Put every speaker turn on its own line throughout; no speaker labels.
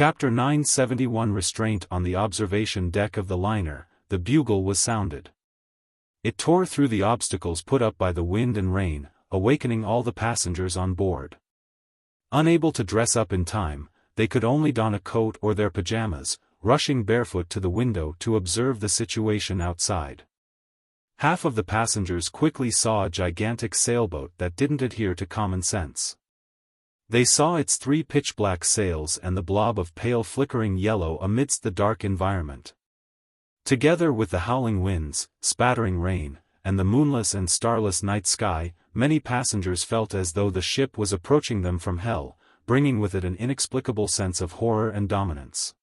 Chapter 971 Restraint. On the observation deck of the liner, the bugle was sounded. It tore through the obstacles put up by the wind and rain, awakening all the passengers on board. Unable to dress up in time, they could only don a coat or their pajamas, rushing barefoot to the window to observe the situation outside. Half of the passengers quickly saw a gigantic sailboat that didn't adhere to common sense. They saw its 3 pitch-black sails and the blob of pale flickering yellow amidst the dark environment. Together with the howling winds, spattering rain, and the moonless and starless night sky, many passengers felt as though the ship was approaching them from hell, bringing with it an inexplicable sense of horror and dominance.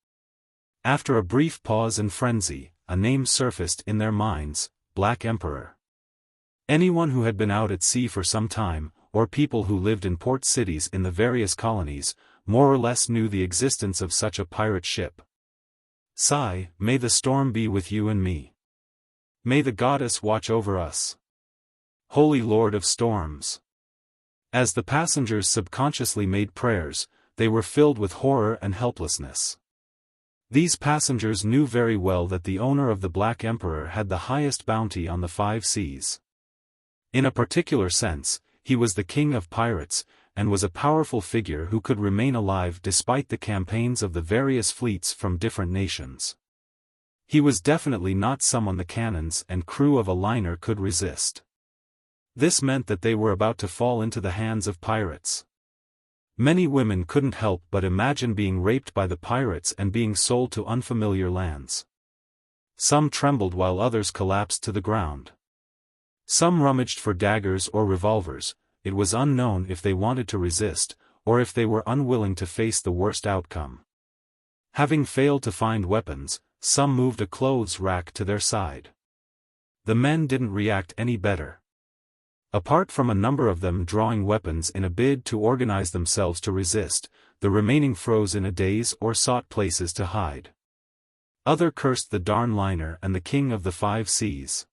After a brief pause and frenzy, a name surfaced in their minds: Black Emperor. Anyone who had been out at sea for some time, or people who lived in port cities in the various colonies, more or less knew the existence of such a pirate ship. Sigh, may the storm be with you and me. May the goddess watch over us. Holy Lord of Storms. As the passengers subconsciously made prayers, they were filled with horror and helplessness. These passengers knew very well that the owner of the Black Emperor had the highest bounty on the 5 seas. In a particular sense, he was the king of pirates, and was a powerful figure who could remain alive despite the campaigns of the various fleets from different nations. He was definitely not someone the cannons and crew of a liner could resist. This meant that they were about to fall into the hands of pirates. Many women couldn't help but imagine being raped by the pirates and being sold to unfamiliar lands. Some trembled while others collapsed to the ground. Some rummaged for daggers or revolvers. It was unknown if they wanted to resist, or if they were unwilling to face the worst outcome. Having failed to find weapons, some moved a clothes rack to their side. The men didn't react any better. Apart from a number of them drawing weapons in a bid to organize themselves to resist, the remaining froze in a daze or sought places to hide. Others cursed the darn liner and the king of the 5 seas.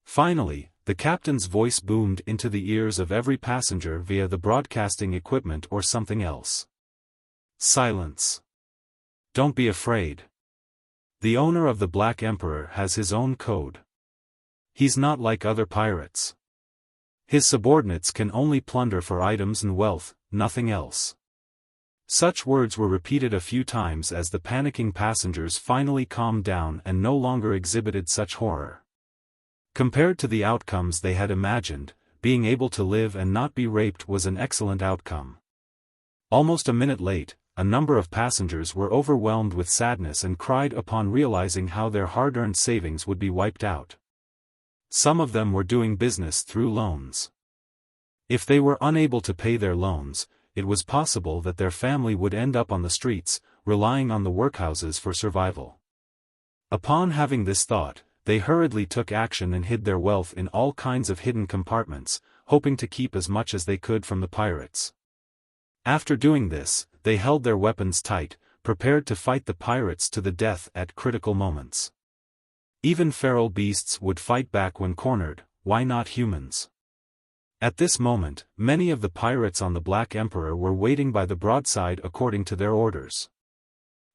Finally, the captain's voice boomed into the ears of every passenger via the broadcasting equipment or something else. Silence. Don't be afraid. The owner of the Black Emperor has his own code. He's not like other pirates. His subordinates can only plunder for items and wealth, nothing else. Such words were repeated a few times as the panicking passengers finally calmed down and no longer exhibited such horror. Compared to the outcomes they had imagined, being able to live and not be raped was an excellent outcome. Almost a minute late, a number of passengers were overwhelmed with sadness and cried upon realizing how their hard-earned savings would be wiped out. Some of them were doing business through loans. If they were unable to pay their loans, it was possible that their family would end up on the streets, relying on the workhouses for survival. Upon having this thought, they hurriedly took action and hid their wealth in all kinds of hidden compartments, hoping to keep as much as they could from the pirates. After doing this, they held their weapons tight, prepared to fight the pirates to the death at critical moments. Even feral beasts would fight back when cornered, why not humans? At this moment, many of the pirates on the Black Emperor were waiting by the broadside according to their orders.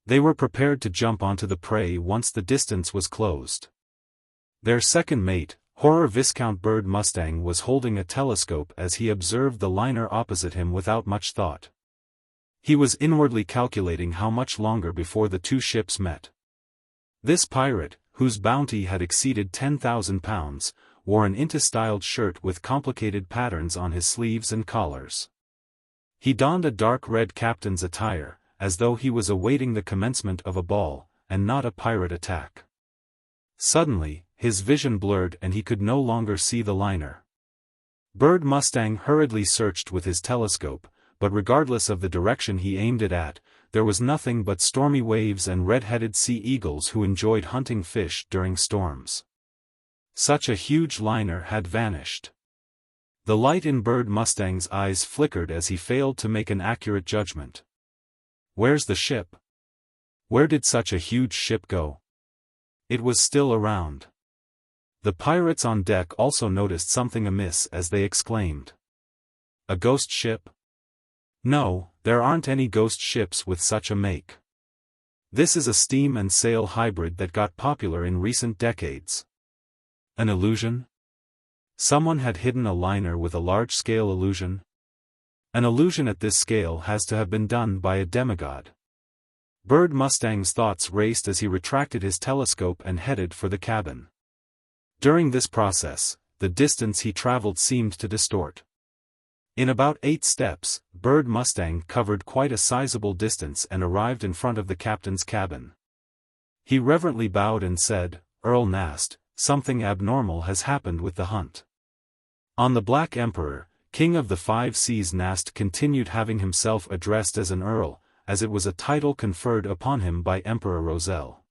They were prepared to jump onto the prey once the distance was closed. Their second mate, Horror Viscount Bird Mustang, was holding a telescope as he observed the liner opposite him without much thought. He was inwardly calculating how much longer before the 2 ships met. This pirate, whose bounty had exceeded 10,000 pounds, wore an into-styled shirt with complicated patterns on his sleeves and collars. He donned a dark red captain's attire, as though he was awaiting the commencement of a ball, and not a pirate attack. Suddenly, his vision blurred and he could no longer see the liner. Bird Mustang hurriedly searched with his telescope, but regardless of the direction he aimed it at, there was nothing but stormy waves and red-headed sea eagles who enjoyed hunting fish during storms. Such a huge liner had vanished. The light in Bird Mustang's eyes flickered as he failed to make an accurate judgment. Where's the ship? Where did such a huge ship go? It was still around. The pirates on deck also noticed something amiss as they exclaimed. A ghost ship? No, There aren't any ghost ships with such a make. This is a steam and sail hybrid that got popular in recent decades. An illusion? Someone had hidden a liner with a large-scale illusion? An illusion at this scale has to have been done by a demigod. Bird Mustang's thoughts raced as he retracted his telescope and headed for the cabin. During this process, the distance he traveled seemed to distort. In about 8 steps, Bird Mustang covered quite a sizable distance and arrived in front of the captain's cabin. He reverently bowed and said, "Earl Nast, something abnormal has happened with the hunt." On the Black Emperor, King of the Five Seas, Nast continued, having himself addressed as an earl, as it was a title conferred upon him by Emperor Roselle.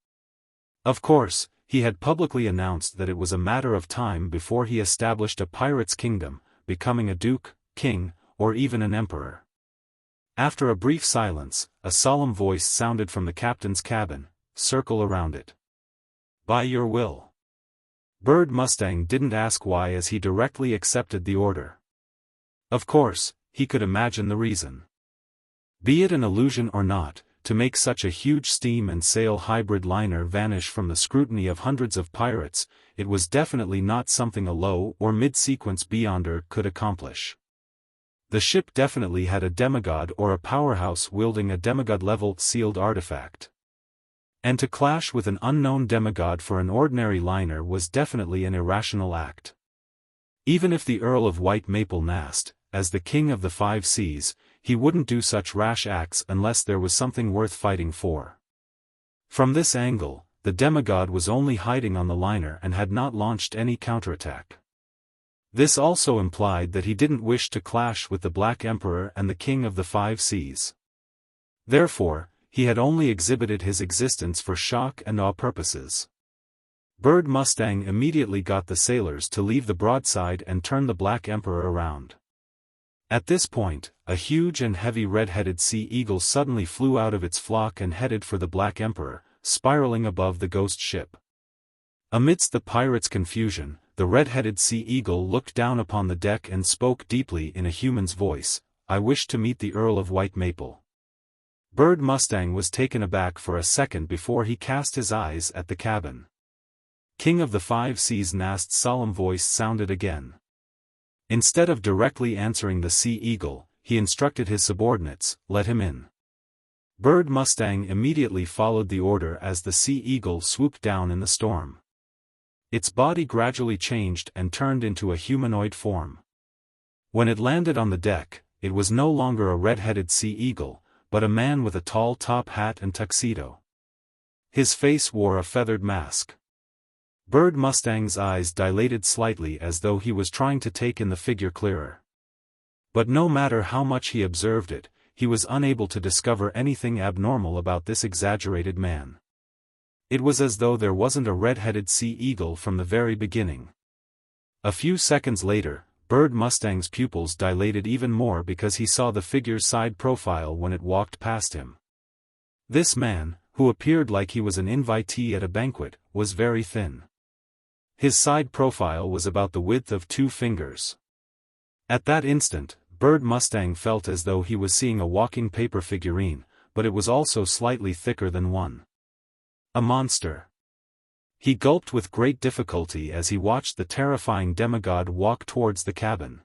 Of course, he had publicly announced that it was a matter of time before he established a pirate's kingdom, becoming a duke, king, or even an emperor. After a brief silence, a solemn voice sounded from the captain's cabin, "Circle around it. By your will." Bird Mustang didn't ask why, as he directly accepted the order. Of course, he could imagine the reason. Be it an illusion or not, to make such a huge steam and sail hybrid liner vanish from the scrutiny of hundreds of pirates, it was definitely not something a low or mid-sequence beyonder could accomplish. The ship definitely had a demigod or a powerhouse wielding a demigod-level sealed artifact. And to clash with an unknown demigod for an ordinary liner was definitely an irrational act. Even if the Earl of White Maple Nast, as the King of the Five Seas, he wouldn't do such rash acts unless there was something worth fighting for. From this angle, the demigod was only hiding on the liner and had not launched any counterattack. This also implied that he didn't wish to clash with the Black Emperor and the King of the Five Seas. Therefore, he had only exhibited his existence for shock and awe purposes. Bird Mustang immediately got the sailors to leave the broadside and turn the Black Emperor around. At this point, a huge and heavy red-headed sea eagle suddenly flew out of its flock and headed for the Black Emperor, spiraling above the ghost ship. Amidst the pirates' confusion, the red-headed sea eagle looked down upon the deck and spoke deeply in a human's voice, "I wish to meet the Earl of White Maple." Bird Mustang was taken aback for a second before he cast his eyes at the cabin. King of the Five Seas Nast's solemn voice sounded again. Instead of directly answering the sea eagle, he instructed his subordinates, "Let him in." Bird Mustang immediately followed the order as the sea eagle swooped down in the storm. Its body gradually changed and turned into a humanoid form. When it landed on the deck, it was no longer a red-headed sea eagle, but a man with a tall top hat and tuxedo. His face wore a feathered mask. Bird Mustang's eyes dilated slightly as though he was trying to take in the figure clearer. But no matter how much he observed it, he was unable to discover anything abnormal about this exaggerated man. It was as though there wasn't a red-headed sea eagle from the very beginning. A few seconds later, Bird Mustang's pupils dilated even more because he saw the figure's side profile when it walked past him. This man, who appeared like he was an invitee at a banquet, was very thin. His side profile was about the width of 2 fingers. At that instant, Bird Mustang felt as though he was seeing a walking paper figurine, but it was also slightly thicker than one. A monster. He gulped with great difficulty as he watched the terrifying demigod walk towards the cabin.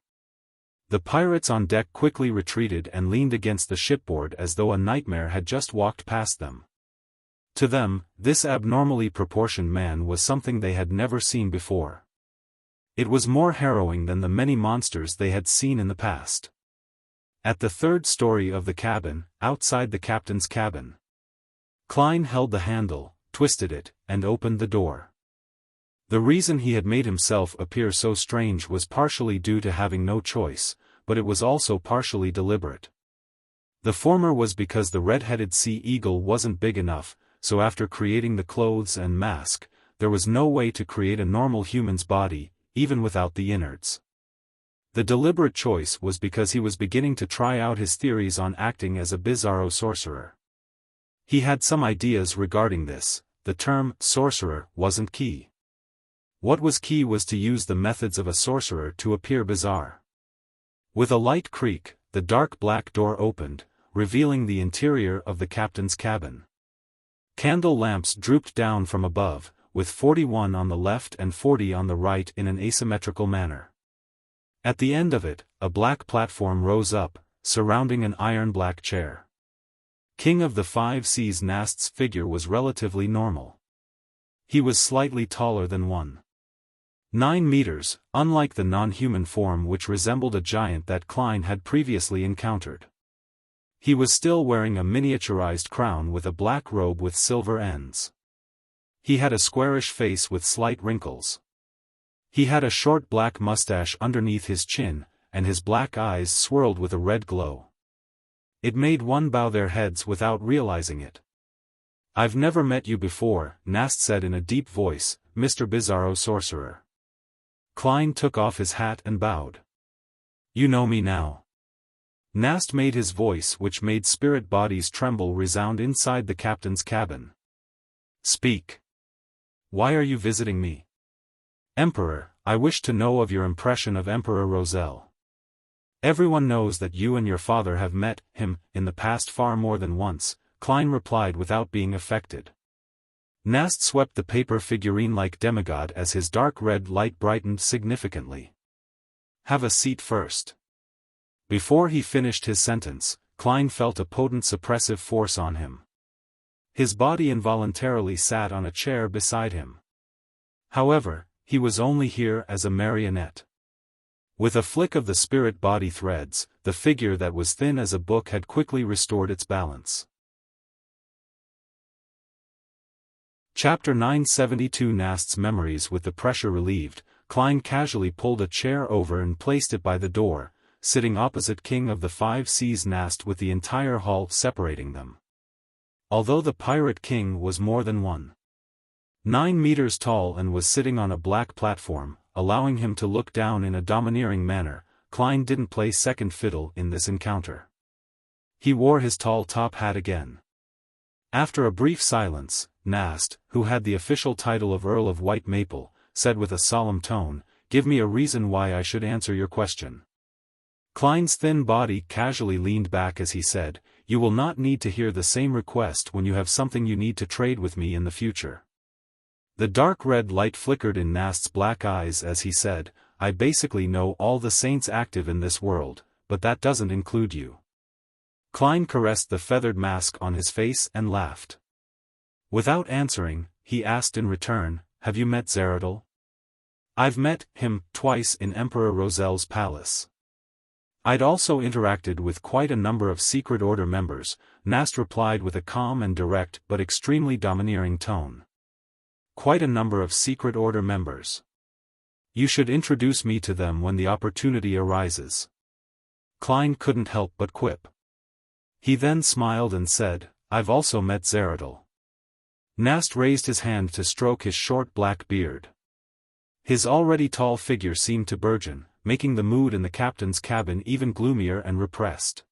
The pirates on deck quickly retreated and leaned against the shipboard as though a nightmare had just walked past them. To them, this abnormally proportioned man was something they had never seen before. It was more harrowing than the many monsters they had seen in the past. At the 3rd story of the cabin, outside the captain's cabin, Klein held the handle, twisted it, and opened the door. The reason he had made himself appear so strange was partially due to having no choice, but it was also partially deliberate. The former was because the red-headed sea eagle wasn't big enough, so after creating the clothes and mask, there was no way to create a normal human's body, even without the innards. The deliberate choice was because he was beginning to try out his theories on acting as a bizarro sorcerer. He had some ideas regarding this. The term sorcerer wasn't key. What was key was to use the methods of a sorcerer to appear bizarre. With a light creak, the dark black door opened, revealing the interior of the captain's cabin. Candle lamps drooped down from above, with 41 on the left and 40 on the right in an asymmetrical manner. At the end of it, a black platform rose up, surrounding an iron-black chair. King of the Five Seas Nast's figure was relatively normal. He was slightly taller than 1.9 meters, unlike the non-human form which resembled a giant that Klein had previously encountered. He was still wearing a miniaturized crown with a black robe with silver ends. He had a squarish face with slight wrinkles. He had a short black mustache underneath his chin, and his black eyes swirled with a red glow. It made one bow their heads without realizing it. "I've never met you before," Nast said in a deep voice, "Mr. Bizarro Sorcerer." Klein took off his hat and bowed. "You know me now." Nast made his voice, which made spirit bodies tremble, resound inside the captain's cabin. "Speak. Why are you visiting me?" "Emperor, I wish to know of your impression of Emperor Roselle. Everyone knows that you and your father have met him in the past far more than once," Klein replied without being affected. Nast swept the paper figurine-like demigod as his dark red light brightened significantly. "Have a seat first." Before he finished his sentence, Klein felt a potent suppressive force on him. His body involuntarily sat on a chair beside him. However, he was only here as a marionette. With a flick of the spirit body threads, the figure that was thin as a book had quickly restored its balance. Chapter 972 Nast's memories. With the pressure relieved, Klein casually pulled a chair over and placed it by the door, sitting opposite King of the Five Seas Nast with the entire hall separating them. Although the Pirate King was more than 1.9 meters tall and was sitting on a black platform, allowing him to look down in a domineering manner, Klein didn't play second fiddle in this encounter. He wore his tall top hat again. After a brief silence, Nast, who had the official title of Earl of White Maple, said with a solemn tone, "Give me a reason why I should answer your question." Klein's thin body casually leaned back as he said, "You will not need to hear the same request when you have something you need to trade with me in the future." The dark red light flickered in Nast's black eyes as he said, "I basically know all the saints active in this world, but that doesn't include you." Klein caressed the feathered mask on his face and laughed. Without answering, he asked in return, "Have you met Zeradol?" "I've met him twice in Emperor Roselle's palace. I'd also interacted with quite a number of Secret Order members," Nast replied with a calm and direct but extremely domineering tone. "Quite a number of Secret Order members. You should introduce me to them when the opportunity arises." Klein couldn't help but quip. He then smiled and said, "I've also met Zeradol." Nast raised his hand to stroke his short black beard. His already tall figure seemed to burgeon, making the mood in the captain's cabin even gloomier and repressed.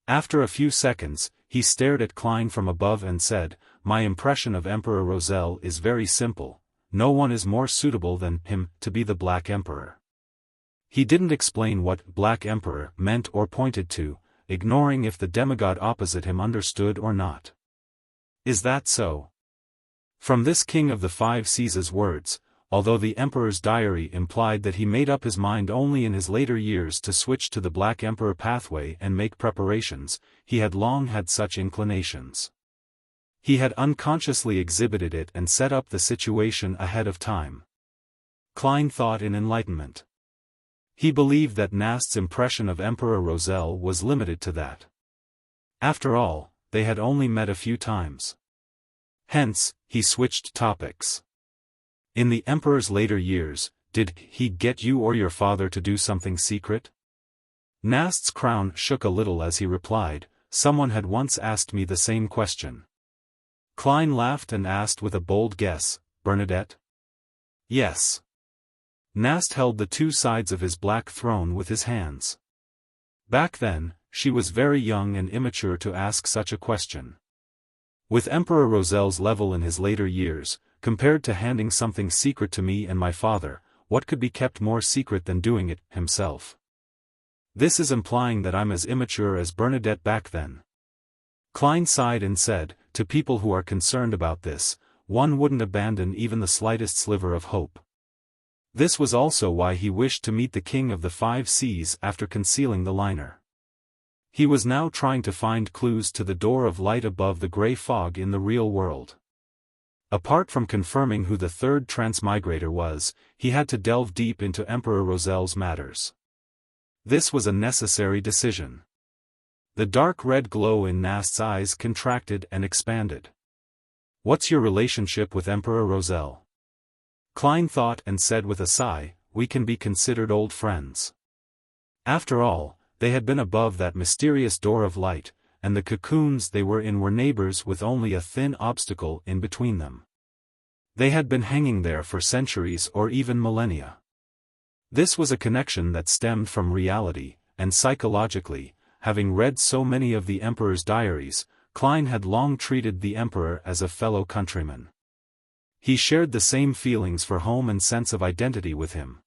After a few seconds, he stared at Klein from above and said, "My impression of Emperor Roselle is very simple. No one is more suitable than him to be the Black Emperor." He didn't explain what Black Emperor meant or pointed to, ignoring if the demigod opposite him understood or not. "Is that so?" From this King of the Five Seas' words, although the Emperor's diary implied that he made up his mind only in his later years to switch to the Black Emperor pathway and make preparations, he had long had such inclinations. He had unconsciously exhibited it and set up the situation ahead of time. Klein thought in enlightenment. He believed that Nast's impression of Emperor Roselle was limited to that. After all, they had only met a few times. Hence, he switched topics. "In the Emperor's later years, did he get you or your father to do something secret?" Nast's crown shook a little as he replied, "Someone had once asked me the same question." Klein laughed and asked with a bold guess, "Bernadette?" "Yes." Nast held the two sides of his black throne with his hands. Back then, she was very young and immature to ask such a question. With Emperor Roselle's level in his later years, compared to handing something secret to me and my father, what could be kept more secret than doing it himself? This is implying that I'm as immature as Bernadette back then. Klein sighed and said, to people who are concerned about this, one wouldn't abandon even the slightest sliver of hope. This was also why he wished to meet the King of the Five Seas after concealing the liner. He was now trying to find clues to the door of light above the grey fog in the real world. Apart from confirming who the third transmigrator was, he had to delve deep into Emperor Rozel's matters. This was a necessary decision. The dark red glow in Nast's eyes contracted and expanded. What's your relationship with Emperor Rozel? Klein thought and said with a sigh, we can be considered old friends. After all, they had been above that mysterious door of light, and the cocoons they were in were neighbors with only a thin obstacle in between them. They had been hanging there for centuries or even millennia. This was a connection that stemmed from reality, and psychologically, having read so many of the Emperor's diaries, Klein had long treated the Emperor as a fellow countryman. He shared the same feelings for home and sense of identity with him.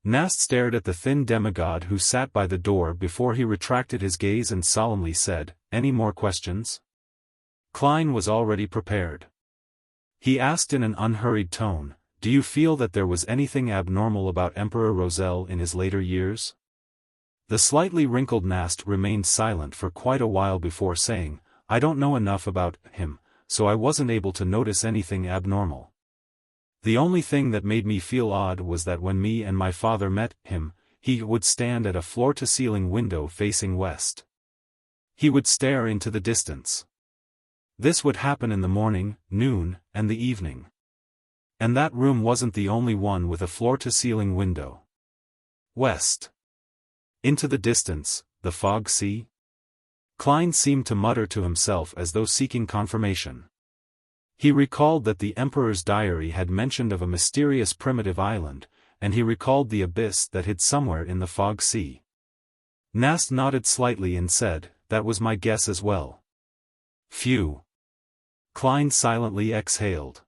Nast stared at the thin demigod who sat by the door before he retracted his gaze and solemnly said, any more questions? Klein was already prepared. He asked in an unhurried tone, do you feel that there was anything abnormal about Emperor Rozel in his later years? The slightly wrinkled Nast remained silent for quite a while before saying, I don't know enough about him, so I wasn't able to notice anything abnormal. The only thing that made me feel odd was that when me and my father met him, he would stand at a floor-to-ceiling window facing west. He would stare into the distance. This would happen in the morning, noon, and the evening. And that room wasn't the only one with a floor-to-ceiling window. West. Into the distance, the fog sea? Klein seemed to mutter to himself as though seeking confirmation. He recalled that the Emperor's diary had mentioned of a mysterious primitive island, and he recalled the abyss that hid somewhere in the fog sea. Nast nodded slightly and said, that was my guess as well. Phew. Klein silently exhaled.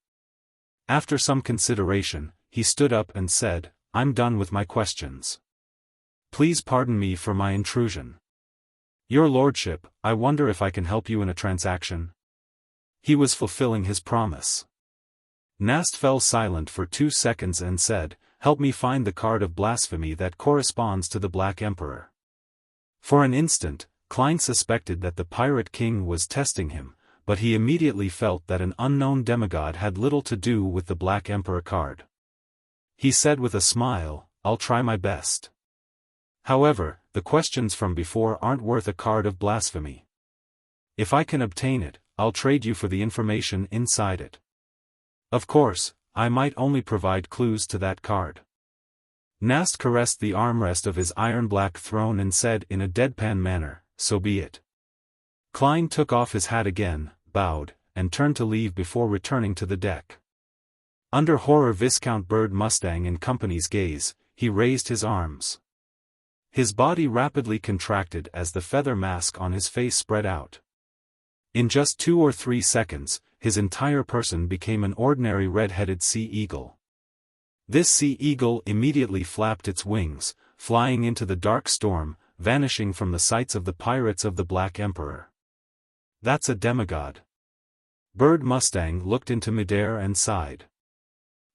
After some consideration, he stood up and said, I'm done with my questions. Please pardon me for my intrusion. Your lordship, I wonder if I can help you in a transaction? He was fulfilling his promise. Nast fell silent for 2 seconds and said, help me find the card of blasphemy that corresponds to the Black Emperor. For an instant, Klein suspected that the Pirate King was testing him, but he immediately felt that an unknown demigod had little to do with the Black Emperor card. He said with a smile, I'll try my best. However, the questions from before aren't worth a card of blasphemy. If I can obtain it, I'll trade you for the information inside it. Of course, I might only provide clues to that card. Nast caressed the armrest of his iron-black throne and said in a deadpan manner, so be it. Klein took off his hat again, bowed, and turned to leave before returning to the deck. Under horror Viscount Bird Mustang and Company's gaze, he raised his arms. His body rapidly contracted as the feather mask on his face spread out. In just 2 or 3 seconds, his entire person became an ordinary red-headed sea eagle. This sea eagle immediately flapped its wings, flying into the dark storm, vanishing from the sights of the pirates of the Black Emperor. That's a demigod. Bird Mustang looked into midair and sighed.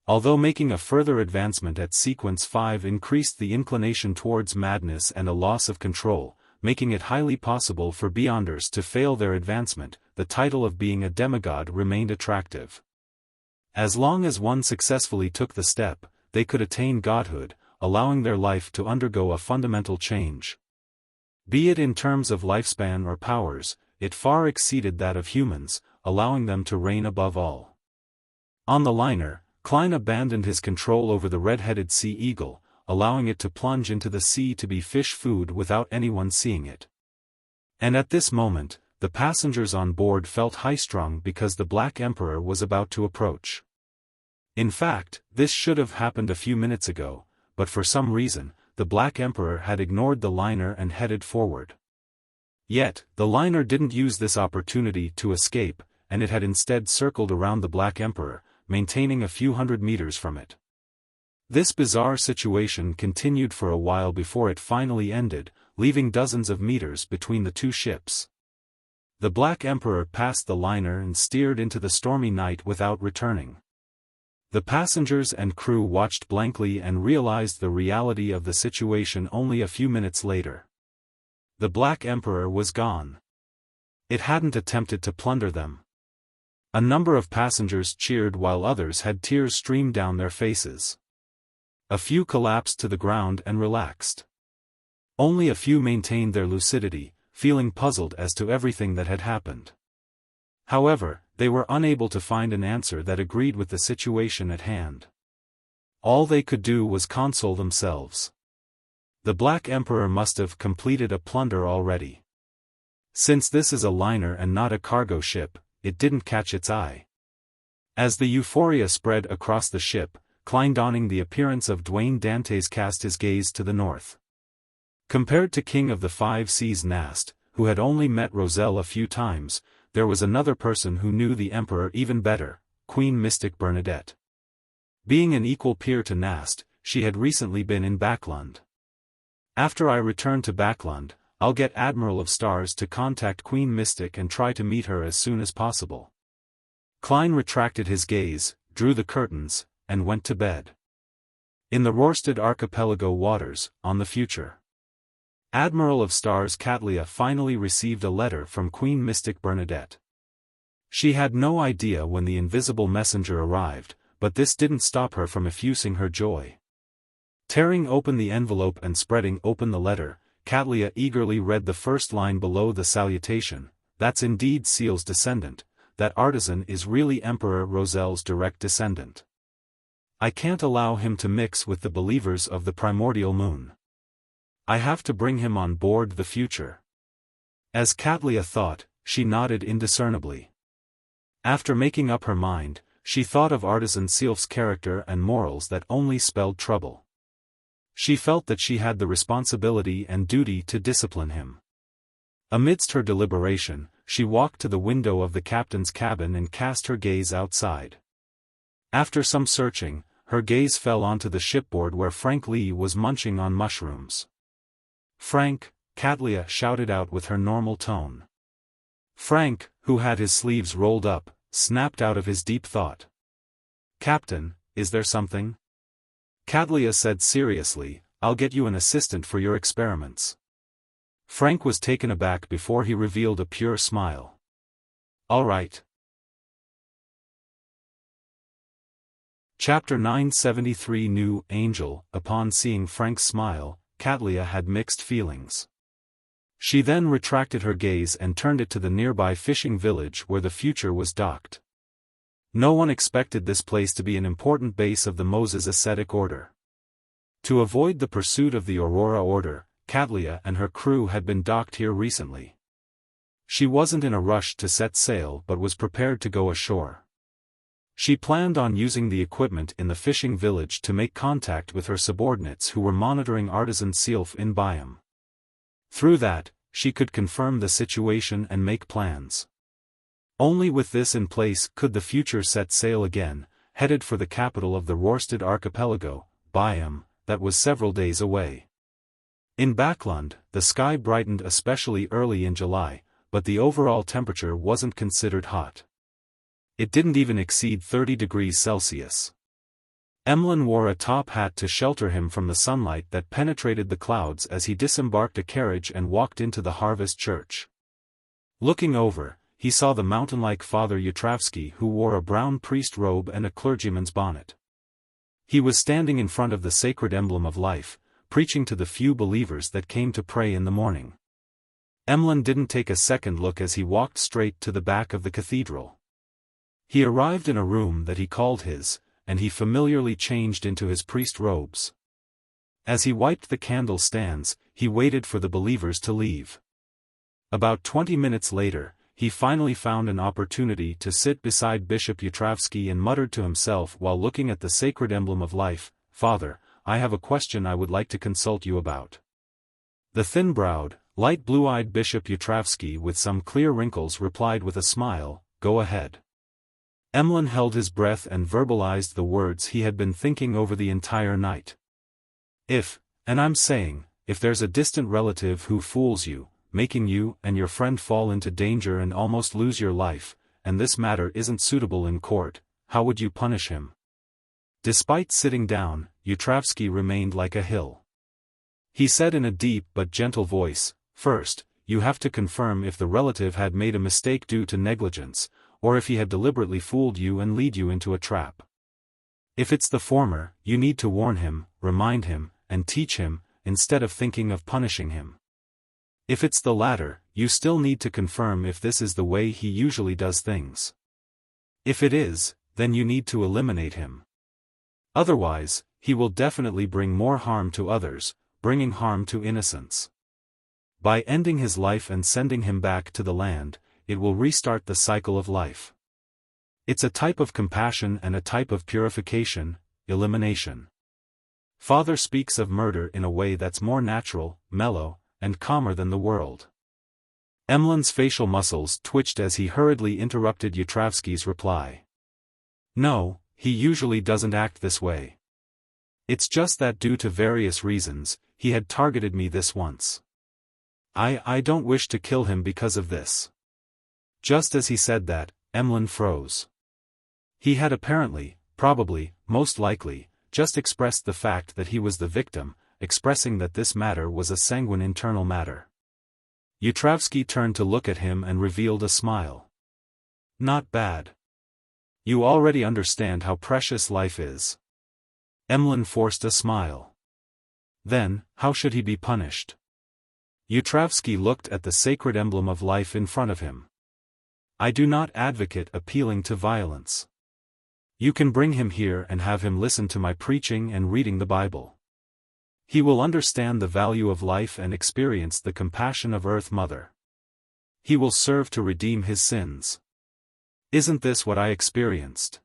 Although making a further advancement at Sequence 5 increased the inclination towards madness and a loss of control, making it highly possible for Beyonders to fail their advancement, the title of being a demigod remained attractive. As long as one successfully took the step, they could attain godhood, allowing their life to undergo a fundamental change. Be it in terms of lifespan or powers, it far exceeded that of humans, allowing them to reign above all. On the liner, Klein abandoned his control over the red-headed sea eagle, allowing it to plunge into the sea to be fish food without anyone seeing it. And at this moment, the passengers on board felt high-strung because the Black Emperor was about to approach. In fact, this should have happened a few minutes ago, but for some reason, the Black Emperor had ignored the liner and headed forward. Yet, the liner didn't use this opportunity to escape, and it had instead circled around the Black Emperor, maintaining a few hundred meters from it. This bizarre situation continued for a while before it finally ended, leaving dozens of meters between the two ships. The Black Emperor passed the liner and steered into the stormy night without returning. The passengers and crew watched blankly and realized the reality of the situation only a few minutes later. The Black Emperor was gone. It hadn't attempted to plunder them. A number of passengers cheered while others had tears stream down their faces. A few collapsed to the ground and relaxed. Only a few maintained their lucidity, feeling puzzled as to everything that had happened. However, they were unable to find an answer that agreed with the situation at hand. All they could do was console themselves. The Black Emperor must have completed a plunder already. Since this is a liner and not a cargo ship, it didn't catch its eye. As the euphoria spread across the ship, Klein, donning the appearance of Dwayne Dantes, cast his gaze to the north. Compared to King of the Five Seas Nast, who had only met Roselle a few times, there was another person who knew the Emperor even better, Queen Mystic Bernadette. Being an equal peer to Nast, she had recently been in Backlund. After I return to Backlund, I'll get Admiral of Stars to contact Queen Mystic and try to meet her as soon as possible. Klein retracted his gaze, drew the curtains, and went to bed. In the Rørsted Archipelago waters, on the future. Admiral of Stars Katlia finally received a letter from Queen Mystic Bernadette. She had no idea when the invisible messenger arrived, but this didn't stop her from effusing her joy. Tearing open the envelope and spreading open the letter, Katlia eagerly read the first line below the salutation: "That's indeed Seal's descendant, that artisan is really Emperor Roselle's direct descendant. I can't allow him to mix with the believers of the primordial moon. I have to bring him on board the future." As Katlia thought, she nodded indiscernibly. After making up her mind, she thought of artisan Sealf's character and morals that only spelled trouble. She felt that she had the responsibility and duty to discipline him. Amidst her deliberation, she walked to the window of the captain's cabin and cast her gaze outside. After some searching, her gaze fell onto the shipboard where Frank Lee was munching on mushrooms. "Frank," Katlia shouted out with her normal tone. Frank, who had his sleeves rolled up, snapped out of his deep thought. "Captain, is there something?" Katlia said seriously, "I'll get you an assistant for your experiments." Frank was taken aback before he revealed a pure smile. "All right." Chapter 973 New Angel. Upon seeing Frank's smile, Katlia had mixed feelings. She then retracted her gaze and turned it to the nearby fishing village where the future was docked. No one expected this place to be an important base of the Moses ascetic order. To avoid the pursuit of the Aurora order, Katlia and her crew had been docked here recently. She wasn't in a rush to set sail but was prepared to go ashore. She planned on using the equipment in the fishing village to make contact with her subordinates who were monitoring artisan Sealf in Byam. Through that, she could confirm the situation and make plans. Only with this in place could the future set sail again, headed for the capital of the Rørsted Archipelago, Byam, that was several days away. In Backlund, the sky brightened especially early in July, but the overall temperature wasn't considered hot. It didn't even exceed 30 degrees Celsius. Emlyn wore a top hat to shelter him from the sunlight that penetrated the clouds as he disembarked a carriage and walked into the Harvest Church. Looking over, he saw the mountain-like Father Yutravsky, who wore a brown priest robe and a clergyman's bonnet. He was standing in front of the sacred emblem of life, preaching to the few believers that came to pray in the morning. Emlyn didn't take a second look as he walked straight to the back of the cathedral. He arrived in a room that he called his, and he familiarly changed into his priest robes. As he wiped the candle stands, he waited for the believers to leave. About 20 minutes later, he finally found an opportunity to sit beside Bishop Yutravsky and muttered to himself while looking at the sacred emblem of life, "Father, I have a question I would like to consult you about." The thin-browed, light blue-eyed Bishop Yutravsky with some clear wrinkles replied with a smile, "Go ahead." Emlyn held his breath and verbalized the words he had been thinking over the entire night. And I'm saying, if there's a distant relative who fools you, making you and your friend fall into danger and almost lose your life, and this matter isn't suitable in court, how would you punish him? Despite sitting down, Yutravsky remained like a hill. He said in a deep but gentle voice, "First, you have to confirm if the relative had made a mistake due to negligence, or if he had deliberately fooled you and lead you into a trap. If it's the former, you need to warn him, remind him, and teach him, instead of thinking of punishing him. If it's the latter, you still need to confirm if this is the way he usually does things. If it is, then you need to eliminate him. Otherwise, he will definitely bring more harm to others, bringing harm to innocents. By ending his life and sending him back to the land, it will restart the cycle of life. It's a type of compassion and a type of purification, elimination. Father speaks of murder in a way that's more natural, mellow, and calmer than the world." Emlyn's facial muscles twitched as he hurriedly interrupted Yutravsky's reply. "No, he usually doesn't act this way. It's just that due to various reasons, he had targeted me this once. I don't wish to kill him because of this." Just as he said that, Emlyn froze. He had apparently, probably, most likely, just expressed the fact that he was the victim, expressing that this matter was a sanguine internal matter. Yutravsky turned to look at him and revealed a smile. "Not bad. You already understand how precious life is." Emlyn forced a smile. "Then, how should he be punished?" Yutravsky looked at the sacred emblem of life in front of him. "I do not advocate appealing to violence. You can bring him here and have him listen to my preaching and reading the Bible. He will understand the value of life and experience the compassion of Earth Mother. He will serve to redeem his sins. Isn't this what I experienced?"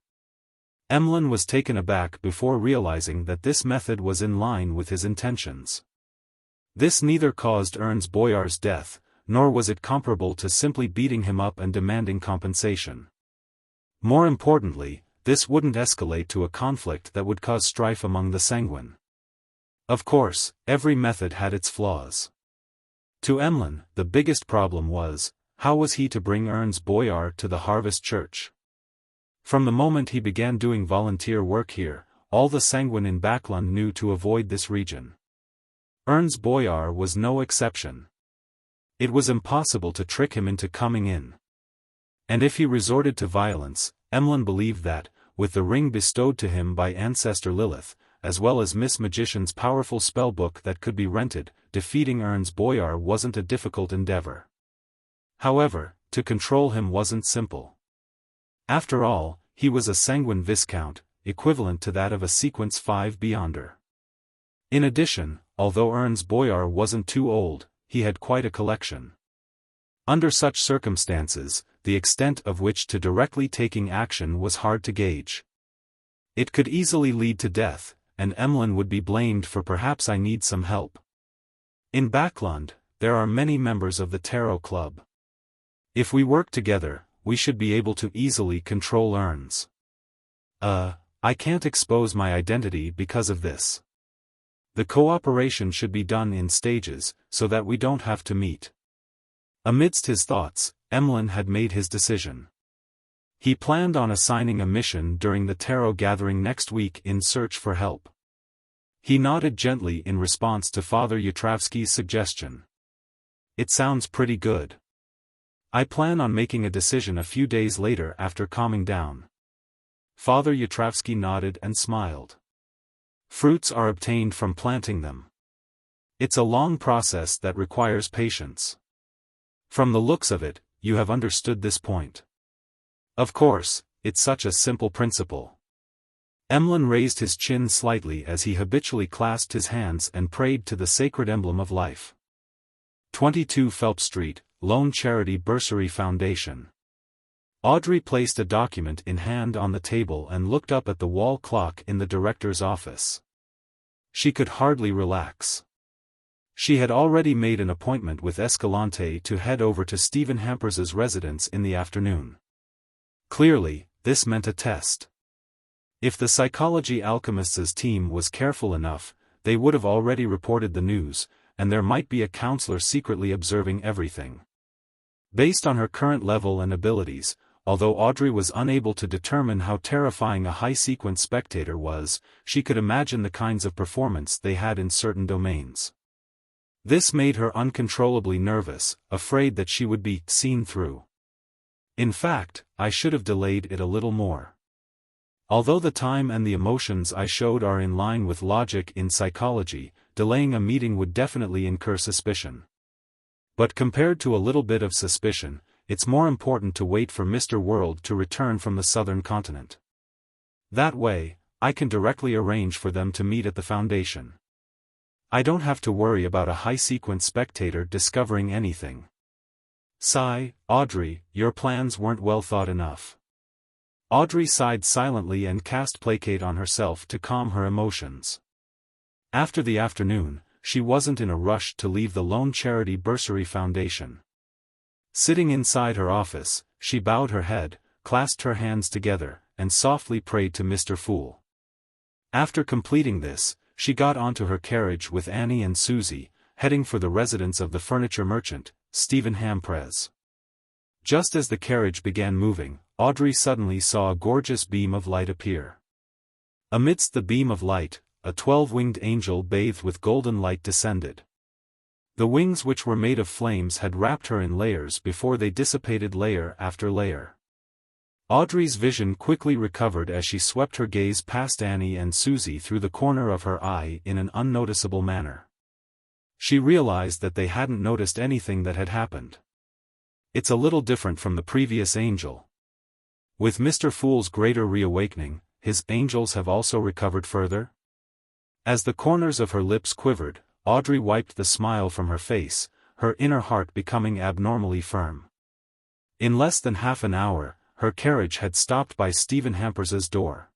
Emlyn was taken aback before realizing that this method was in line with his intentions. This neither caused Ernst Boyar's death, nor was it comparable to simply beating him up and demanding compensation. More importantly, this wouldn't escalate to a conflict that would cause strife among the sanguine. Of course, every method had its flaws. To Emlyn, the biggest problem was, how was he to bring Ernst Boyar to the Harvest Church? From the moment he began doing volunteer work here, all the sanguine in Backlund knew to avoid this region. Ernst Boyar was no exception. It was impossible to trick him into coming in. And if he resorted to violence, Emlyn believed that, with the ring bestowed to him by Ancestor Lilith, as well as Miss Magician's powerful spellbook that could be rented, defeating Ernst Boyar wasn't a difficult endeavor. However, to control him wasn't simple. After all, he was a sanguine viscount, equivalent to that of a Sequence 5 Beyonder. In addition, although Ernst Boyar wasn't too old, he had quite a collection. Under such circumstances, the extent of which to directly taking action was hard to gauge. It could easily lead to death, and Emlyn would be blamed for perhaps I need some help. In Backlund, there are many members of the Tarot Club. If we work together, we should be able to easily control Ernst. I can't expose my identity because of this. The cooperation should be done in stages, so that we don't have to meet." Amidst his thoughts, Emlyn had made his decision. He planned on assigning a mission during the tarot gathering next week in search for help. He nodded gently in response to Father Yutravsky's suggestion. "It sounds pretty good. I plan on making a decision a few days later after calming down." Father Yutravsky nodded and smiled. "Fruits are obtained from planting them. It's a long process that requires patience. From the looks of it, you have understood this point." "Of course, it's such a simple principle." Emlyn raised his chin slightly as he habitually clasped his hands and prayed to the sacred emblem of life. 22 Phelps Street, Lone Charity Bursary Foundation. Audrey placed a document in hand on the table and looked up at the wall clock in the director's office. She could hardly relax. She had already made an appointment with Escalante to head over to Stephen Hampers's residence in the afternoon. Clearly, this meant a test. If the psychology alchemists' team was careful enough, they would have already reported the news, and there might be a counselor secretly observing everything. Based on her current level and abilities, although Audrey was unable to determine how terrifying a high-sequence spectator was, she could imagine the kinds of performance they had in certain domains. This made her uncontrollably nervous, afraid that she would be seen through. In fact, I should have delayed it a little more. Although the time and the emotions I showed are in line with logic in psychology, delaying a meeting would definitely incur suspicion. But compared to a little bit of suspicion, it's more important to wait for Mr. World to return from the southern continent. That way, I can directly arrange for them to meet at the Foundation. I don't have to worry about a high-sequence spectator discovering anything. Sigh, Audrey, your plans weren't well thought enough. Audrey sighed silently and cast placate on herself to calm her emotions. After the afternoon, she wasn't in a rush to leave the Lone Charity Bursary Foundation. Sitting inside her office, she bowed her head, clasped her hands together, and softly prayed to Mr. Fool. After completing this, she got onto her carriage with Annie and Susie, heading for the residence of the furniture merchant, Stephen Hamprez. Just as the carriage began moving, Audrey suddenly saw a gorgeous beam of light appear. Amidst the beam of light, a 12-winged angel bathed with golden light descended. The wings, which were made of flames, had wrapped her in layers before they dissipated layer after layer. Audrey's vision quickly recovered as she swept her gaze past Annie and Susie through the corner of her eye in an unnoticeable manner. She realized that they hadn't noticed anything that had happened. It's a little different from the previous angel. With Mr. Fool's greater reawakening, his angels have also recovered further? As the corners of her lips quivered, Audrey wiped the smile from her face, her inner heart becoming abnormally firm. In less than half an hour, her carriage had stopped by Stephen Hamprez's door.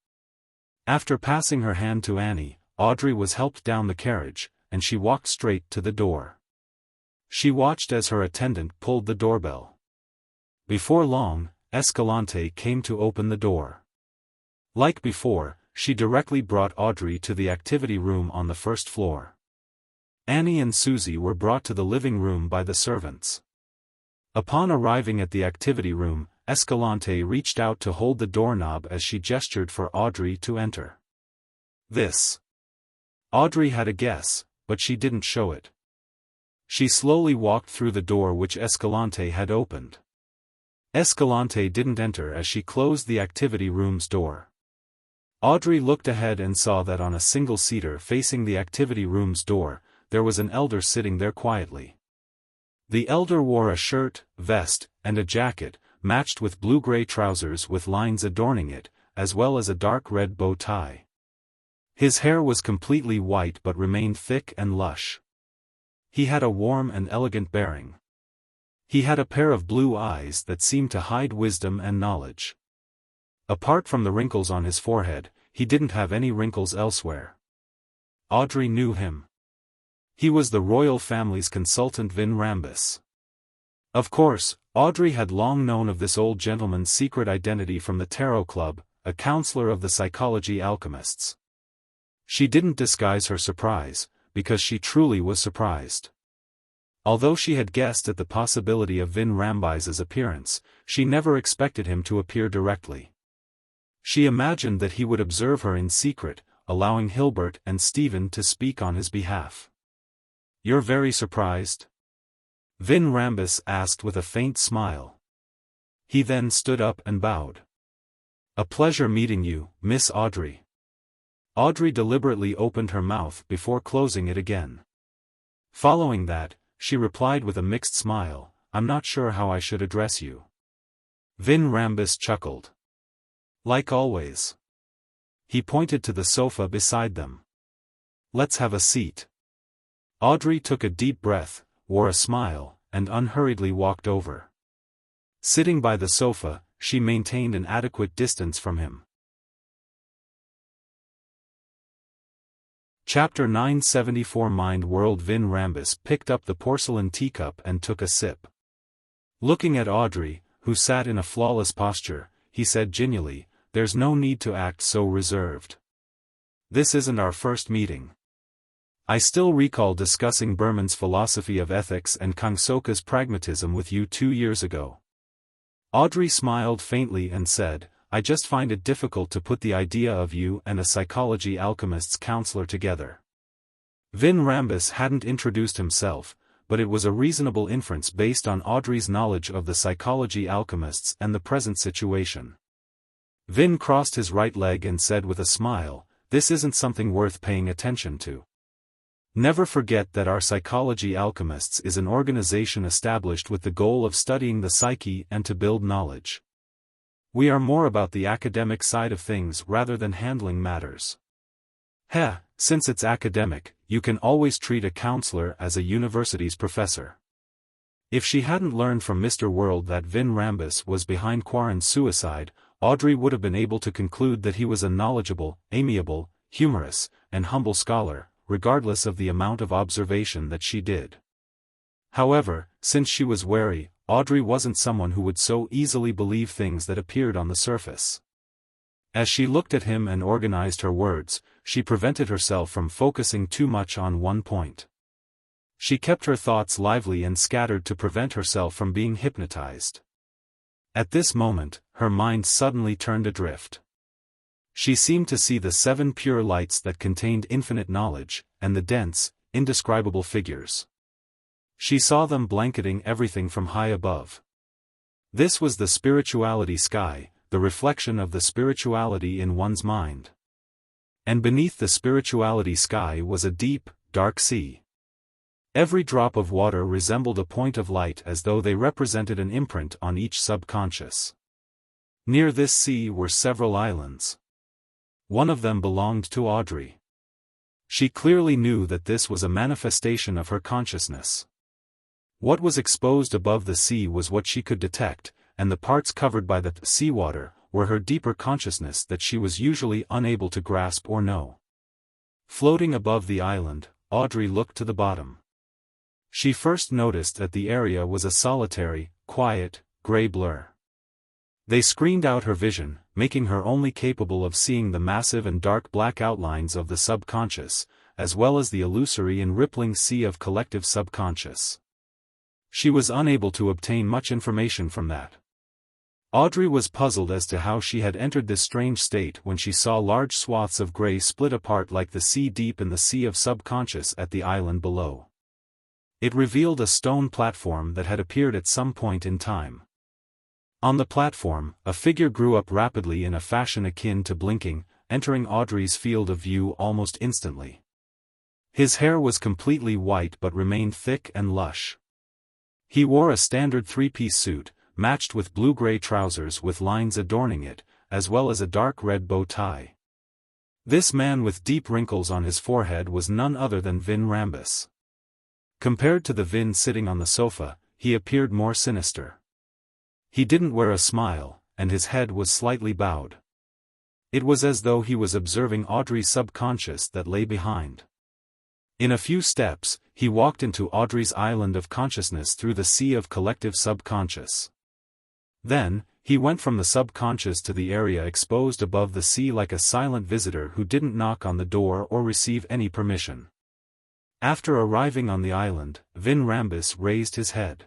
After passing her hand to Annie, Audrey was helped down the carriage, and she walked straight to the door. She watched as her attendant pulled the doorbell. Before long, Escalante came to open the door. Like before, she directly brought Audrey to the activity room on the first floor. Annie and Susie were brought to the living room by the servants. Upon arriving at the activity room, Escalante reached out to hold the doorknob as she gestured for Audrey to enter. Audrey had a guess, but she didn't show it. She slowly walked through the door which Escalante had opened. Escalante didn't enter as she closed the activity room's door. Audrey looked ahead and saw that on a single-seater facing the activity room's door, there was an elder sitting there quietly. The elder wore a shirt, vest, and a jacket, matched with blue-gray trousers with lines adorning it, as well as a dark red bow tie. His hair was completely white but remained thick and lush. He had a warm and elegant bearing. He had a pair of blue eyes that seemed to hide wisdom and knowledge. Apart from the wrinkles on his forehead, he didn't have any wrinkles elsewhere. Audrey knew him. He was the royal family's consultant Vin Rambus. Of course, Audrey had long known of this old gentleman's secret identity from the Tarot Club, a counselor of the psychology alchemists. She didn't disguise her surprise, because she truly was surprised. Although she had guessed at the possibility of Vin Rambus's appearance, she never expected him to appear directly. She imagined that he would observe her in secret, allowing Hilbert and Stephen to speak on his behalf. "You're very surprised?" Vin Rambus asked with a faint smile. He then stood up and bowed. "A pleasure meeting you, Miss Audrey." Audrey deliberately opened her mouth before closing it again. Following that, she replied with a mixed smile, "I'm not sure how I should address you." Vin Rambus chuckled. "Like always." He pointed to the sofa beside them. "Let's have a seat." Audrey took a deep breath, wore a smile, and unhurriedly walked over. Sitting by the sofa, she maintained an adequate distance from him. Chapter 974 Mind World. Vin Rambus picked up the porcelain teacup and took a sip. Looking at Audrey, who sat in a flawless posture, he said genially, there's no need to act so reserved. This isn't our first meeting. I still recall discussing Berman's philosophy of ethics and Kang Soka's pragmatism with you 2 years ago. Audrey smiled faintly and said, I just find it difficult to put the idea of you and a psychology alchemist's counselor together. Vin Rambis hadn't introduced himself, but it was a reasonable inference based on Audrey's knowledge of the psychology alchemists and the present situation. Vin crossed his right leg and said with a smile, this isn't something worth paying attention to. Never forget that our psychology alchemists is an organization established with the goal of studying the psyche and to build knowledge. We are more about the academic side of things rather than handling matters. Since it's academic, you can always treat a counselor as a university's professor. If she hadn't learned from Mr. World that Vin Rambis was behind Quarren's suicide, Audrey would have been able to conclude that he was a knowledgeable, amiable, humorous, and humble scholar, regardless of the amount of observation that she did. However, since she was wary, Audrey wasn't someone who would so easily believe things that appeared on the surface. As she looked at him and organized her words, she prevented herself from focusing too much on one point. She kept her thoughts lively and scattered to prevent herself from being hypnotized. At this moment, her mind suddenly turned adrift. She seemed to see the 7 pure lights that contained infinite knowledge, and the dense, indescribable figures. She saw them blanketing everything from high above. This was the spirituality sky, the reflection of the spirituality in one's mind. And beneath the spirituality sky was a deep, dark sea. Every drop of water resembled a point of light as though they represented an imprint on each subconscious. Near this sea were several islands. One of them belonged to Audrey. She clearly knew that this was a manifestation of her consciousness. What was exposed above the sea was what she could detect, and the parts covered by the seawater were her deeper consciousness that she was usually unable to grasp or know. Floating above the island, Audrey looked to the bottom. She first noticed that the area was a solitary, quiet, gray blur. They screened out her vision, making her only capable of seeing the massive and dark black outlines of the subconscious, as well as the illusory and rippling sea of collective subconscious. She was unable to obtain much information from that. Audrey was puzzled as to how she had entered this strange state when she saw large swaths of gray split apart like the sea deep in the sea of subconscious at the island below. It revealed a stone platform that had appeared at some point in time. On the platform, a figure grew up rapidly in a fashion akin to blinking, entering Audrey's field of view almost instantly. His hair was completely white but remained thick and lush. He wore a standard 3-piece suit, matched with blue-gray trousers with lines adorning it, as well as a dark red bow tie. This man with deep wrinkles on his forehead was none other than Vin Rambis. Compared to the Vin sitting on the sofa, he appeared more sinister. He didn't wear a smile, and his head was slightly bowed. It was as though he was observing Audrey's subconscious that lay behind. In a few steps, he walked into Audrey's island of consciousness through the sea of collective subconscious. Then, he went from the subconscious to the area exposed above the sea like a silent visitor who didn't knock on the door or receive any permission. After arriving on the island, Vin Rambis raised his head.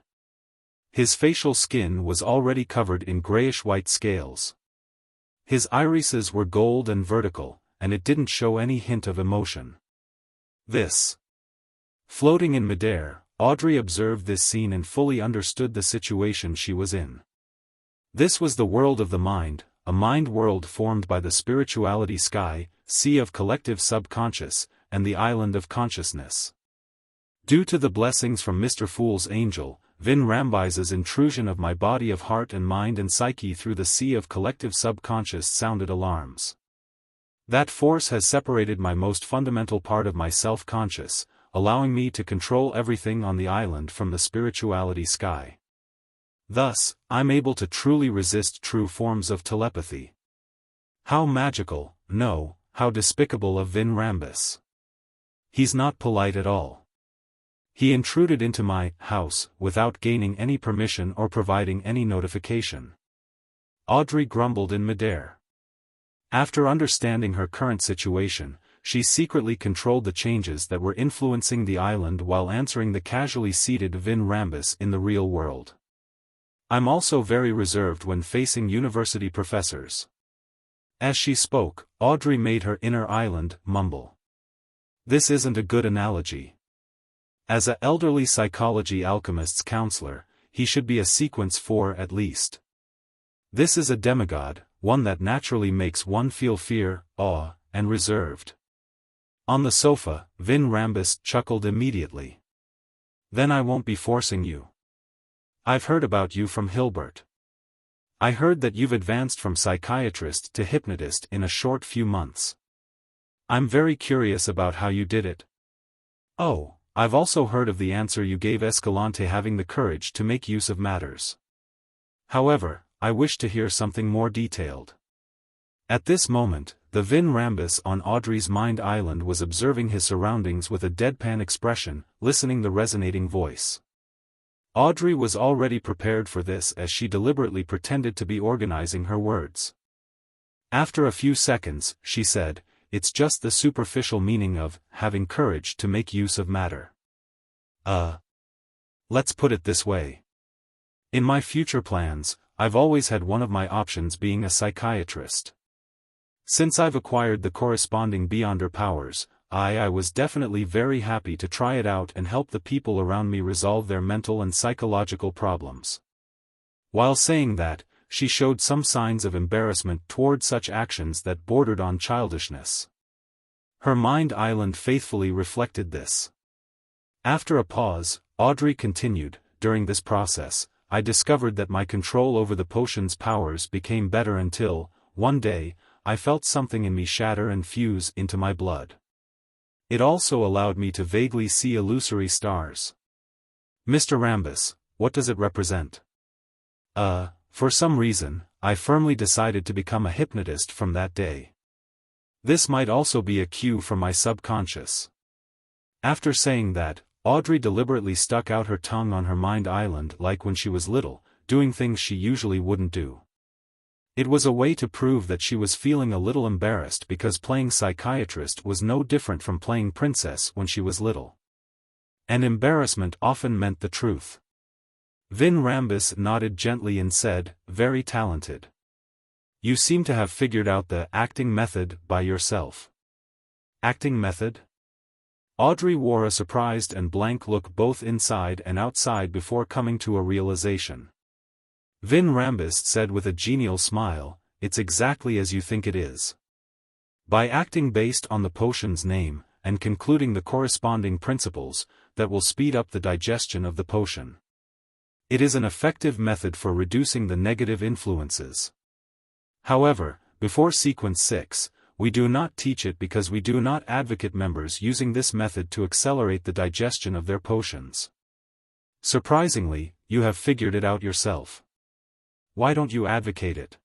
His facial skin was already covered in grayish-white scales. His irises were gold and vertical, and it didn't show any hint of emotion. Floating in midair, Audrey observed this scene and fully understood the situation she was in. This was the world of the mind, a mind world formed by the spirituality sky, sea of collective subconscious, and the island of consciousness. Due to the blessings from Mr. Fool's angel, Vin Rambis's intrusion of my body of heart and mind and psyche through the sea of collective subconscious sounded alarms. That force has separated my most fundamental part of my self-conscious, allowing me to control everything on the island from the spirituality sky. Thus, I'm able to truly resist true forms of telepathy. How magical, no, how despicable of Vin Rambis. He's not polite at all. He intruded into my house without gaining any permission or providing any notification. Audrey grumbled in midair. After understanding her current situation, she secretly controlled the changes that were influencing the island while answering the casually seated Vin Rambus in the real world. I'm also very reserved when facing university professors. As she spoke, Audrey made her inner island mumble. This isn't a good analogy. As a elderly psychology alchemist's counselor, he should be a sequence 4 at least. This is a demigod, one that naturally makes one feel fear, awe, and reserved. On the sofa, Vin Rambus chuckled immediately. Then I won't be forcing you. I've heard about you from Hilbert. I heard that you've advanced from psychiatrist to hypnotist in a short few months. I'm very curious about how you did it. Oh, I've also heard of the answer you gave Escalante having the courage to make use of matters. However, I wish to hear something more detailed. At this moment, the Vin Rambus on Audrey's mind island was observing his surroundings with a deadpan expression, listening the resonating voice. Audrey was already prepared for this as she deliberately pretended to be organizing her words. After a few seconds, she said, "It's just the superficial meaning of having courage to make use of matter. Let's put it this way. In my future plans, I've always had one of my options being a psychiatrist. Since I've acquired the corresponding Beyonder powers, I was definitely very happy to try it out and help the people around me resolve their mental and psychological problems." While saying that, she showed some signs of embarrassment toward such actions that bordered on childishness. Her mind island faithfully reflected this. After a pause, Audrey continued, "During this process, I discovered that my control over the potion's powers became better until, one day, I felt something in me shatter and fuse into my blood. It also allowed me to vaguely see illusory stars." "Mr. Rambus, what does it represent?" For some reason, I firmly decided to become a hypnotist from that day. This might also be a cue from my subconscious." After saying that, Audrey deliberately stuck out her tongue on her mind island like when she was little, doing things she usually wouldn't do. It was a way to prove that she was feeling a little embarrassed because playing psychiatrist was no different from playing princess when she was little. And embarrassment often meant the truth. Vin Rambus nodded gently and said, "Very talented. You seem to have figured out the acting method by yourself." "Acting method?" Audrey wore a surprised and blank look both inside and outside before coming to a realization. Vin Rambus said with a genial smile, "It's exactly as you think it is. By acting based on the potion's name, and concluding the corresponding principles, that will speed up the digestion of the potion. It is an effective method for reducing the negative influences. However, before Sequence 6, we do not teach it because we do not advocate members using this method to accelerate the digestion of their potions. Surprisingly, you have figured it out yourself. Why don't you advocate it?"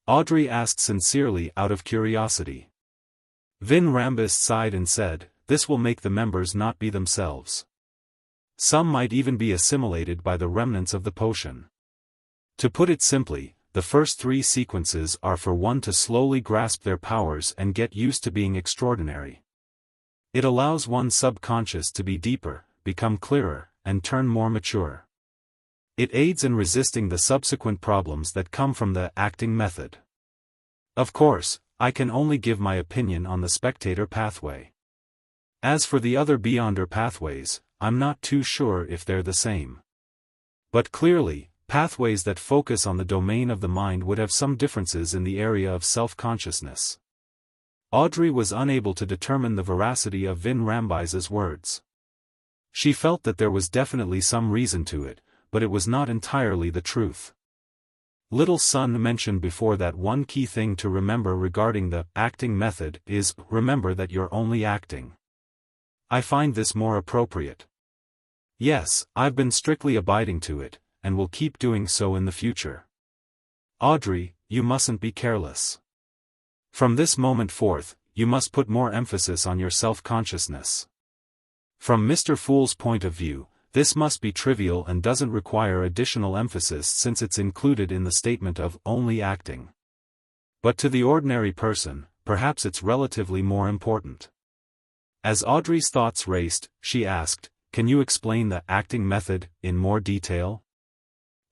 Audrey asked sincerely out of curiosity. Vin Rambus sighed and said, "This will make the members not be themselves. Some might even be assimilated by the remnants of the potion. To put it simply, the first 3 sequences are for one to slowly grasp their powers and get used to being extraordinary. It allows one's subconscious to be deeper, become clearer, and turn more mature. It aids in resisting the subsequent problems that come from the acting method. Of course, I can only give my opinion on the spectator pathway. As for the other Beyonder pathways, I'm not too sure if they're the same. But clearly, pathways that focus on the domain of the mind would have some differences in the area of self-consciousness." Audrey was unable to determine the veracity of Vin Rambus's words. She felt that there was definitely some reason to it, but it was not entirely the truth. Little Sun mentioned before that one key thing to remember regarding the acting method is, remember that you're only acting. I find this more appropriate. Yes, I've been strictly abiding to it, and will keep doing so in the future. Audrey, you mustn't be careless. From this moment forth, you must put more emphasis on your self-consciousness. From Mr. Fool's point of view, this must be trivial and doesn't require additional emphasis since it's included in the statement of only acting. But to the ordinary person, perhaps it's relatively more important. As Audrey's thoughts raced, she asked, "Can you explain the acting method in more detail?"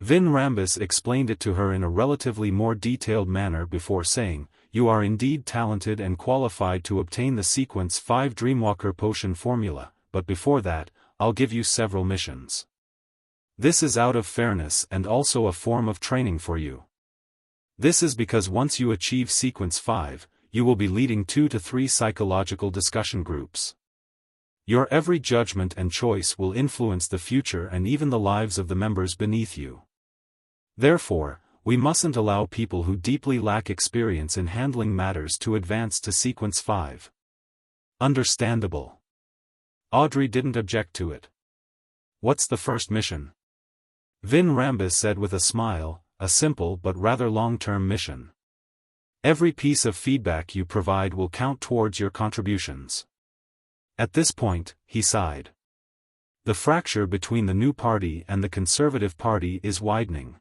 Vin Rambus explained it to her in a relatively more detailed manner before saying, "You are indeed talented and qualified to obtain the Sequence 5 Dreamwalker Potion formula, but before that, I'll give you several missions. This is out of fairness and also a form of training for you. This is because once you achieve Sequence 5, you will be leading 2 to 3 psychological discussion groups. Your every judgment and choice will influence the future and even the lives of the members beneath you. Therefore, we mustn't allow people who deeply lack experience in handling matters to advance to Sequence 5. Understandable." Audrey didn't object to it. "What's the first mission?" Vin Rambus said with a smile, "A simple but rather long-term mission. Every piece of feedback you provide will count towards your contributions." At this point, he sighed. The fracture between the new party and the Conservative Party is widening.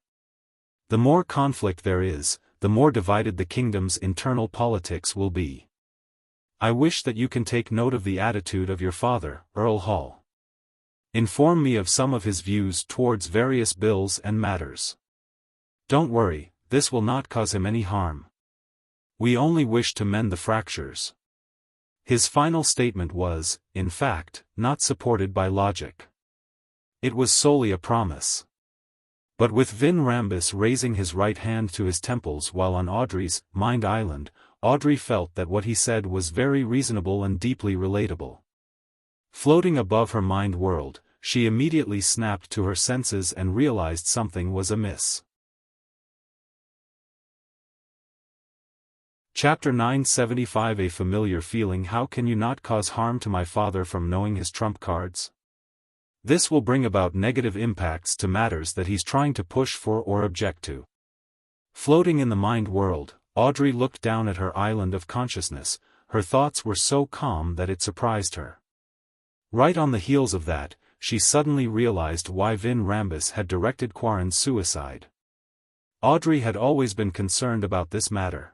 The more conflict there is, the more divided the kingdom's internal politics will be. I wish that you can take note of the attitude of your father, Earl Hall. Inform me of some of his views towards various bills and matters. Don't worry, this will not cause him any harm. We only wish to mend the fractures. His final statement was, in fact, not supported by logic. It was solely a promise. But with Vin Rambus raising his right hand to his temples while on Audrey's mind island, Audrey felt that what he said was very reasonable and deeply relatable. Floating above her mind world, she immediately snapped to her senses and realized something was amiss. Chapter 975 A familiar feeling. How can you not cause harm to my father from knowing his trump cards? This will bring about negative impacts to matters that he's trying to push for or object to. Floating in the mind world, Audrey looked down at her island of consciousness. Her thoughts were so calm that it surprised her. Right on the heels of that, she suddenly realized why Vin Rambus had directed Quarren's suicide. Audrey had always been concerned about this matter.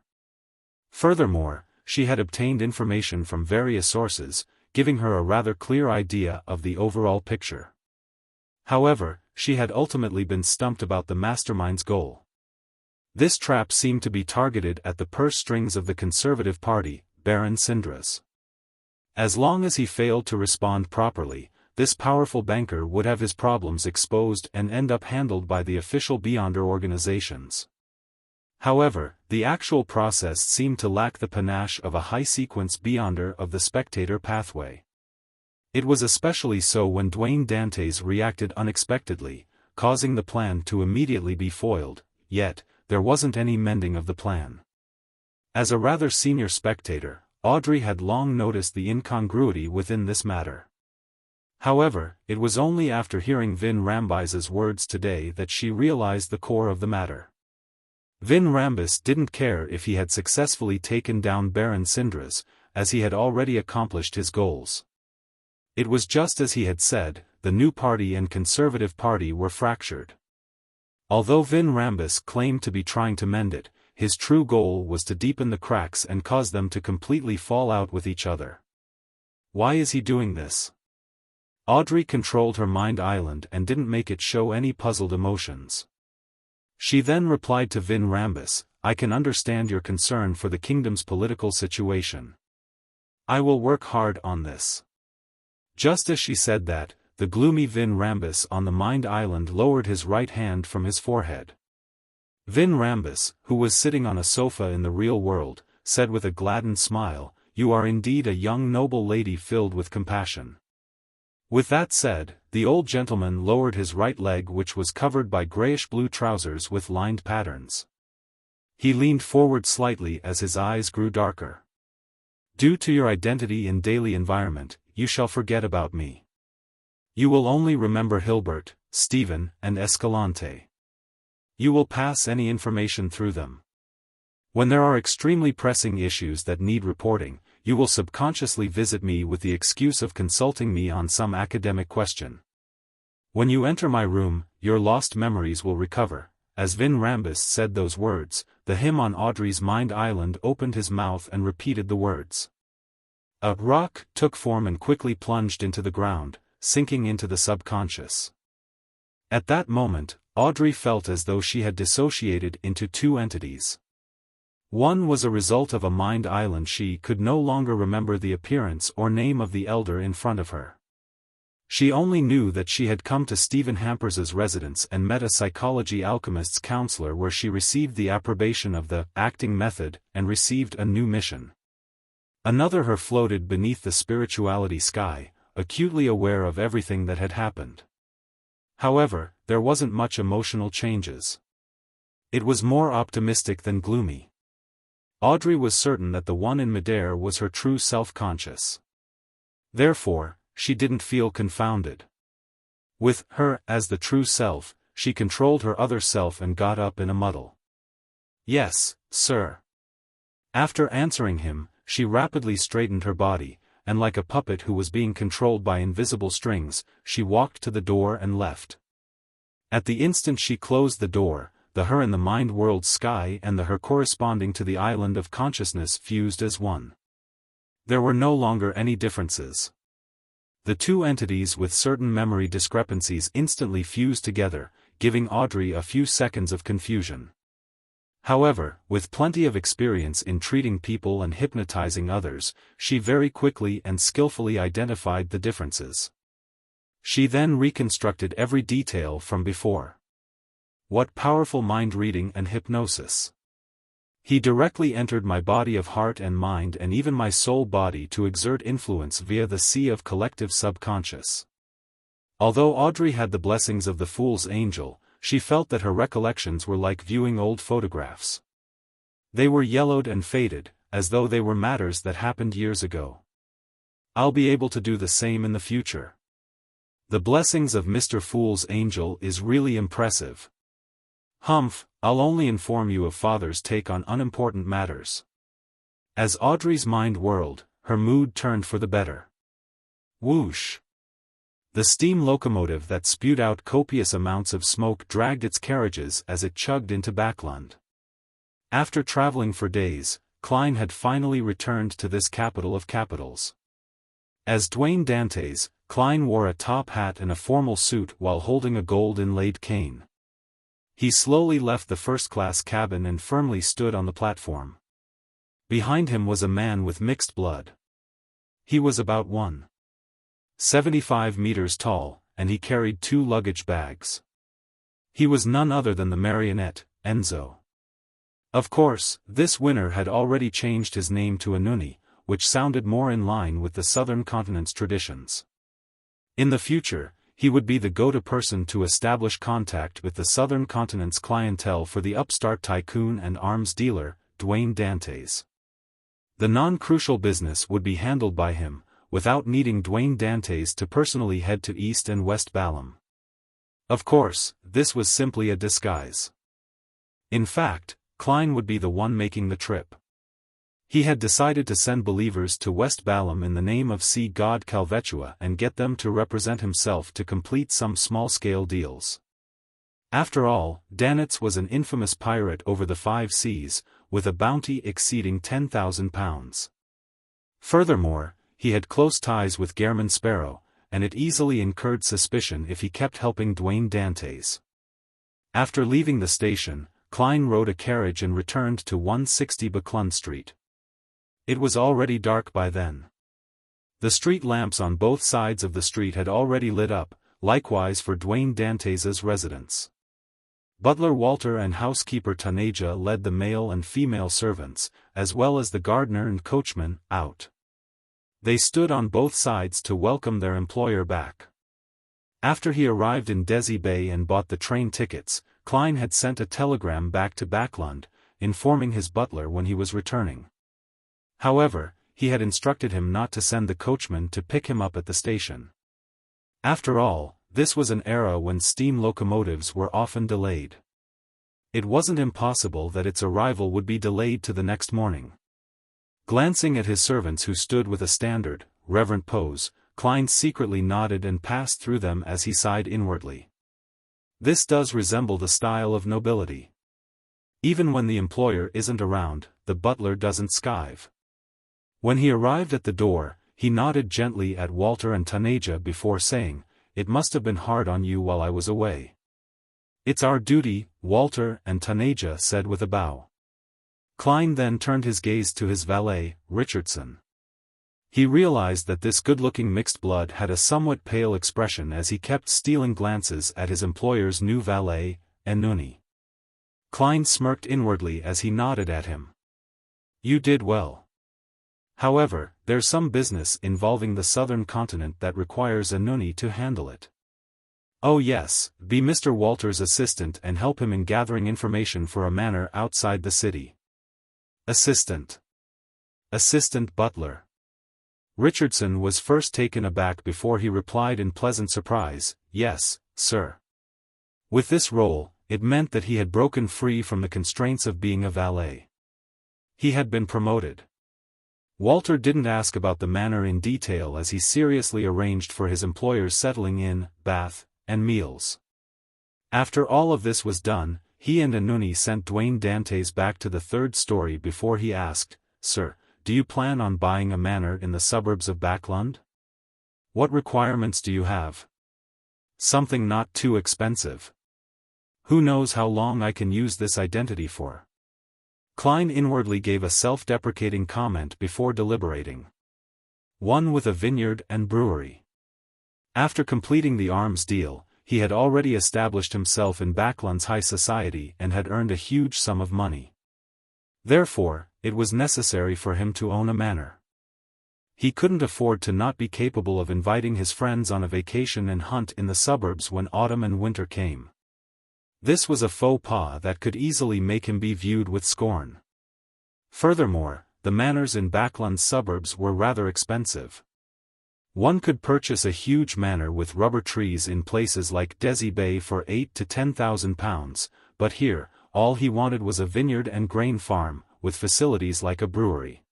Furthermore, she had obtained information from various sources, giving her a rather clear idea of the overall picture. However, she had ultimately been stumped about the mastermind's goal. This trap seemed to be targeted at the purse strings of the Conservative Party, Baron Syndra's. As long as he failed to respond properly, this powerful banker would have his problems exposed and end up handled by the official Beyonder organizations. However, the actual process seemed to lack the panache of a high-sequence Beyonder of the spectator pathway. It was especially so when Dwayne Dantes reacted unexpectedly, causing the plan to immediately be foiled, yet, there wasn't any mending of the plan. As a rather senior spectator, Audrey had long noticed the incongruity within this matter. However, it was only after hearing Vin Rambus's words today that she realized the core of the matter. Vin Rambus didn't care if he had successfully taken down Baron Syndra's, as he had already accomplished his goals. It was just as he had said, the new party and Conservative Party were fractured. Although Vin Rambus claimed to be trying to mend it, his true goal was to deepen the cracks and cause them to completely fall out with each other. Why is he doing this? Audrey controlled her mind island and didn't make it show any puzzled emotions. She then replied to Vin Rambus, I can understand your concern for the kingdom's political situation. I will work hard on this. Just as she said that, the gloomy Vin Rambus on the Mind Island lowered his right hand from his forehead. Vin Rambus, who was sitting on a sofa in the real world, said with a gladdened smile, You are indeed a young noble lady filled with compassion. With that said, the old gentleman lowered his right leg, which was covered by grayish-blue trousers with lined patterns. He leaned forward slightly as his eyes grew darker. Due to your identity in daily environment, you shall forget about me. You will only remember Hilbert, Stephen, and Escalante. You will pass any information through them. When there are extremely pressing issues that need reporting, you will subconsciously visit me with the excuse of consulting me on some academic question. When you enter my room, your lost memories will recover." As Vin Rambus said those words, the him on Audrey's mind island opened his mouth and repeated the words. A rock took form and quickly plunged into the ground, sinking into the subconscious. At that moment, Audrey felt as though she had dissociated into two entities. One was a result of a mind island. She could no longer remember the appearance or name of the elder in front of her. She only knew that she had come to Stephen Hampers's residence and met a psychology alchemist's counselor where she received the approbation of the acting method and received a new mission. Another her floated beneath the spirituality sky, acutely aware of everything that had happened. However, there wasn't much emotional changes. It was more optimistic than gloomy. Audrey was certain that the one in midair was her true self-conscious. Therefore, she didn't feel confounded. With her as the true self, she controlled her other self and got up in a muddle. "Yes, sir." After answering him, she rapidly straightened her body, and like a puppet who was being controlled by invisible strings, she walked to the door and left. At the instant she closed the door, the her in the mind world sky and the her corresponding to the island of consciousness fused as one. There were no longer any differences. The two entities with certain memory discrepancies instantly fused together, giving Audrey a few seconds of confusion. However, with plenty of experience in treating people and hypnotizing others, she very quickly and skillfully identified the differences. She then reconstructed every detail from before. What powerful mind reading and hypnosis! He directly entered my body of heart and mind and even my soul body to exert influence via the sea of collective subconscious. Although Audrey had the blessings of the Fool's Angel, she felt that her recollections were like viewing old photographs. They were yellowed and faded, as though they were matters that happened years ago. I'll be able to do the same in the future. The blessings of Mr. Fool's Angel is really impressive. Humph, I'll only inform you of Father's take on unimportant matters. As Audrey's mind whirled, her mood turned for the better. Whoosh! The steam locomotive that spewed out copious amounts of smoke dragged its carriages as it chugged into Backlund. After traveling for days, Klein had finally returned to this capital of capitals. As Dwayne Dantes, Klein wore a top hat and a formal suit while holding a gold-inlaid cane. He slowly left the first-class cabin and firmly stood on the platform. Behind him was a man with mixed blood. He was about 1.75 meters tall, and he carried 2 luggage bags. He was none other than the marionette, Enzo. Of course, this winner had already changed his name to Anuni, which sounded more in line with the southern continent's traditions. In the future, he would be the go-to person to establish contact with the southern continent's clientele for the upstart tycoon and arms dealer, Dwayne Dantes. The non-crucial business would be handled by him, without needing Dwayne Dantes to personally head to East and West Balam. Of course, this was simply a disguise. In fact, Klein would be the one making the trip. He had decided to send believers to West Balam in the name of sea god Calvetua and get them to represent himself to complete some small-scale deals. After all, Danitz was an infamous pirate over the 5 seas, with a bounty exceeding £10,000. Furthermore, he had close ties with Gehrman Sparrow, and it easily incurred suspicion if he kept helping Dwayne Dantes. After leaving the station, Klein rode a carriage and returned to 160 Backlund Street. It was already dark by then. The street lamps on both sides of the street had already lit up, likewise for Dwayne Dantes's residence. Butler Walter and housekeeper Taneja led the male and female servants, as well as the gardener and coachman, out. They stood on both sides to welcome their employer back. After he arrived in Desi Bay and bought the train tickets, Klein had sent a telegram back to Backlund, informing his butler when he was returning. However, he had instructed him not to send the coachman to pick him up at the station. After all, this was an era when steam locomotives were often delayed. It wasn't impossible that its arrival would be delayed to the next morning. Glancing at his servants who stood with a standard, reverent pose, Klein secretly nodded and passed through them as he sighed inwardly. This does resemble the style of nobility. Even when the employer isn't around, the butler doesn't skive. When he arrived at the door, he nodded gently at Walter and Taneja before saying, "It must have been hard on you while I was away." "It's our duty," Walter and Taneja said with a bow. Klein then turned his gaze to his valet, Richardson. He realized that this good-looking mixed blood had a somewhat pale expression as he kept stealing glances at his employer's new valet, Enuni. Klein smirked inwardly as he nodded at him. "You did well. However, there's some business involving the southern continent that requires Enuni to handle it." "Oh yes, be Mr. Walter's assistant and help him in gathering information for a manor outside the city." "Assistant? Assistant butler?" Richardson was first taken aback before he replied in pleasant surprise, "Yes, sir." With this role, it meant that he had broken free from the constraints of being a valet. He had been promoted. Walter didn't ask about the manor in detail as he seriously arranged for his employer's settling in, bath, and meals. After all of this was done, he and Enuni sent Dwayne Dantes back to the third story before he asked, "Sir, do you plan on buying a manor in the suburbs of Backlund? What requirements do you have? Something not too expensive. Who knows how long I can use this identity for?" Klein inwardly gave a self-deprecating comment before deliberating. One with a vineyard and brewery. After completing the arms deal, he had already established himself in Backlund's high society and had earned a huge sum of money. Therefore, it was necessary for him to own a manor. He couldn't afford to not be capable of inviting his friends on a vacation and hunt in the suburbs when autumn and winter came. This was a faux pas that could easily make him be viewed with scorn. Furthermore, the manors in Backlund's suburbs were rather expensive. One could purchase a huge manor with rubber trees in places like Desi Bay for £8,000 to £10,000, but here, all he wanted was a vineyard and grain farm, with facilities like a brewery.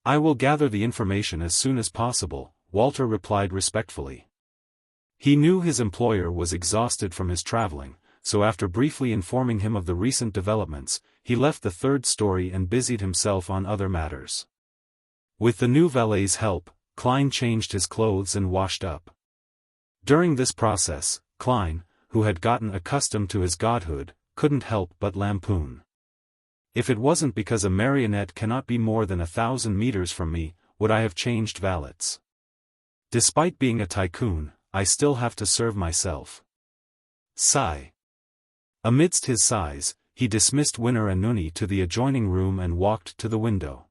"I will gather the information as soon as possible," Walter replied respectfully. He knew his employer was exhausted from his traveling, so after briefly informing him of the recent developments, he left the third story and busied himself on other matters. With the new valet's help, Klein changed his clothes and washed up. During this process, Klein, who had gotten accustomed to his godhood, couldn't help but lampoon. "If it wasn't because a marionette cannot be more than 1,000 meters from me, would I have changed valets? Despite being a tycoon, I still have to serve myself." Sigh. Amidst his sighs, he dismissed Winner and Nuni to the adjoining room and walked to the window.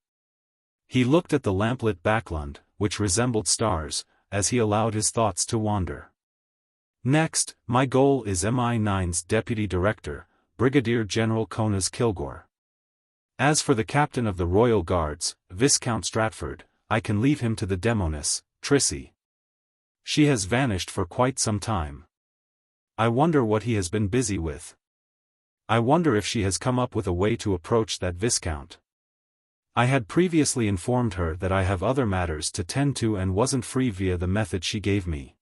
He looked at the lamplit Backlund, which resembled stars, as he allowed his thoughts to wander. "Next, my goal is MI9's Deputy Director, Brigadier General Konas Kilgore. As for the Captain of the Royal Guards, Viscount Stratford, I can leave him to the Demoness, Trissy. She has vanished for quite some time. I wonder what he has been busy with. I wonder if she has come up with a way to approach that Viscount. I had previously informed her that I have other matters to tend to and wasn't free via the method she gave me.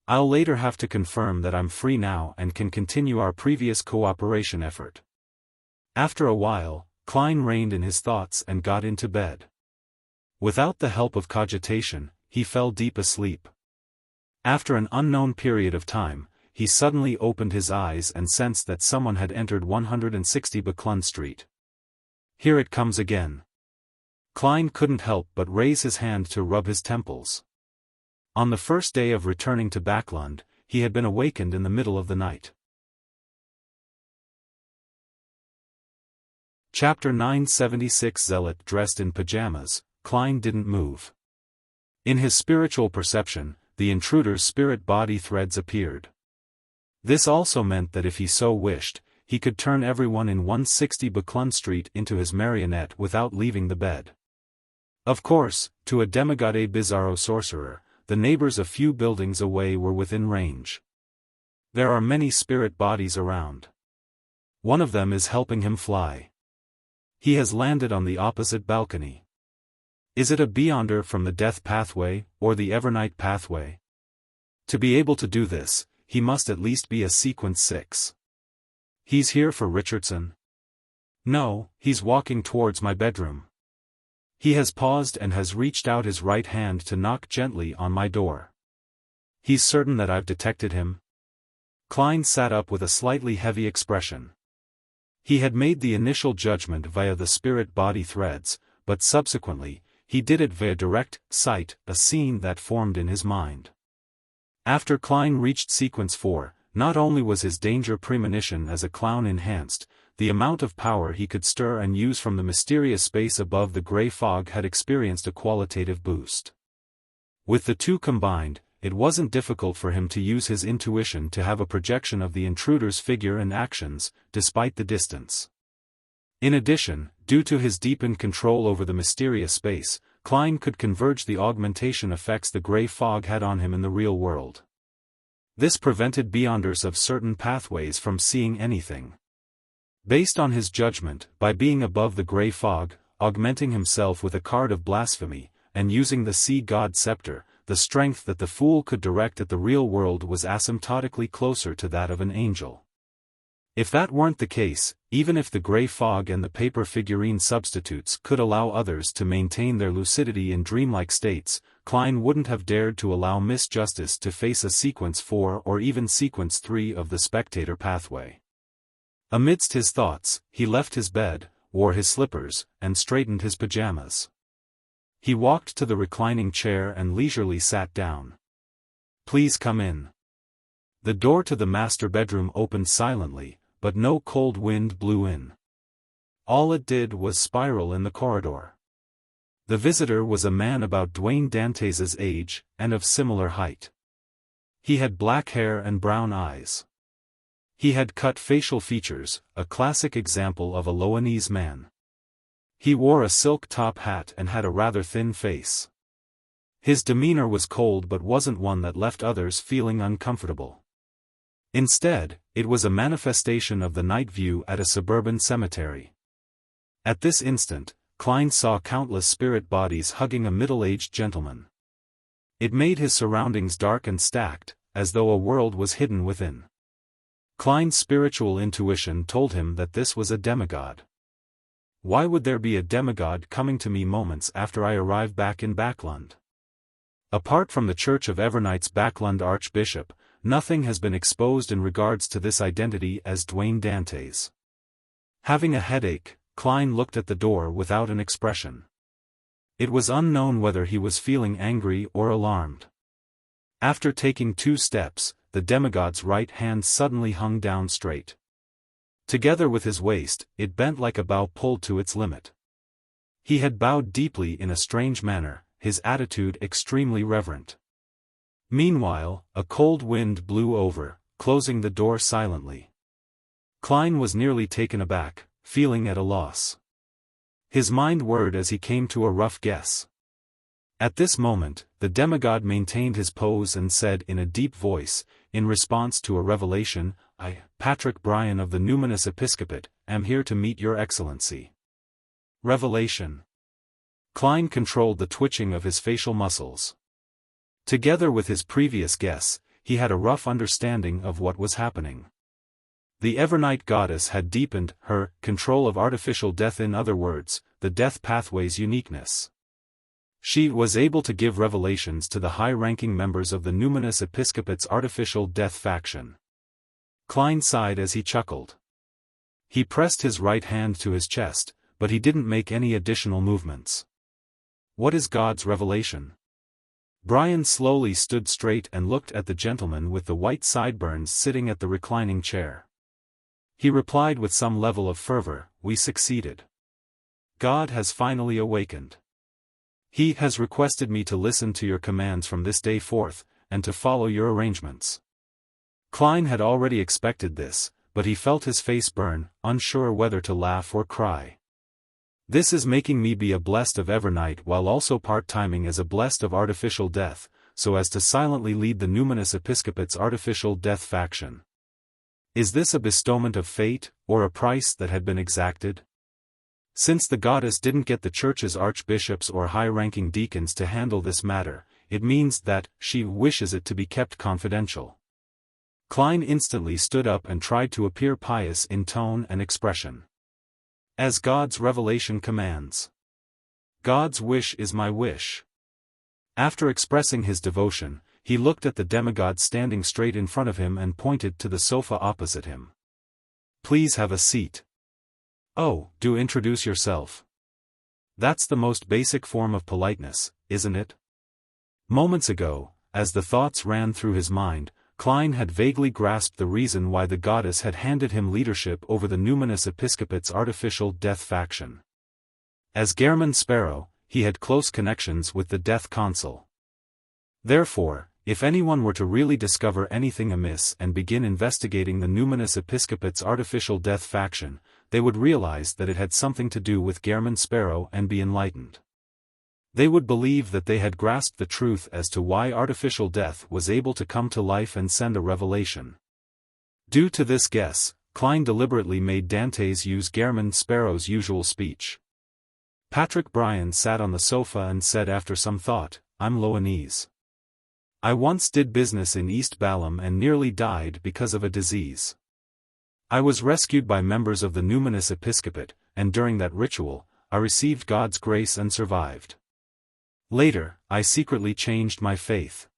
I'll later have to confirm that I'm free now and can continue our previous cooperation effort." After a while, Klein reined in his thoughts and got into bed. Without the help of cogitation, he fell deep asleep. After an unknown period of time, he suddenly opened his eyes and sensed that someone had entered 160 Backlund Street. Here it comes again. Klein couldn't help but raise his hand to rub his temples. On the first day of returning to Backlund, he had been awakened in the middle of the night. Chapter 976. Zealot dressed in pajamas, Klein didn't move. In his spiritual perception, the intruder's spirit-body threads appeared. This also meant that if he so wished, he could turn everyone in 160 Backlund Street into his marionette without leaving the bed. Of course, to a Demigode Bizarro sorcerer, the neighbors a few buildings away were within range. There are many spirit bodies around. One of them is helping him fly. He has landed on the opposite balcony. Is it a beyonder from the death pathway, or the Evernight pathway? To be able to do this, he must at least be a sequence 6. He's here for Richardson? No, he's walking towards my bedroom. He has paused and has reached out his right hand to knock gently on my door. He's certain that I've detected him? Klein sat up with a slightly heavy expression. He had made the initial judgment via the spirit-body threads, but subsequently, he did it via direct sight, a scene that formed in his mind. After Klein reached sequence 4, not only was his danger premonition as a clown enhanced, the amount of power he could stir and use from the mysterious space above the gray fog had experienced a qualitative boost. With the two combined, it wasn't difficult for him to use his intuition to have a projection of the intruder's figure and actions, despite the distance. In addition, due to his deepened control over the mysterious space, Klein could converge the augmentation effects the gray fog had on him in the real world. This prevented beyonders of certain pathways from seeing anything. Based on his judgment, by being above the gray fog, augmenting himself with a card of blasphemy, and using the sea god scepter, the strength that the fool could direct at the real world was asymptotically closer to that of an angel. If that weren't the case, even if the gray fog and the paper figurine substitutes could allow others to maintain their lucidity in dreamlike states, Klein wouldn't have dared to allow Miss Justice to face a sequence 4 or even sequence 3 of the spectator pathway. Amidst his thoughts, he left his bed, wore his slippers, and straightened his pajamas. He walked to the reclining chair and leisurely sat down. "Please come in." The door to the master bedroom opened silently, but no cold wind blew in. All it did was spiral in the corridor. The visitor was a man about Dwayne Dantes' age, and of similar height. He had black hair and brown eyes. He had cut facial features, a classic example of a Loanese man. He wore a silk top hat and had a rather thin face. His demeanor was cold but wasn't one that left others feeling uncomfortable. Instead, it was a manifestation of the night view at a suburban cemetery. At this instant, Klein saw countless spirit bodies hugging a middle-aged gentleman. It made his surroundings dark and stacked, as though a world was hidden within. Klein's spiritual intuition told him that this was a demigod. Why would there be a demigod coming to me moments after I arrive back in Backlund? Apart from the Church of Evernight's Backlund Archbishop, nothing has been exposed in regards to this identity as Dwayne Dantes. Having a headache, Klein looked at the door without an expression. It was unknown whether he was feeling angry or alarmed. After taking 2 steps, the demigod's right hand suddenly hung down straight. Together with his waist, it bent like a bow pulled to its limit. He had bowed deeply in a strange manner, his attitude extremely reverent. Meanwhile, a cold wind blew over, closing the door silently. Klein was nearly taken aback, feeling at a loss. His mind whirred as he came to a rough guess. At this moment, the demigod maintained his pose and said in a deep voice, in response to a revelation, "I, Patrick Bryan of the Numinous Episcopate, am here to meet your excellency." Revelation. Klein controlled the twitching of his facial muscles. Together with his previous guess, he had a rough understanding of what was happening. The Evernight goddess had deepened her control of artificial death, in other words, the death pathway's uniqueness. She was able to give revelations to the high-ranking members of the Numinous Episcopate's artificial death faction. Klein sighed as he chuckled. He pressed his right hand to his chest, but he didn't make any additional movements. What is God's revelation? Bryan slowly stood straight and looked at the gentleman with the white sideburns sitting at the reclining chair. He replied with some level of fervor, "We succeeded. God has finally awakened. He has requested me to listen to your commands from this day forth, and to follow your arrangements." Klein had already expected this, but he felt his face burn, unsure whether to laugh or cry. "This is making me be a blessed of Evernight while also part-timing as a blessed of artificial death, so as to silently lead the Numinous Episcopate's artificial death faction. Is this a bestowment of fate, or a price that had been exacted?" Since the goddess didn't get the church's archbishops or high-ranking deacons to handle this matter, it means that she wishes it to be kept confidential. Klein instantly stood up and tried to appear pious in tone and expression. As God's revelation commands. God's wish is my wish. After expressing his devotion, he looked at the demigod standing straight in front of him and pointed to the sofa opposite him. Please have a seat. Oh, do introduce yourself. That's the most basic form of politeness, isn't it? Moments ago, as the thoughts ran through his mind, Klein had vaguely grasped the reason why the goddess had handed him leadership over the numinous episcopate's artificial death faction. As Gehrman Sparrow, he had close connections with the death consul. Therefore, if anyone were to really discover anything amiss and begin investigating the numinous episcopate's artificial death faction, they would realize that it had something to do with Gehrman Sparrow and be enlightened. They would believe that they had grasped the truth as to why artificial death was able to come to life and send a revelation. Due to this guess, Klein deliberately made Dantes use Gehrman Sparrow's usual speech. Patrick Bryan sat on the sofa and said after some thought, "I'm Loanese. I once did business in East Balam and nearly died because of a disease. I was rescued by members of the numinous episcopate, and during that ritual, I received God's grace and survived. Later, I secretly changed my faith.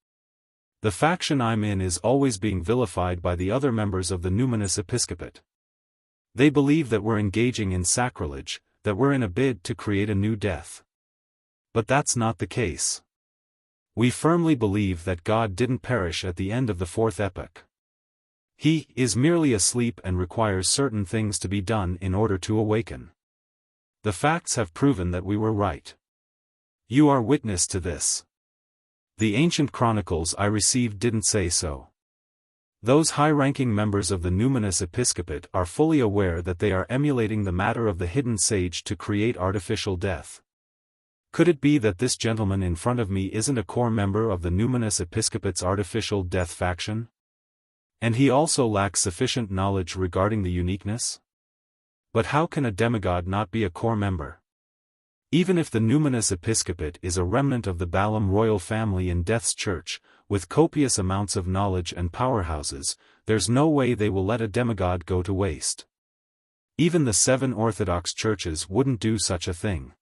The faction I'm in is always being vilified by the other members of the numinous episcopate. They believe that we're engaging in sacrilege, that we're in a bid to create a new death. But that's not the case. We firmly believe that God didn't perish at the end of the fourth epoch. He is merely asleep and requires certain things to be done in order to awaken. The facts have proven that we were right. You are witness to this. The ancient chronicles I received didn't say so. Those high-ranking members of the numinous episcopate are fully aware that they are emulating the matter of the hidden sage to create artificial death. Could it be that this gentleman in front of me isn't a core member of the numinous episcopate's artificial death faction? And he also lacks sufficient knowledge regarding the uniqueness? But how can a demigod not be a core member? Even if the numinous episcopate is a remnant of the Balam royal family in Death's church, with copious amounts of knowledge and powerhouses, there's no way they will let a demigod go to waste. Even the 7 Orthodox churches wouldn't do such a thing.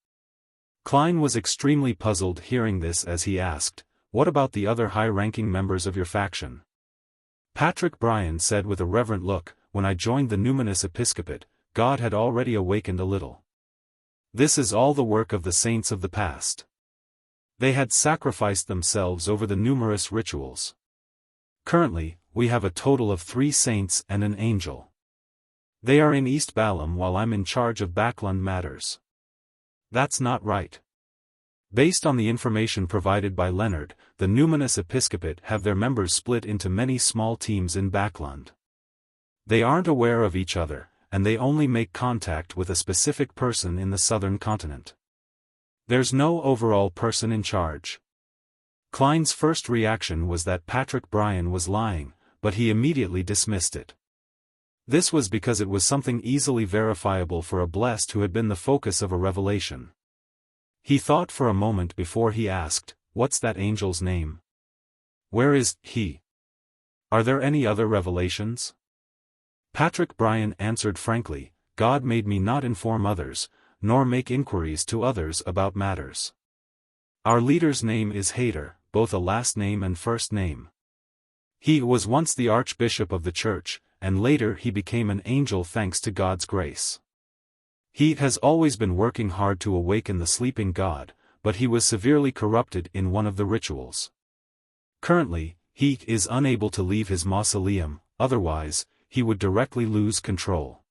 Klein was extremely puzzled hearing this as he asked, "What about the other high-ranking members of your faction?" Patrick Bryan said with a reverent look, "When I joined the numinous episcopate, God had already awakened a little. This is all the work of the saints of the past. They had sacrificed themselves over the numerous rituals. Currently, we have a total of 3 saints and an angel. They are in East Balam while I'm in charge of Backlund matters. That's not right." Based on the information provided by Leonard, the numinous episcopate have their members split into many small teams in Backlund. They aren't aware of each other, and they only make contact with a specific person in the southern continent. There's no overall person in charge. Klein's first reaction was that Patrick Bryan was lying, but he immediately dismissed it. This was because it was something easily verifiable for a blessed who had been the focus of a revelation. He thought for a moment before he asked, "What's that angel's name? Where is he? Are there any other revelations?" Patrick Bryan answered frankly, "God made me not inform others, nor make inquiries to others about matters. Our leader's name is Hayter, both a last name and first name. He was once the archbishop of the church, and later he became an angel thanks to God's grace. He has always been working hard to awaken the sleeping God, but he was severely corrupted in one of the rituals. Currently, he is unable to leave his mausoleum, otherwise, he would directly lose control.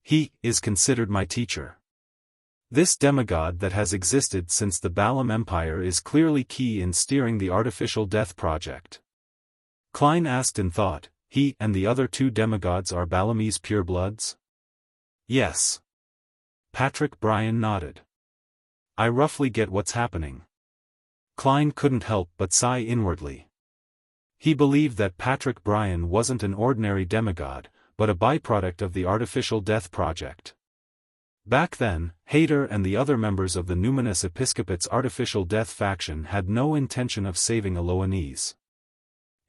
He is considered my teacher. This demigod that has existed since the Balam Empire is clearly key in steering the artificial death project." Klein asked in thought, "He and the other 2 demigods are Balamese purebloods?" "Yes." Patrick Bryan nodded. "I roughly get what's happening." Klein couldn't help but sigh inwardly. He believed that Patrick Bryan wasn't an ordinary demigod, but a byproduct of the artificial death project. Back then, Hayter and the other members of the Numinous Episcopate's artificial death faction had no intention of saving Aloanese.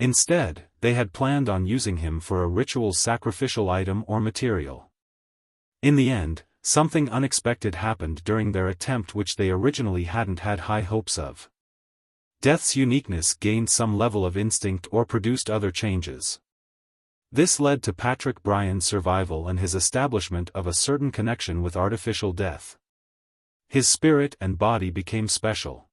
Instead, they had planned on using him for a ritual sacrificial item or material. In the end, something unexpected happened during their attempt which they originally hadn't had high hopes of. Death's uniqueness gained some level of instinct or produced other changes. This led to Patrick Bryan's survival and his establishment of a certain connection with artificial death. His spirit and body became special.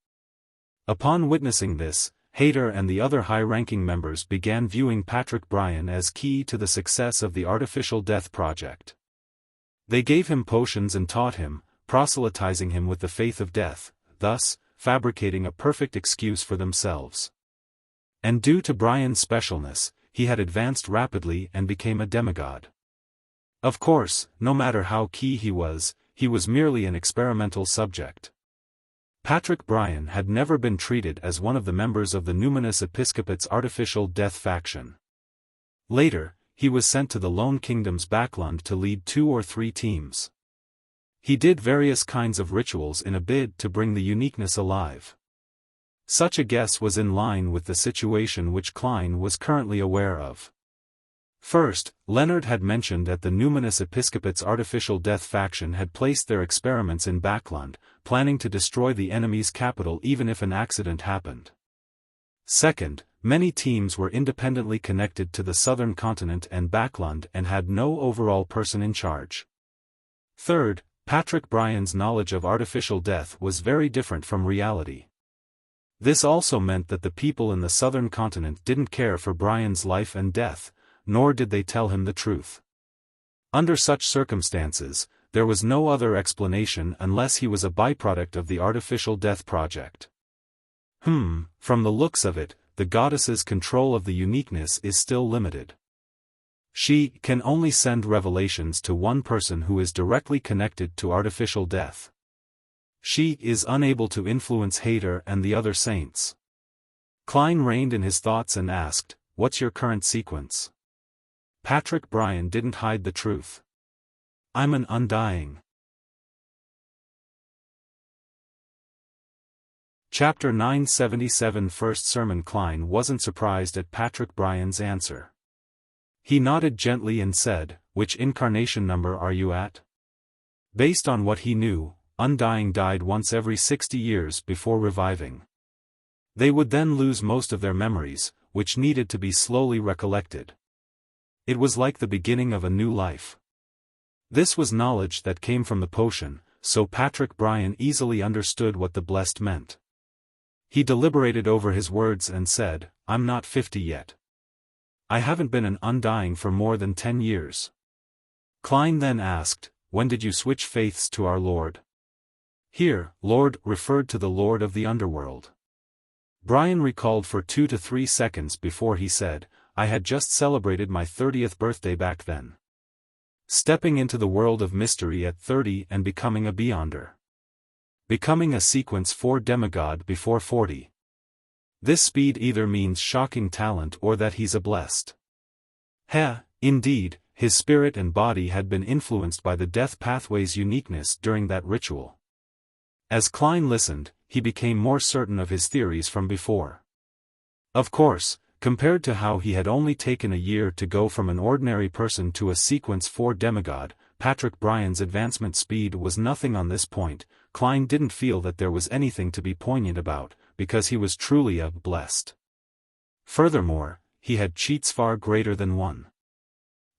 Upon witnessing this, Hayter and the other high-ranking members began viewing Patrick Bryan as key to the success of the artificial death project. They gave him potions and taught him, proselytizing him with the faith of death, thus, fabricating a perfect excuse for themselves. And due to Bryan's specialness, he had advanced rapidly and became a demigod. Of course, no matter how key he was merely an experimental subject. Patrick Bryan had never been treated as one of the members of the Numinous Episcopate's artificial death faction. Later, he was sent to the Lone Kingdom's backland to lead 2 or 3 teams. He did various kinds of rituals in a bid to bring the uniqueness alive. Such a guess was in line with the situation which Klein was currently aware of. First, Leonard had mentioned that the Numinous Episcopate's artificial death faction had placed their experiments in Backland, planning to destroy the enemy's capital even if an accident happened. Second, many teams were independently connected to the southern continent and Backland and had no overall person in charge. Third, Patrick Bryan's knowledge of artificial death was very different from reality. This also meant that the people in the southern continent didn't care for Bryan's life and death, nor did they tell him the truth. Under such circumstances, there was no other explanation unless he was a byproduct of the artificial death project. From the looks of it, the goddess's control of the uniqueness is still limited. She can only send revelations to one person who is directly connected to artificial death. She is unable to influence Hayter and the other saints. Klein reined in his thoughts and asked, "What's your current sequence?" Patrick Bryan didn't hide the truth. "I'm an undying." Chapter 977 First Sermon. Klein wasn't surprised at Patrick Bryan's answer. He nodded gently and said, "Which incarnation number are you at?" Based on what he knew, Undying died once every 60 years before reviving. They would then lose most of their memories, which needed to be slowly recollected. It was like the beginning of a new life. This was knowledge that came from the potion, so Patrick Bryan easily understood what the blessed meant. He deliberated over his words and said, "I'm not 50 yet. I haven't been an Undying for more than 10 years. Klein then asked, "When did you switch faiths to our Lord?" Here, Lord referred to the Lord of the Underworld. Bryan recalled for 2 to 3 seconds before he said, "I had just celebrated my 30th birthday back then. Stepping into the world of mystery at 30 and becoming a Beyonder. Becoming a sequence 4 demigod before 40. This speed either means shocking talent or that he's a blessed." Indeed, his spirit and body had been influenced by the death pathway's uniqueness during that ritual. As Klein listened, he became more certain of his theories from before. Of course, compared to how he had only taken a year to go from an ordinary person to a sequence 4 demigod, Patrick Bryan's advancement speed was nothing on this point. Klein didn't feel that there was anything to be poignant about, because he was truly a blessed. Furthermore, he had cheats far greater than one.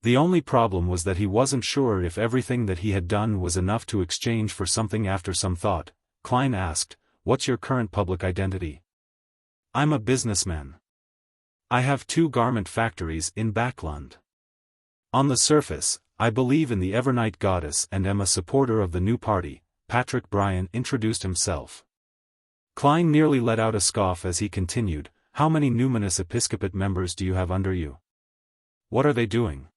The only problem was that he wasn't sure if everything that he had done was enough to exchange for something. After some thought, Klein asked, "What's your current public identity?" "I'm a businessman. I have 2 garment factories in Backland. On the surface, I believe in the Evernight goddess and am a supporter of the new party." Patrick Bryan introduced himself. Klein nearly let out a scoff as he continued, "How many Numinous Episcopate members do you have under you? What are they doing?"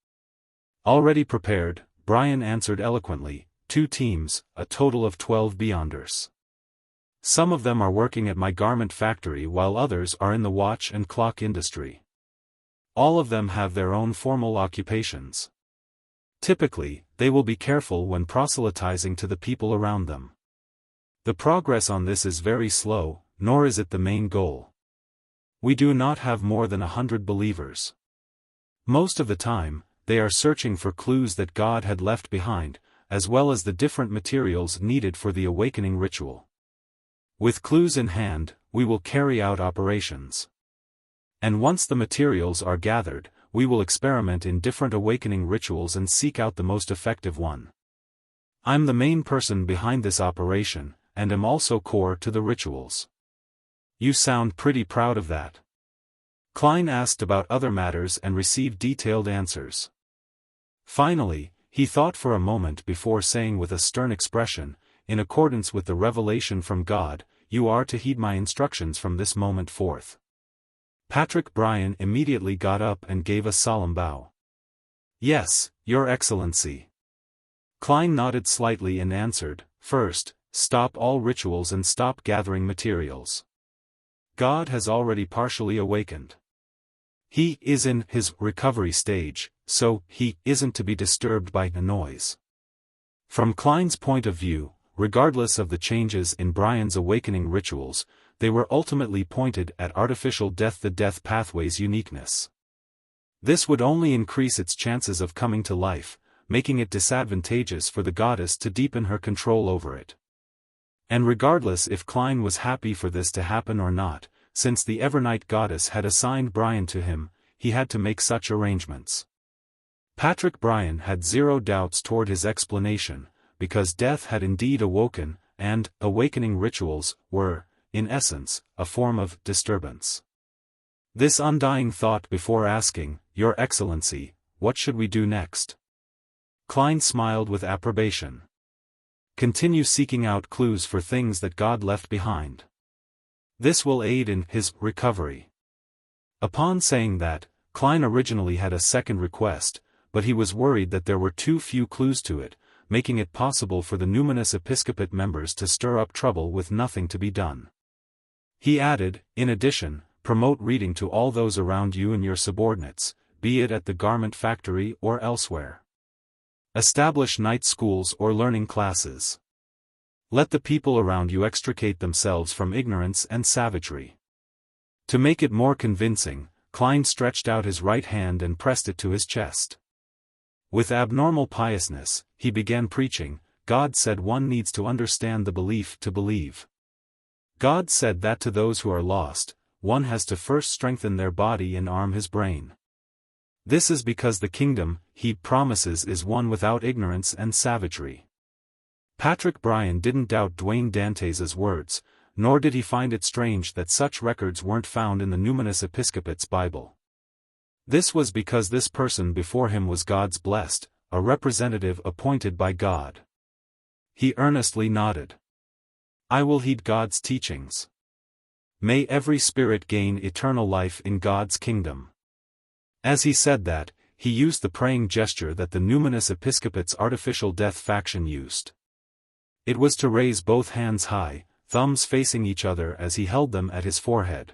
"Already prepared," Bryan answered eloquently, 2 teams, a total of 12 Beyonders. Some of them are working at my garment factory while others are in the watch and clock industry. All of them have their own formal occupations. Typically, they will be careful when proselytizing to the people around them. The progress on this is very slow, nor is it the main goal. We do not have more than 100 believers. Most of the time, they are searching for clues that God had left behind, as well as the different materials needed for the awakening ritual. With clues in hand, we will carry out operations. And once the materials are gathered, we will experiment in different awakening rituals and seek out the most effective one. I'm the main person behind this operation, and am also core to the rituals. You sound pretty proud of that. Klein asked about other matters and received detailed answers. Finally, he thought for a moment before saying with a stern expression, in accordance with the revelation from God, you are to heed my instructions from this moment forth. Patrick Bryan immediately got up and gave a solemn bow. Yes, Your Excellency. Klein nodded slightly and answered, first, stop all rituals and stop gathering materials. God has already partially awakened. He is in his recovery stage, so he isn't to be disturbed by a noise. From Klein's point of view, regardless of the changes in Bryan's awakening rituals, they were ultimately pointed at artificial death, the death pathway's uniqueness. This would only increase its chances of coming to life, making it disadvantageous for the goddess to deepen her control over it. And regardless if Klein was happy for this to happen or not, since the Evernight goddess had assigned Bryan to him, he had to make such arrangements. Patrick Bryan had zero doubts toward his explanation, because death had indeed awoken, and awakening rituals were, in essence, a form of disturbance. This undying thought before asking, Your Excellency, what should we do next? Klein smiled with approbation. Continue seeking out clues for things that God left behind. This will aid in his recovery. Upon saying that, Klein originally had a second request, but he was worried that there were too few clues to it, making it possible for the numinous episcopate members to stir up trouble with nothing to be done. He added, in addition, promote reading to all those around you and your subordinates, be it at the garment factory or elsewhere. Establish night schools or learning classes. Let the people around you extricate themselves from ignorance and savagery. To make it more convincing, Klein stretched out his right hand and pressed it to his chest. With abnormal piousness, he began preaching. God said one needs to understand the belief to believe. God said that to those who are lost, one has to first strengthen their body and arm his brain. This is because the kingdom, he promises, is one without ignorance and savagery. Patrick Bryan didn't doubt Dwayne Dantes' words, nor did he find it strange that such records weren't found in the numinous episcopate's Bible. This was because this person before him was God's blessed, a representative appointed by God. He earnestly nodded. I will heed God's teachings. May every spirit gain eternal life in God's kingdom. As he said that, he used the praying gesture that the numinous episcopate's artificial death faction used. It was to raise both hands high, thumbs facing each other as he held them at his forehead.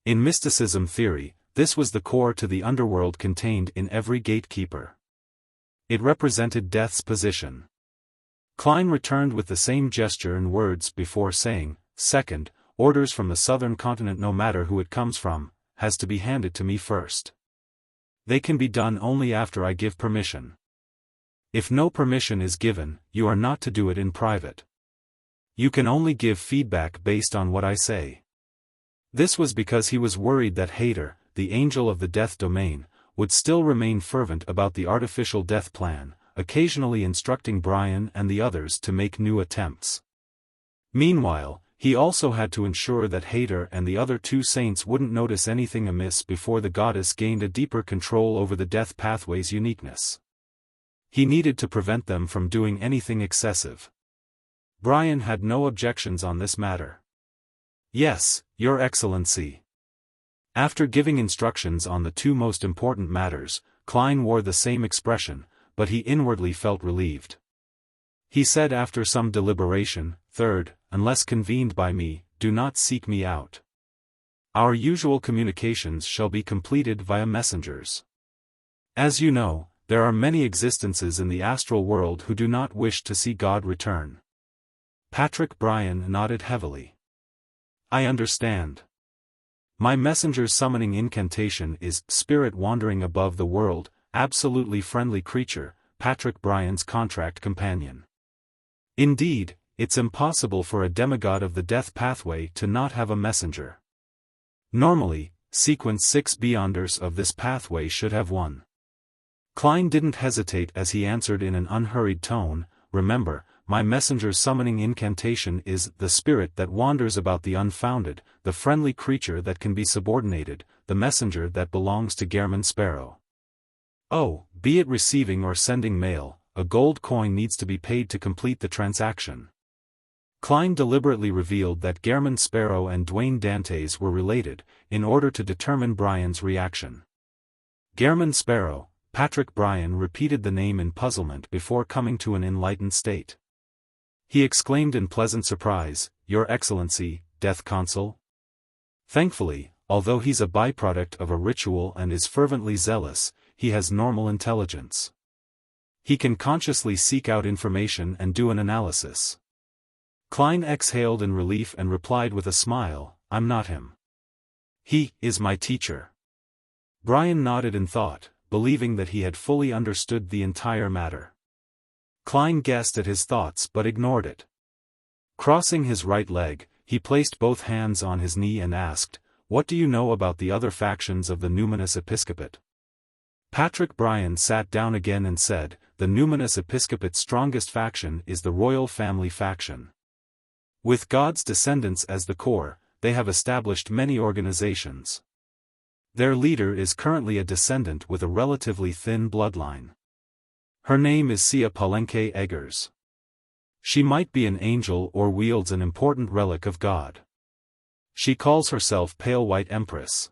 In mysticism theory, this was the core to the underworld contained in every gatekeeper. It represented death's position. Klein returned with the same gesture and words before saying, second, orders from the southern continent, no matter who it comes from, has to be handed to me first. They can be done only after I give permission. If no permission is given, you are not to do it in private. You can only give feedback based on what I say. This was because he was worried that Hader, the angel of the death domain, would still remain fervent about the artificial death plan, occasionally instructing Bryan and the others to make new attempts. Meanwhile, he also had to ensure that Hader and the other two saints wouldn't notice anything amiss before the goddess gained a deeper control over the death pathway's uniqueness. He needed to prevent them from doing anything excessive. Bryan had no objections on this matter. Yes, Your Excellency. After giving instructions on the two most important matters, Klein wore the same expression, but he inwardly felt relieved. He said after some deliberation, third, unless convened by me, do not seek me out. Our usual communications shall be completed via messengers. As you know, There are many existences in the astral world who do not wish to see God return. Patrick Bryan nodded heavily. I understand. My messenger's summoning incantation is Spirit Wandering Above the World, absolutely friendly creature, Patrick Bryan's contract companion. Indeed, it's impossible for a demigod of the death pathway to not have a messenger. Normally, sequence 6 beyonders of this pathway should have one. Klein didn't hesitate as he answered in an unhurried tone, remember, my messenger's summoning incantation is the spirit that wanders about the unfounded, the friendly creature that can be subordinated, the messenger that belongs to Gehrman Sparrow. Oh, be it receiving or sending mail, a gold coin needs to be paid to complete the transaction. Klein deliberately revealed that Gehrman Sparrow and Dwayne Dantes were related, in order to determine Bryan's reaction. Gehrman Sparrow, Patrick Bryan repeated the name in puzzlement before coming to an enlightened state. He exclaimed in pleasant surprise, Your Excellency, Death Consul? Thankfully, although he's a byproduct of a ritual and is fervently zealous, he has normal intelligence. He can consciously seek out information and do an analysis. Klein exhaled in relief and replied with a smile, I'm not him. He is my teacher. Bryan nodded in thought, believing that he had fully understood the entire matter. Klein guessed at his thoughts but ignored it. Crossing his right leg, he placed both hands on his knee and asked, What do you know about the other factions of the Numinous Episcopate? Patrick Bryan sat down again and said, The Numinous Episcopate's strongest faction is the royal family faction. With God's descendants as the core, they have established many organizations. Their leader is currently a descendant with a relatively thin bloodline. Her name is Sia Palenque Eggers. She might be an angel or wields an important relic of God. She calls herself Pale White Empress.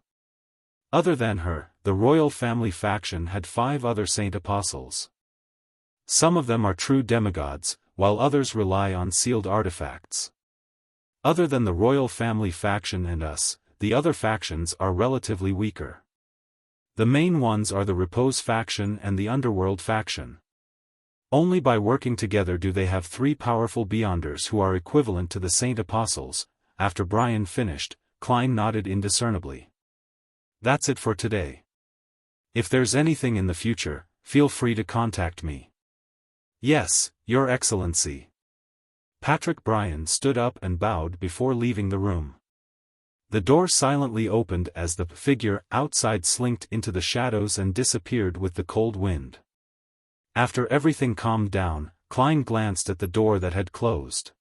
Other than her, the royal family faction had 5 other saint apostles. Some of them are true demigods, while others rely on sealed artifacts. Other than the royal family faction and us, the other factions are relatively weaker. The main ones are the Repose faction and the Underworld faction. Only by working together do they have 3 powerful Beyonders who are equivalent to the Saint Apostles. After Bryan finished, Klein nodded indiscernibly. That's it for today. If there's anything in the future, feel free to contact me. Yes, Your Excellency. Patrick Bryan stood up and bowed before leaving the room. The door silently opened as the figure outside slinked into the shadows and disappeared with the cold wind. After everything calmed down, Klein glanced at the door that had closed.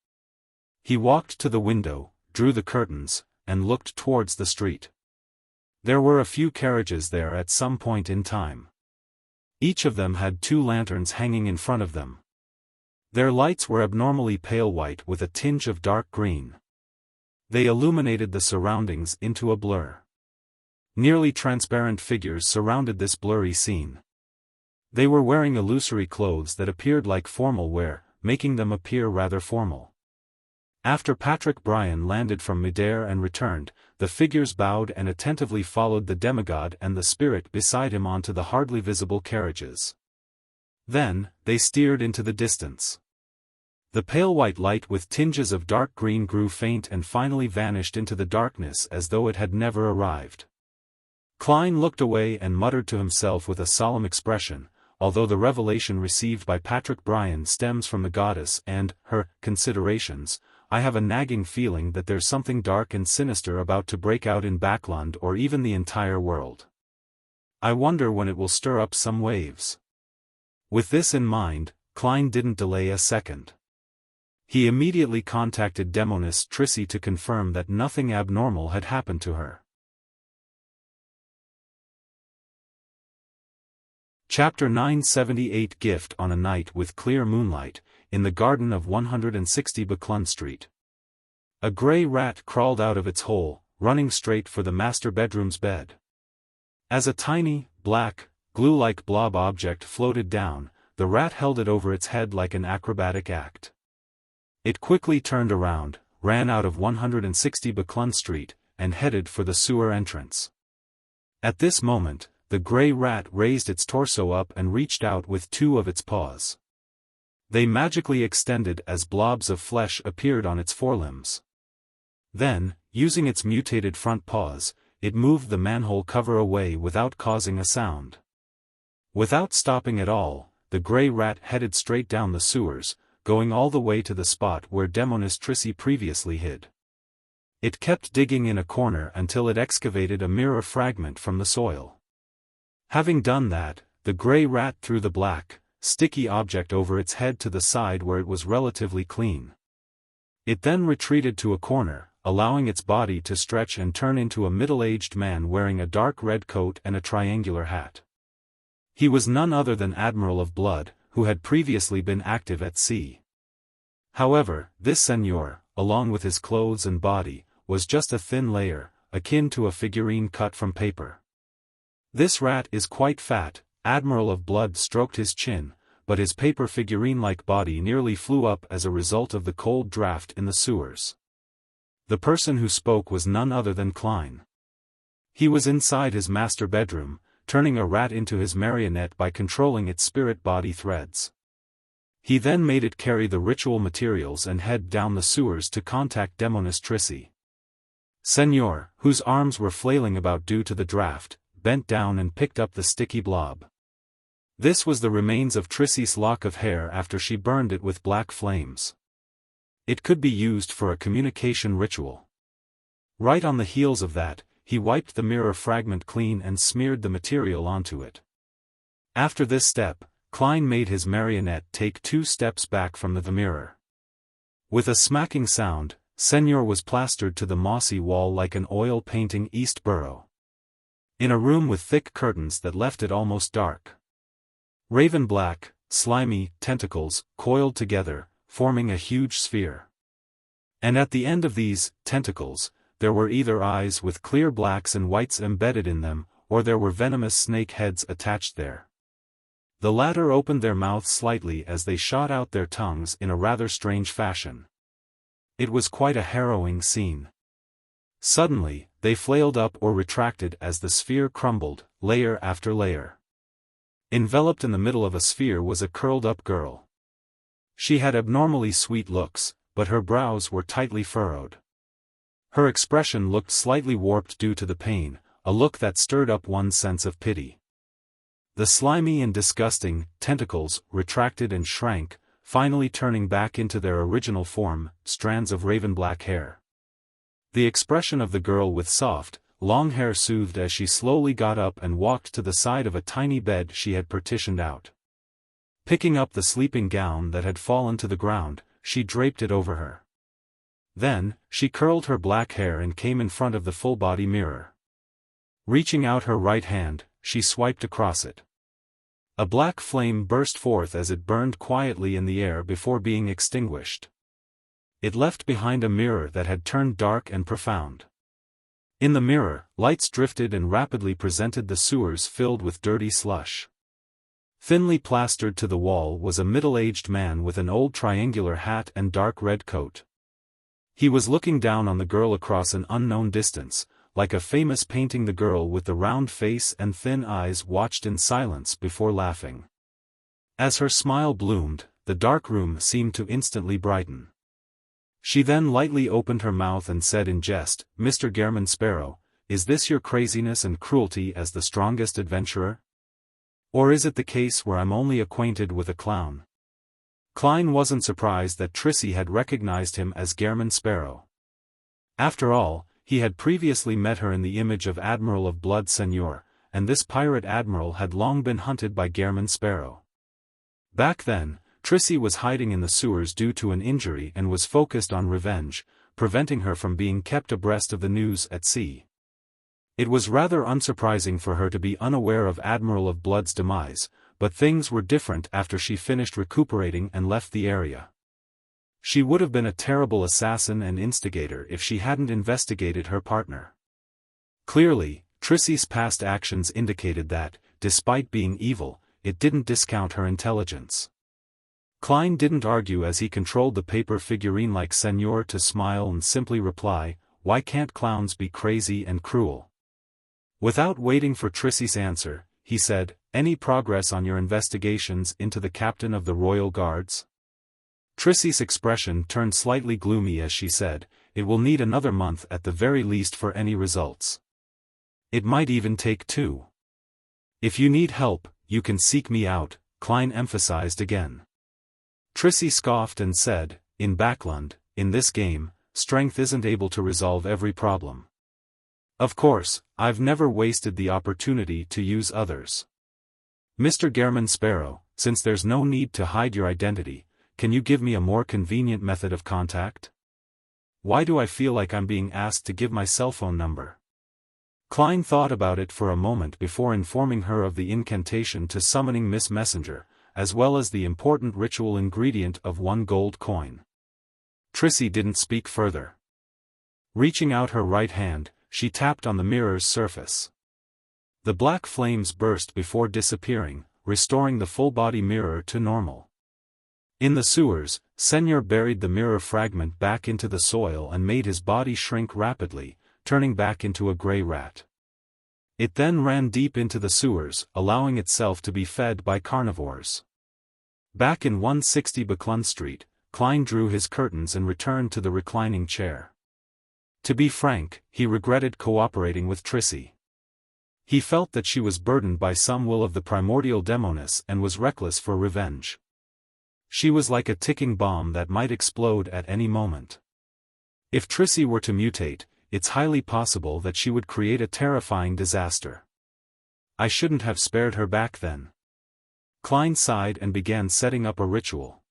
He walked to the window, drew the curtains, and looked towards the street. There were a few carriages there at some point in time. Each of them had 2 lanterns hanging in front of them. Their lights were abnormally pale white with a tinge of dark green. They illuminated the surroundings into a blur. Nearly transparent figures surrounded this blurry scene. They were wearing illusory clothes that appeared like formal wear, making them appear rather formal. After Patrick Bryan landed from midair and returned, the figures bowed and attentively followed the demigod and the spirit beside him onto the hardly visible carriages. Then, they steered into the distance. The pale white light with tinges of dark green grew faint and finally vanished into the darkness as though it had never arrived. Klein looked away and muttered to himself with a solemn expression, although the revelation received by Patrick Bryan stems from the goddess and her considerations, I have a nagging feeling that there's something dark and sinister about to break out in Backland or even the entire world. I wonder when it will stir up some waves. With this in mind, Klein didn't delay a second. He immediately contacted demoness Trissy to confirm that nothing abnormal had happened to her. Chapter 978 Gift on a night with clear moonlight, in the garden of 160 Buckland Street. A grey rat crawled out of its hole, running straight for the master bedroom's bed. As a tiny, black, glue-like blob object floated down, the rat held it over its head like an acrobatic act. It quickly turned around, ran out of 160 Buckland Street, and headed for the sewer entrance. At this moment, the gray rat raised its torso up and reached out with two of its paws. They magically extended as blobs of flesh appeared on its forelimbs. Then, using its mutated front paws, it moved the manhole cover away without causing a sound. Without stopping at all, the gray rat headed straight down the sewers, going all the way to the spot where Demonis Trissy previously hid. It kept digging in a corner until it excavated a mirror fragment from the soil. Having done that, the gray rat threw the black, sticky object over its head to the side where it was relatively clean. It then retreated to a corner, allowing its body to stretch and turn into a middle-aged man wearing a dark red coat and a triangular hat. He was none other than Admiral of Blood, who had previously been active at sea. However, this seigneur, along with his clothes and body, was just a thin layer, akin to a figurine cut from paper. "This rat is quite fat," Admiral of Blood stroked his chin, but his paper figurine-like body nearly flew up as a result of the cold draft in the sewers. The person who spoke was none other than Klein. He was inside his master bedroom, turning a rat into his marionette by controlling its spirit body threads. He then made it carry the ritual materials and head down the sewers to contact Demonis Trissy. Seigneur, whose arms were flailing about due to the draft, bent down and picked up the sticky blob. This was the remains of Trissy's lock of hair after she burned it with black flames. It could be used for a communication ritual. Right on the heels of that, he wiped the mirror fragment clean and smeared the material onto it. After this step, Klein made his marionette take 2 steps back from the mirror. With a smacking sound, Seigneur was plastered to the mossy wall like an oil painting East Borough. In a room with thick curtains that left it almost dark. Raven black, slimy tentacles coiled together, forming a huge sphere. And at the end of these tentacles, there were either eyes with clear blacks and whites embedded in them, or there were venomous snake heads attached there. The latter opened their mouths slightly as they shot out their tongues in a rather strange fashion. It was quite a harrowing scene. Suddenly, they flailed up or retracted as the sphere crumbled, layer after layer. Enveloped in the middle of a sphere was a curled-up girl. She had abnormally sweet looks, but her brows were tightly furrowed. Her expression looked slightly warped due to the pain, a look that stirred up one's sense of pity. The slimy and disgusting tentacles retracted and shrank, finally turning back into their original form, strands of raven black hair. The expression of the girl with soft, long hair soothed as she slowly got up and walked to the side of a tiny bed she had partitioned out. Picking up the sleeping gown that had fallen to the ground, she draped it over her. Then, she curled her black hair and came in front of the full-body mirror. Reaching out her right hand, she swiped across it. A black flame burst forth as it burned quietly in the air before being extinguished. It left behind a mirror that had turned dark and profound. In the mirror, lights drifted and rapidly presented the sewers filled with dirty slush. Thinly plastered to the wall was a middle-aged man with an old triangular hat and dark red coat. He was looking down on the girl across an unknown distance, like a famous painting. The girl with the round face and thin eyes watched in silence before laughing. As her smile bloomed, the dark room seemed to instantly brighten. She then lightly opened her mouth and said in jest, "Mr. Gehrman Sparrow, is this your craziness and cruelty as the strongest adventurer? Or is it the case where I'm only acquainted with a clown?" Klein wasn't surprised that Trissy had recognized him as Gehrman Sparrow. After all, he had previously met her in the image of Admiral of Blood Seigneur, and this pirate admiral had long been hunted by Gehrman Sparrow. Back then, Trissy was hiding in the sewers due to an injury and was focused on revenge, preventing her from being kept abreast of the news at sea. It was rather unsurprising for her to be unaware of Admiral of Blood's demise, but things were different after she finished recuperating and left the area. She would have been a terrible assassin and instigator if she hadn't investigated her partner. Clearly, Trissy's past actions indicated that, despite being evil, it didn't discount her intelligence. Klein didn't argue as he controlled the paper figurine-like seigneur to smile and simply reply, "Why can't clowns be crazy and cruel?" Without waiting for Trissy's answer, he said, "Any progress on your investigations into the captain of the Royal Guards?" Trissy's expression turned slightly gloomy as she said, "It will need another month at the very least for any results. It might even take 2. If you need help, you can seek me out," Klein emphasized again. Trissy scoffed and said, "In Backland, in this game, strength isn't able to resolve every problem. Of course, I've never wasted the opportunity to use others. Mr. Gehrman Sparrow, since there's no need to hide your identity, can you give me a more convenient method of contact? Why do I feel like I'm being asked to give my cell phone number?" Klein thought about it for a moment before informing her of the incantation to summoning Miss Messenger, as well as the important ritual ingredient of 1 gold coin. Trissy didn't speak further. Reaching out her right hand, she tapped on the mirror's surface. The black flames burst before disappearing, restoring the full-body mirror to normal. In the sewers, Senor buried the mirror fragment back into the soil and made his body shrink rapidly, turning back into a grey rat. It then ran deep into the sewers, allowing itself to be fed by carnivores. Back in 160 Buckland Street, Klein drew his curtains and returned to the reclining chair. To be frank, he regretted cooperating with Trissy. He felt that she was burdened by some will of the primordial demoness and was reckless for revenge. She was like a ticking bomb that might explode at any moment. If Trissy were to mutate, it's highly possible that she would create a terrifying disaster. I shouldn't have spared her back then. Klein sighed and began setting up a ritual.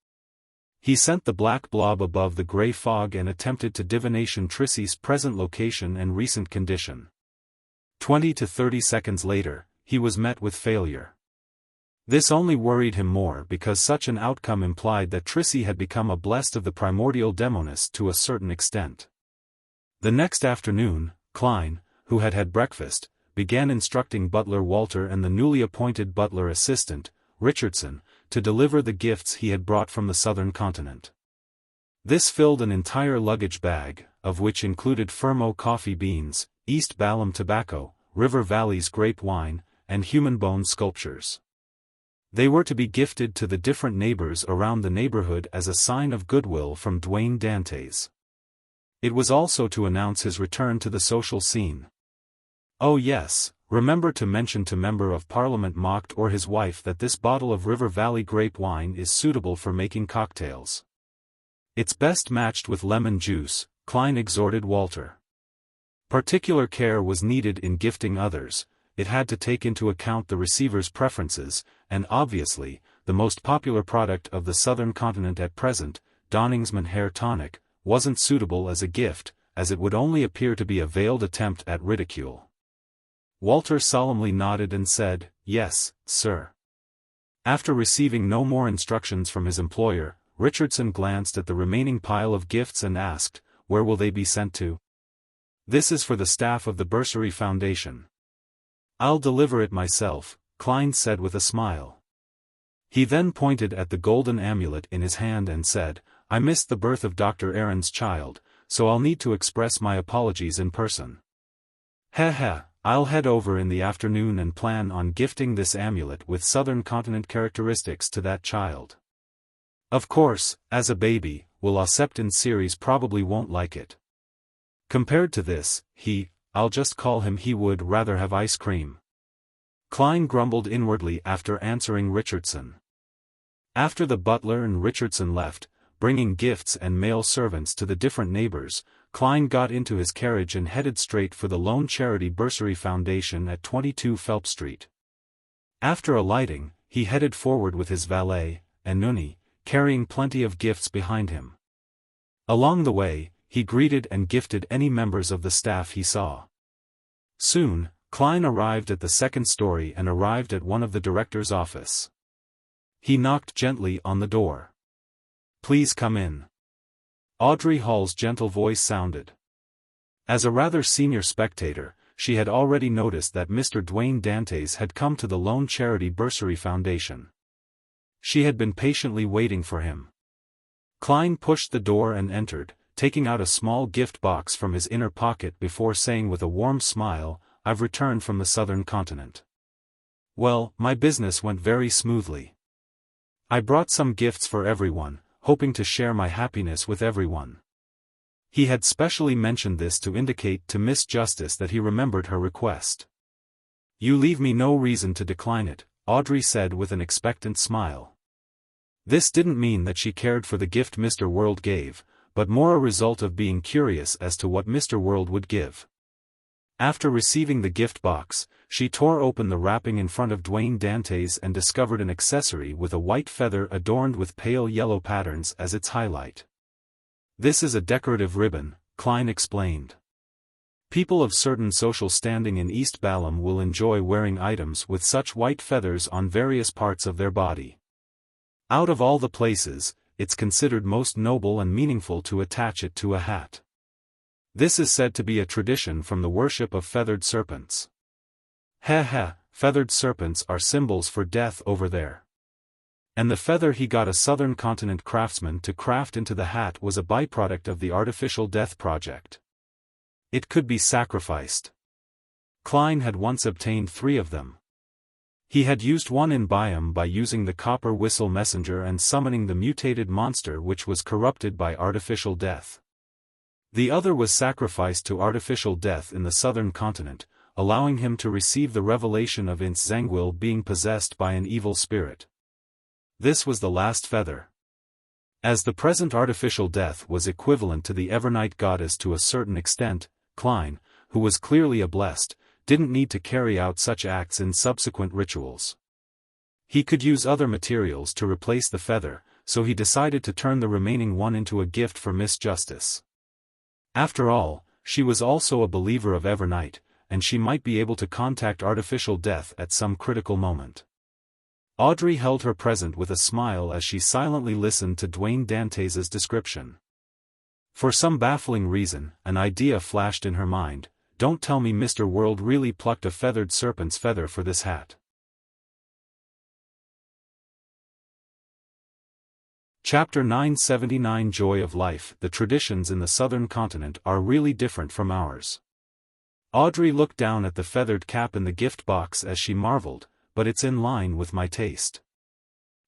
He sent the black blob above the grey fog and attempted to divination Trissy's present location and recent condition. 20 to 30 seconds later, he was met with failure. This only worried him more because such an outcome implied that Trissy had become a blessed of the primordial demoness to a certain extent. The next afternoon, Klein, who had had breakfast, began instructing butler Walter and the newly appointed butler assistant, Richardson, to deliver the gifts he had brought from the southern continent. This filled an entire luggage bag, of which included Fermo coffee beans, East Balam tobacco, River Valley's grape wine, and human bone sculptures. They were to be gifted to the different neighbors around the neighborhood as a sign of goodwill from Dwayne Dantes. It was also to announce his return to the social scene. Oh yes, remember to mention to Member of Parliament Mocked or his wife that this bottle of River Valley grape wine is suitable for making cocktails. It's best matched with lemon juice, Klein exhorted Walter. Particular care was needed in gifting others. It had to take into account the receiver's preferences, and obviously, the most popular product of the southern continent at present, Donningsman Hair Tonic, wasn't suitable as a gift, as it would only appear to be a veiled attempt at ridicule. Walter solemnly nodded and said, "Yes, sir." After receiving no more instructions from his employer, Richardson glanced at the remaining pile of gifts and asked, "Where will they be sent to?" "This is for the staff of the Bursary Foundation." "I'll deliver it myself," Klein said with a smile. He then pointed at the golden amulet in his hand and said, "I missed the birth of Dr. Aaron's child, so I'll need to express my apologies in person. Heh, I'll head over in the afternoon and plan on gifting this amulet with southern continent characteristics to that child. Of course, as a baby, Will Septon series probably won't like it. Compared to this, I'll just call him he would rather have ice cream." Klein grumbled inwardly after answering Richardson. After the butler and Richardson left, bringing gifts and male servants to the different neighbors, Klein got into his carriage and headed straight for the Lone Charity Bursary Foundation at 22 Phelps Street. After alighting, he headed forward with his valet, Anuni, carrying plenty of gifts behind him. Along the way, he greeted and gifted any members of the staff he saw. Soon, Klein arrived at the second story and arrived at one of the director's office. He knocked gently on the door. "Please come in." Audrey Hall's gentle voice sounded. As a rather senior spectator, she had already noticed that Mr. Dwayne Dantes had come to the Lone Charity Bursary Foundation. She had been patiently waiting for him. Klein pushed the door and entered, taking out a small gift box from his inner pocket before saying with a warm smile, I've returned from the southern continent. Well, my business went very smoothly. I brought some gifts for everyone, hoping to share my happiness with everyone. He had specially mentioned this to indicate to Miss Justice that he remembered her request. You leave me no reason to decline it, Audrey said with an expectant smile. This didn't mean that she cared for the gift Mr. World gave, but more a result of being curious as to what Mr. World would give. After receiving the gift box, she tore open the wrapping in front of Dwayne Dantes and discovered an accessory with a white feather adorned with pale yellow patterns as its highlight. This is a decorative ribbon, Klein explained. People of certain social standing in East Balam will enjoy wearing items with such white feathers on various parts of their body. Out of all the places, it's considered most noble and meaningful to attach it to a hat. This is said to be a tradition from the worship of feathered serpents. Feathered serpents are symbols for death over there. And the feather he got a southern continent craftsman to craft into the hat was a byproduct of the artificial death project. It could be sacrificed. Klein had once obtained 3 of them. He had used one in Biam by using the copper whistle messenger and summoning the mutated monster which was corrupted by artificial death. The other was sacrificed to artificial death in the southern continent, allowing him to receive the revelation of Ince Zangwil being possessed by an evil spirit. This was the last feather. As the present artificial death was equivalent to the Evernight goddess to a certain extent, Klein, who was clearly a blessed, didn't need to carry out such acts in subsequent rituals. He could use other materials to replace the feather, so he decided to turn the remaining one into a gift for Miss Justice. After all, she was also a believer of Evernight, and she might be able to contact artificial death at some critical moment. Audrey held her present with a smile as she silently listened to Dwayne Dantes's description. For some baffling reason, an idea flashed in her mind. Don't tell me Mr. World really plucked a feathered serpent's feather for this hat. Chapter 979 Joy of Life. The traditions in the southern continent are really different from ours. Audrey looked down at the feathered cap in the gift box as she marveled, but it's in line with my taste.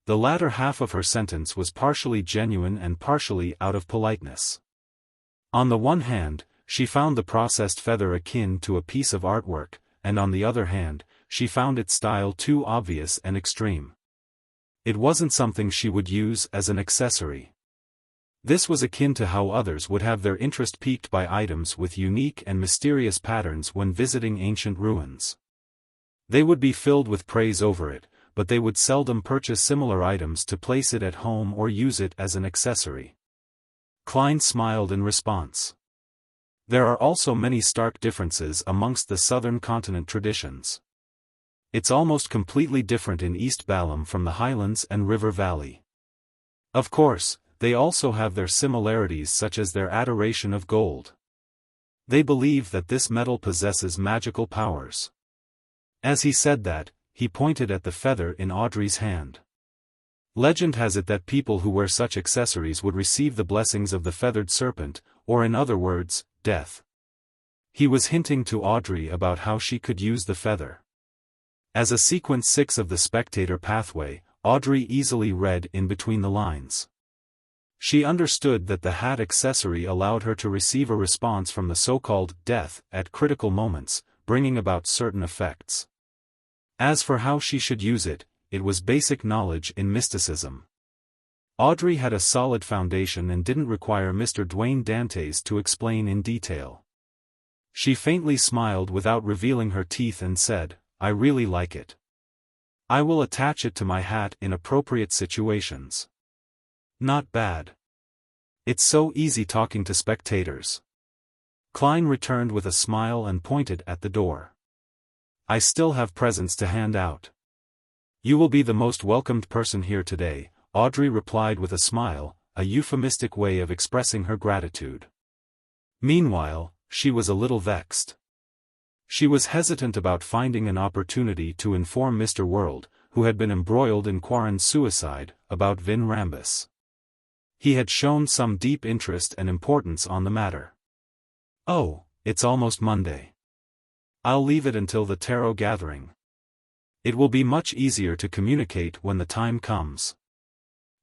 The latter half of her sentence was partially genuine and partially out of politeness. On the one hand, she found the processed feather akin to a piece of artwork, and on the other hand, she found its style too obvious and extreme. It wasn't something she would use as an accessory. This was akin to how others would have their interest piqued by items with unique and mysterious patterns when visiting ancient ruins. They would be filled with praise over it, but they would seldom purchase similar items to place it at home or use it as an accessory. Klein smiled in response. There are also many stark differences amongst the southern continent traditions. It's almost completely different in East Balam from the highlands and river valley. Of course, they also have their similarities such as their adoration of gold. They believe that this metal possesses magical powers. As he said that, he pointed at the feather in Audrey's hand. Legend has it that people who wear such accessories would receive the blessings of the feathered serpent, or in other words, death. He was hinting to Audrey about how she could use the feather. As a sequence 6 of the spectator pathway, Audrey easily read in between the lines. She understood that the hat accessory allowed her to receive a response from the so-called death at critical moments, bringing about certain effects. As for how she should use it, it was basic knowledge in mysticism. Audrey had a solid foundation and didn't require Mr. Dwayne Dantes to explain in detail. She faintly smiled without revealing her teeth and said, I really like it. I will attach it to my hat in appropriate situations. Not bad. It's so easy talking to spectators. Klein returned with a smile and pointed at the door. I still have presents to hand out. You will be the most welcomed person here today, Audrey replied with a smile, a euphemistic way of expressing her gratitude. Meanwhile, she was a little vexed. She was hesitant about finding an opportunity to inform Mr. World, who had been embroiled in Quarren's suicide, about Vin Rambus. He had shown some deep interest and importance on the matter. Oh, it's almost Monday. I'll leave it until the tarot gathering. It will be much easier to communicate when the time comes.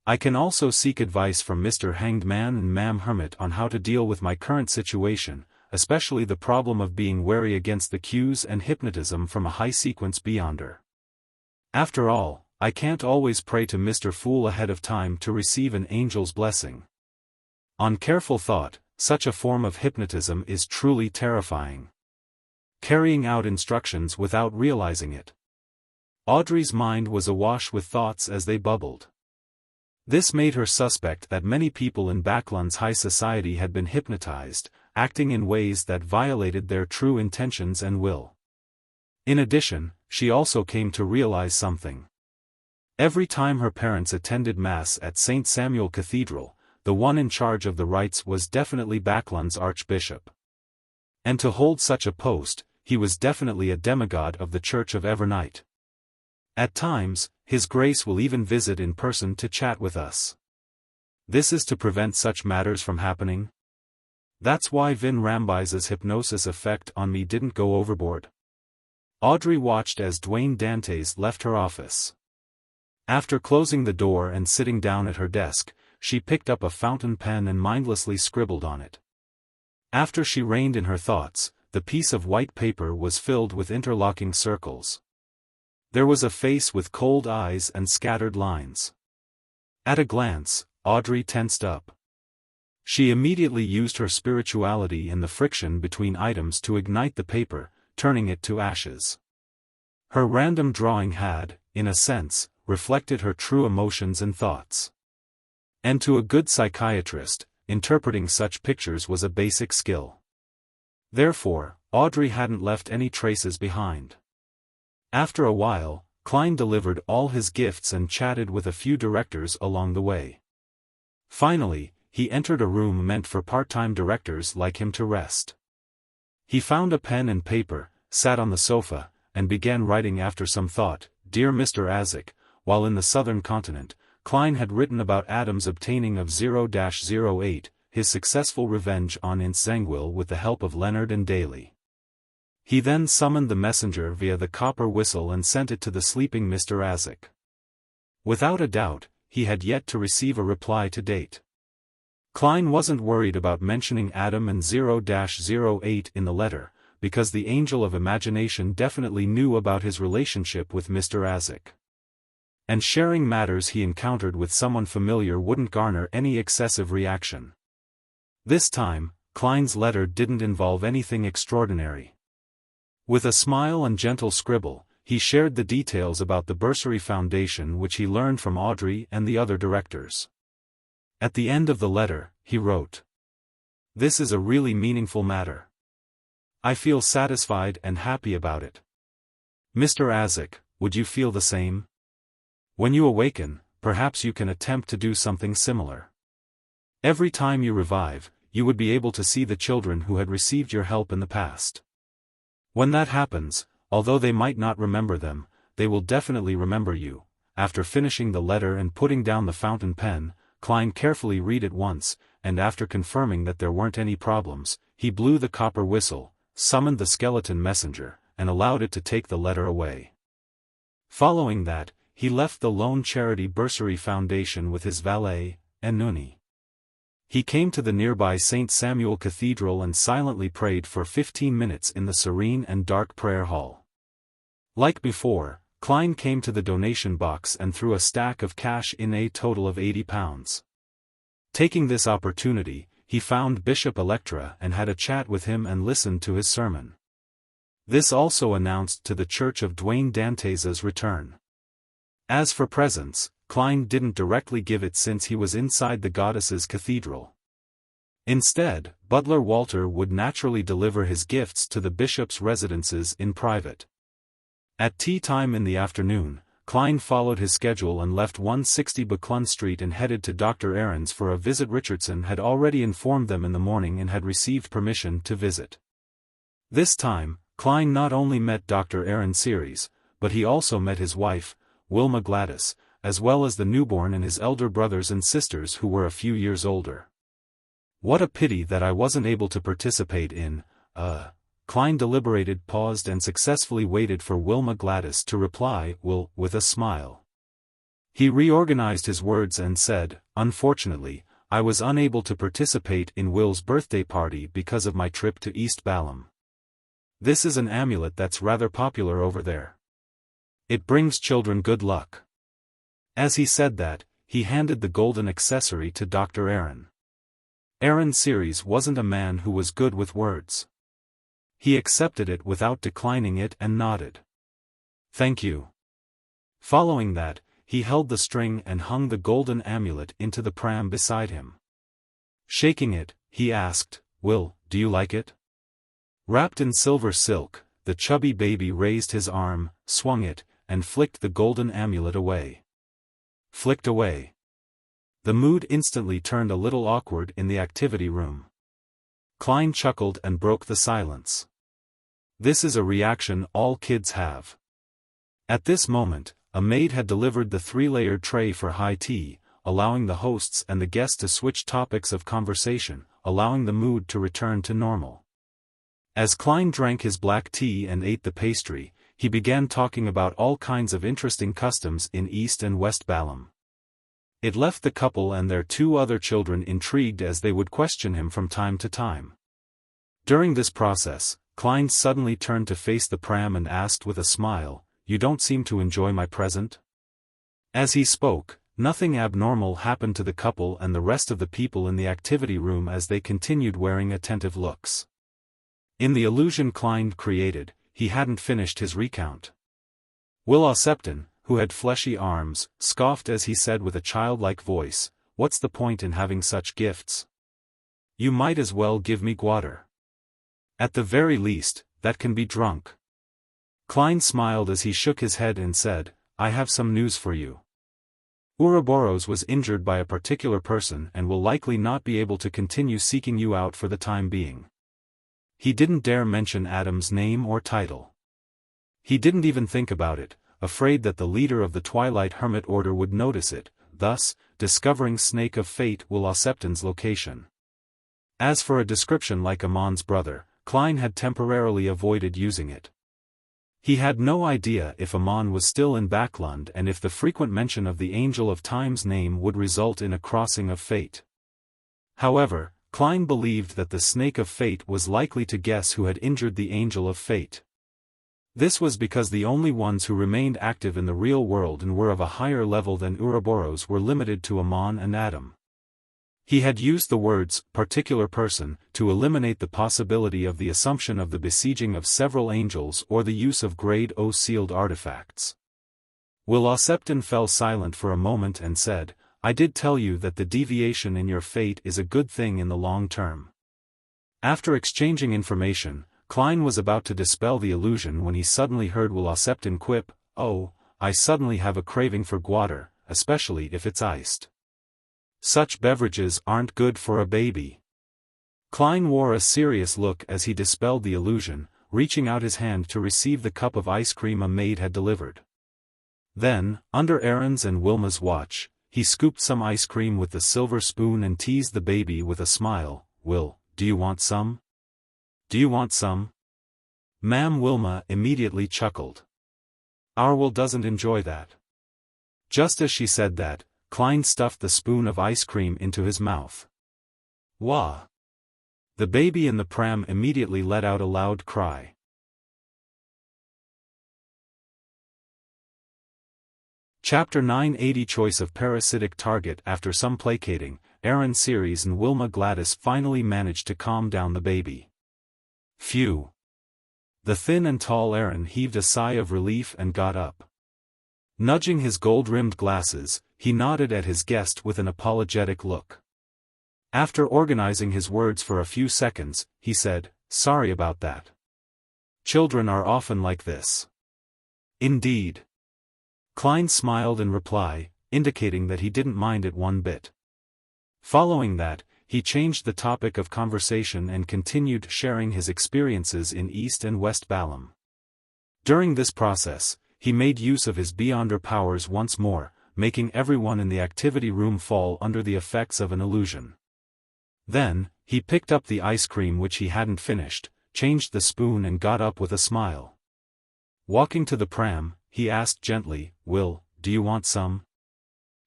I can also seek advice from Mr. Hanged Man and Ma'am Hermit on how to deal with my current situation, especially the problem of being wary against the cues and hypnotism from a high-sequence beyonder. After all, I can't always pray to Mr. Fool ahead of time to receive an angel's blessing. On careful thought, such a form of hypnotism is truly terrifying. Carrying out instructions without realizing it. Audrey's mind was awash with thoughts as they bubbled. This made her suspect that many people in Baklan's high society had been hypnotized, acting in ways that violated their true intentions and will. In addition, she also came to realize something. Every time her parents attended Mass at St. Samuel Cathedral, the one in charge of the rites was definitely Baklan's archbishop. And to hold such a post, he was definitely a demigod of the Church of Evernight. At times, His Grace will even visit in person to chat with us. This is to prevent such matters from happening. That's why Vin Rambise's hypnosis effect on me didn't go overboard. Audrey watched as Dwayne Dantes left her office. After closing the door and sitting down at her desk, she picked up a fountain pen and mindlessly scribbled on it. After she reined in her thoughts, the piece of white paper was filled with interlocking circles. There was a face with cold eyes and scattered lines. At a glance, Audrey tensed up. She immediately used her spirituality and the friction between items to ignite the paper, turning it to ashes. Her random drawing had, in a sense, reflected her true emotions and thoughts. And to a good psychiatrist, interpreting such pictures was a basic skill. Therefore, Audrey hadn't left any traces behind. After a while, Klein delivered all his gifts and chatted with a few directors along the way. Finally, he entered a room meant for part-time directors like him to rest. He found a pen and paper, sat on the sofa, and began writing after some thought. Dear Mr. Azek, while in the southern continent, Klein had written about Adam's obtaining of 0-08, his successful revenge on Intzangwil with the help of Leonard and Daly. He then summoned the messenger via the copper whistle and sent it to the sleeping Mr. Azek. Without a doubt, he had yet to receive a reply to date. Klein wasn't worried about mentioning Adam and 0-08 in the letter, because the Angel of Imagination definitely knew about his relationship with Mr. Azek. And sharing matters he encountered with someone familiar wouldn't garner any excessive reaction. This time, Klein's letter didn't involve anything extraordinary. With a smile and gentle scribble, he shared the details about the Bursary Foundation which he learned from Audrey and the other directors. At the end of the letter, he wrote, "This is a really meaningful matter. I feel satisfied and happy about it. Mr. Azek, would you feel the same? When you awaken, perhaps you can attempt to do something similar. Every time you revive, you would be able to see the children who had received your help in the past. When that happens, although they might not remember them, they will definitely remember you." After finishing the letter and putting down the fountain pen, Klein carefully read it once, and after confirming that there weren't any problems, he blew the copper whistle, summoned the skeleton messenger, and allowed it to take the letter away. Following that, he left the Lone Charity Bursary Foundation with his valet, Enuni. He came to the nearby St. Samuel Cathedral and silently prayed for 15 minutes in the serene and dark prayer hall. Like before, Klein came to the donation box and threw a stack of cash in, a total of £80. Taking this opportunity, he found Bishop Electra and had a chat with him and listened to his sermon. This also announced to the Church of Dwayne Dantes's return. As for presents, Klein didn't directly give it since he was inside the goddess's cathedral. Instead, Butler Walter would naturally deliver his gifts to the bishop's residences in private. At tea time in the afternoon, Klein followed his schedule and left 160 Buckland Street and headed to Dr. Aaron's for a visit. Richardson had already informed them in the morning and had received permission to visit. This time, Klein not only met Dr. Aaron Series, but he also met his wife, Wilma Gladys, as well as the newborn and his elder brothers and sisters who were a few years older. What a pity that I wasn't able to participate in, Klein deliberated, paused and successfully waited for Wilma Gladys to reply, Will, with a smile. He reorganized his words and said, Unfortunately, I was unable to participate in Will's birthday party because of my trip to East Balam. This is an amulet that's rather popular over there. It brings children good luck. As he said that, he handed the golden accessory to Dr. Aaron. Aaron Series wasn't a man who was good with words. He accepted it without declining it and nodded. Thank you. Following that, he held the string and hung the golden amulet into the pram beside him. Shaking it, he asked, Will, do you like it? Wrapped in silver silk, the chubby baby raised his arm, swung it, and flicked the golden amulet away. Flicked away. The mood instantly turned a little awkward in the activity room. Klein chuckled and broke the silence. This is a reaction all kids have. At this moment, a maid had delivered the 3-layered tray for high tea, allowing the hosts and the guests to switch topics of conversation, allowing the mood to return to normal. As Klein drank his black tea and ate the pastry, he began talking about all kinds of interesting customs in East and West Balam. It left the couple and their 2 other children intrigued as they would question him from time to time. During this process, Klein suddenly turned to face the pram and asked with a smile, You don't seem to enjoy my present? As he spoke, nothing abnormal happened to the couple and the rest of the people in the activity room as they continued wearing attentive looks. In the illusion Klein created, he hadn't finished his recount. Will Septon, who had fleshy arms, scoffed as he said with a childlike voice, What's the point in having such gifts? You might as well give me gwater. At the very least, that can be drunk. Klein smiled as he shook his head and said, I have some news for you. Ouroboros was injured by a particular person and will likely not be able to continue seeking you out for the time being. He didn't dare mention Adam's name or title. He didn't even think about it, afraid that the leader of the Twilight Hermit Order would notice it, thus, discovering Snake of Fate Will Septon's location. As for a description like Amon's brother, Klein had temporarily avoided using it. He had no idea if Amon was still in Backlund and if the frequent mention of the Angel of Time's name would result in a crossing of fate. However, Klein believed that the Snake of Fate was likely to guess who had injured the Angel of Fate. This was because the only ones who remained active in the real world and were of a higher level than Ouroboros were limited to Amon and Adam. He had used the words, particular person, to eliminate the possibility of the assumption of the besieging of several angels or the use of Grade O sealed artifacts. Will Septon fell silent for a moment and said, I did tell you that the deviation in your fate is a good thing in the long term. After exchanging information, Klein was about to dispel the illusion when he suddenly heard Will Septon quip, Oh, I suddenly have a craving for gwater, especially if it's iced. Such beverages aren't good for a baby. Klein wore a serious look as he dispelled the illusion, reaching out his hand to receive the cup of ice cream a maid had delivered. Then, under Aaron's and Wilma's watch, he scooped some ice cream with the silver spoon and teased the baby with a smile, Will, do you want some? Do you want some? Ma'am Wilma immediately chuckled. Our Will doesn't enjoy that. Just as she said that, Klein stuffed the spoon of ice cream into his mouth. Wah! The baby in the pram immediately let out a loud cry. Chapter 980 Choice of Parasitic Target. After some placating, Aaron Ceres and Wilma Gladys finally managed to calm down the baby. Phew! The thin and tall Aaron heaved a sigh of relief and got up. Nudging his gold-rimmed glasses, he nodded at his guest with an apologetic look. After organizing his words for a few seconds, he said, Sorry about that. Children are often like this. Indeed. Klein smiled in reply, indicating that he didn't mind it one bit. Following that, he changed the topic of conversation and continued sharing his experiences in East and West Balam. During this process, he made use of his Beyonder powers once more, making everyone in the activity room fall under the effects of an illusion. Then, he picked up the ice cream which he hadn't finished, changed the spoon and got up with a smile. Walking to the pram, he asked gently, "Will, do you want some?"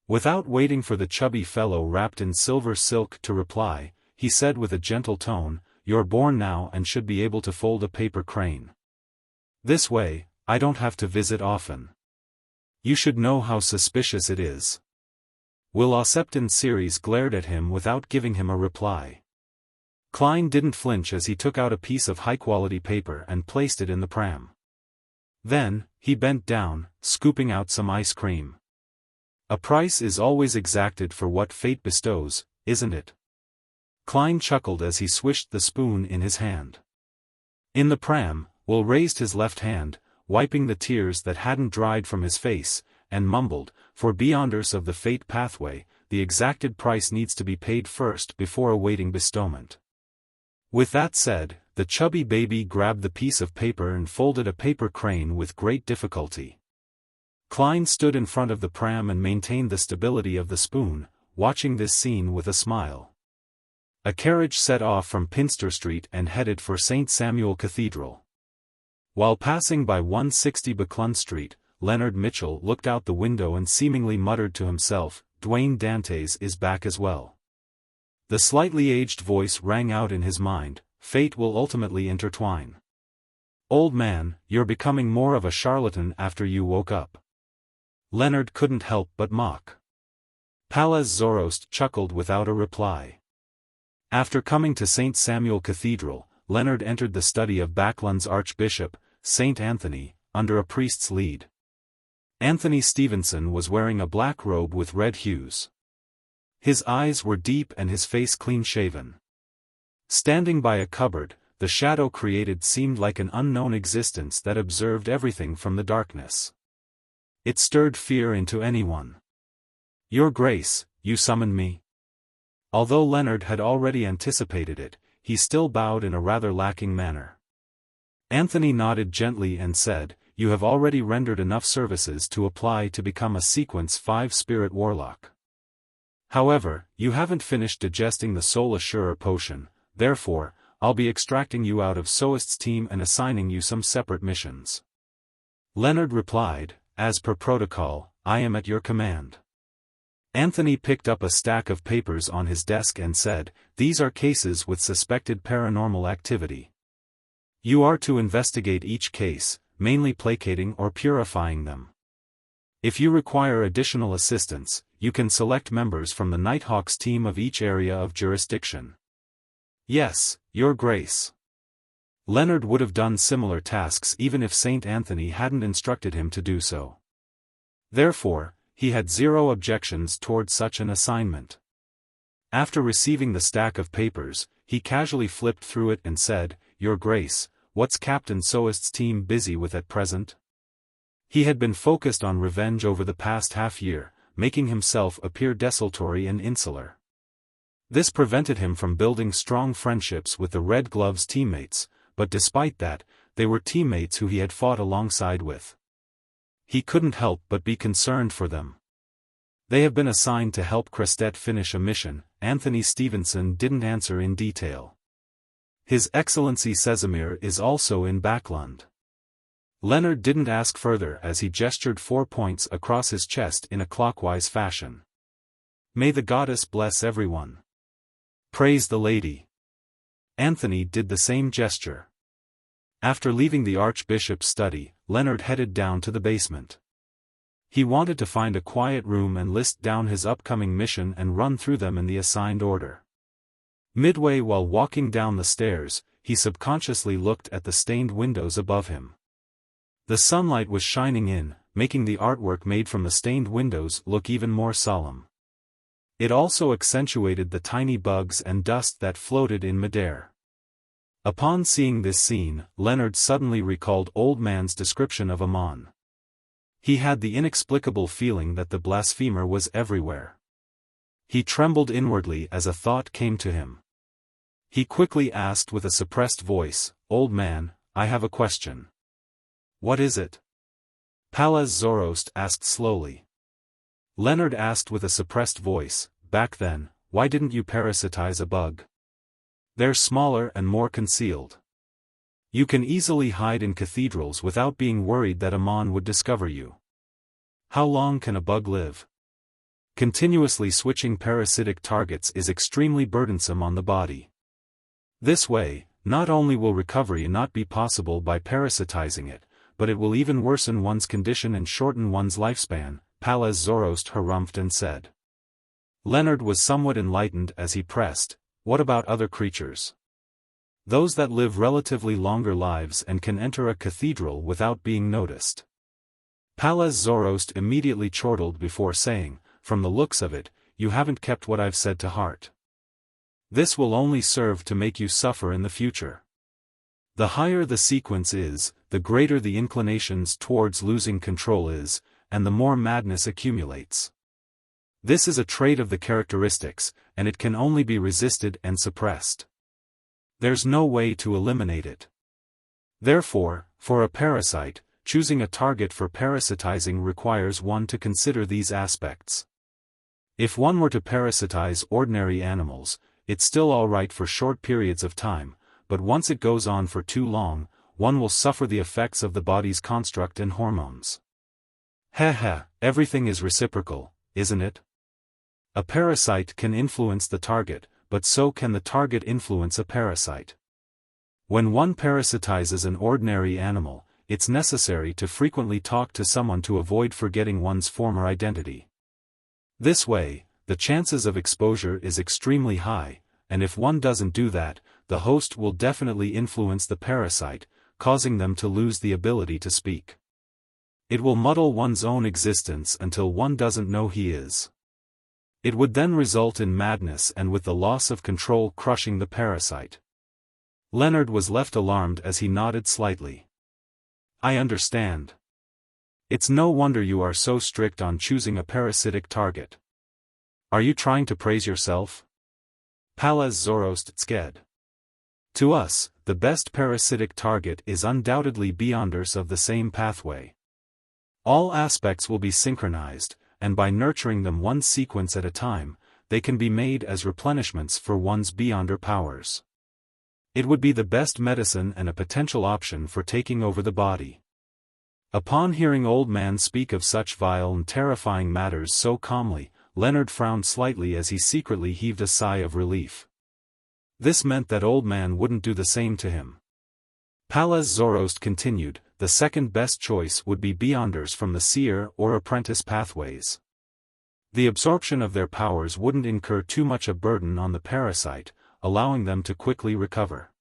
Without waiting for the chubby fellow wrapped in silver silk to reply, he said with a gentle tone, "You're born now and should be able to fold a paper crane. This way, I don't have to visit often. You should know how suspicious it is." Will Ossepton Series glared at him without giving him a reply. Klein didn't flinch as he took out a piece of high-quality paper and placed it in the pram. Then, he bent down, scooping out some ice cream. A price is always exacted for what fate bestows, isn't it? Klein chuckled as he swished the spoon in his hand. In the pram, Will raised his left hand, wiping the tears that hadn't dried from his face, and mumbled, "For beyonders of the fate pathway, the exacted price needs to be paid first before awaiting bestowment." With that said, the chubby baby grabbed the piece of paper and folded a paper crane with great difficulty. Klein stood in front of the pram and maintained the stability of the spoon, watching this scene with a smile. A carriage set off from Pinster Street and headed for St. Samuel Cathedral. While passing by 160 Buckland Street, Leonard Mitchell looked out the window and seemingly muttered to himself, "Dwayne Dantes is back as well." The slightly aged voice rang out in his mind, "Fate will ultimately intertwine. Old man, you're becoming more of a charlatan after you woke up." Leonard couldn't help but mock. Pallas Zoroast chuckled without a reply. After coming to St. Samuel Cathedral, Leonard entered the study of Buckland's Archbishop, St. Anthony, under a priest's lead. Anthony Stevenson was wearing a black robe with red hues. His eyes were deep and his face clean-shaven. Standing by a cupboard, the shadow created seemed like an unknown existence that observed everything from the darkness. It stirred fear into anyone. "Your Grace, you summoned me?" Although Leonard had already anticipated it, he still bowed in a rather lacking manner. Anthony nodded gently and said, "You have already rendered enough services to apply to become a Sequence 5 Spirit Warlock. However, you haven't finished digesting the Soul Assurer potion, therefore, I'll be extracting you out of Soist's team and assigning you some separate missions." Leonard replied, "As per protocol, I am at your command." Anthony picked up a stack of papers on his desk and said, "These are cases with suspected paranormal activity. You are to investigate each case, mainly placating or purifying them. If you require additional assistance, you can select members from the Nighthawks team of each area of jurisdiction." "Yes, Your Grace." Leonard would have done similar tasks even if St. Anthony hadn't instructed him to do so. Therefore, he had zero objections toward such an assignment. After receiving the stack of papers, he casually flipped through it and said, "Your Grace, what's Captain Soist's team busy with at present?" He had been focused on revenge over the past half-year, making himself appear desultory and insular. This prevented him from building strong friendships with the Red Gloves teammates, but despite that, they were teammates who he had fought alongside with. He couldn't help but be concerned for them. "They have been assigned to help Crestet finish a mission," Anthony Stevenson didn't answer in detail. "His Excellency Casimir is also in Buckland." Leonard didn't ask further as he gestured 4 points across his chest in a clockwise fashion. "May the goddess bless everyone. Praise the lady." Anthony did the same gesture. After leaving the Archbishop's study, Leonard headed down to the basement. He wanted to find a quiet room and list down his upcoming mission and run through them in the assigned order. Midway while walking down the stairs, he subconsciously looked at the stained windows above him. The sunlight was shining in, making the artwork made from the stained windows look even more solemn. It also accentuated the tiny bugs and dust that floated in midair. Upon seeing this scene, Leonard suddenly recalled Old Man's description of Amon. He had the inexplicable feeling that the blasphemer was everywhere. He trembled inwardly as a thought came to him. He quickly asked with a suppressed voice, "Old man, I have a question." "What is it?" Pallas Zoroast asked slowly. Leonard asked with a suppressed voice, "Back then, why didn't you parasitize a bug? They're smaller and more concealed." You can easily hide in cathedrals without being worried that a mon would discover you. How long can a bug live? Continuously switching parasitic targets is extremely burdensome on the body. This way, not only will recovery not be possible by parasitizing it, but it will even worsen one's condition and shorten one's lifespan, Pallas Zoroast harumphed and said. Leonard was somewhat enlightened as he pressed, what about other creatures? Those that live relatively longer lives and can enter a cathedral without being noticed. Pallas Zoroast immediately chortled before saying, from the looks of it, you haven't kept what I've said to heart. This will only serve to make you suffer in the future. The higher the sequence is, the greater the inclinations towards losing control is, and the more madness accumulates. This is a trait of the characteristics, and it can only be resisted and suppressed. There's no way to eliminate it. Therefore, for a parasite, choosing a target for parasitizing requires one to consider these aspects. If one were to parasitize ordinary animals, it's still alright for short periods of time, but once it goes on for too long, one will suffer the effects of the body's construct and hormones. Everything is reciprocal, isn't it? A parasite can influence the target, but so can the target influence a parasite. When one parasitizes an ordinary animal, it's necessary to frequently talk to someone to avoid forgetting one's former identity. This way, the chances of exposure is extremely high, and if one doesn't do that, the host will definitely influence the parasite, causing them to lose the ability to speak. It will muddle one's own existence until one doesn't know he is. It would then result in madness and with the loss of control crushing the parasite. Leonard was left alarmed as he nodded slightly. I understand. It's no wonder you are so strict on choosing a parasitic target. Are you trying to praise yourself? Pallas Zoroast sked. To us, the best parasitic target is undoubtedly beyonders of the same pathway. All aspects will be synchronized, and by nurturing them one sequence at a time, they can be made as replenishments for one's beyonder powers. It would be the best medicine and a potential option for taking over the body. Upon hearing Old Man speak of such vile and terrifying matters so calmly, Leonard frowned slightly as he secretly heaved a sigh of relief. This meant that Old Man wouldn't do the same to him. Pallas Zoroast continued, the second best choice would be beyonders from the seer or apprentice pathways. The absorption of their powers wouldn't incur too much a burden on the parasite, allowing them to quickly recover.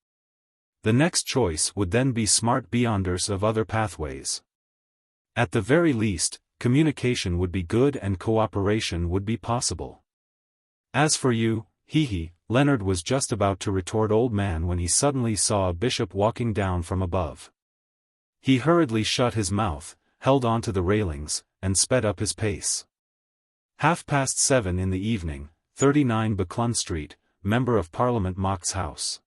The next choice would then be smart beyonders of other pathways. At the very least, communication would be good and cooperation would be possible. As for you, Leonard was just about to retort Old Man when he suddenly saw a bishop walking down from above. He hurriedly shut his mouth, held onto the railings, and sped up his pace. 7:30 in the evening, 39 Buckland Street, Member of Parliament Mock's house.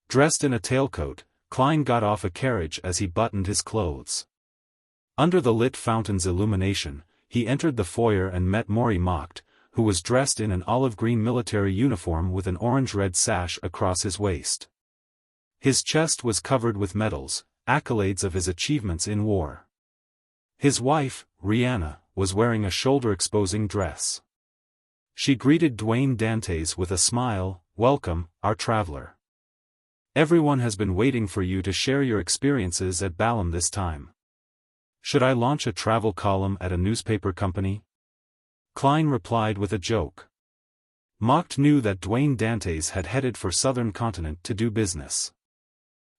Dressed in a tailcoat, Klein got off a carriage as he buttoned his clothes. Under the lit fountain's illumination, he entered the foyer and met Maury Mocked, who was dressed in an olive-green military uniform with an orange-red sash across his waist. His chest was covered with medals, accolades of his achievements in war. His wife, Rihanna, was wearing a shoulder-exposing dress. She greeted Dwayne Dantes with a smile, "Welcome, our traveler. Everyone has been waiting for you to share your experiences at Balam this time. Should I launch a travel column at a newspaper company?" Klein replied with a joke. Mocked knew that Dwayne Dantes had headed for Southern Continent to do business.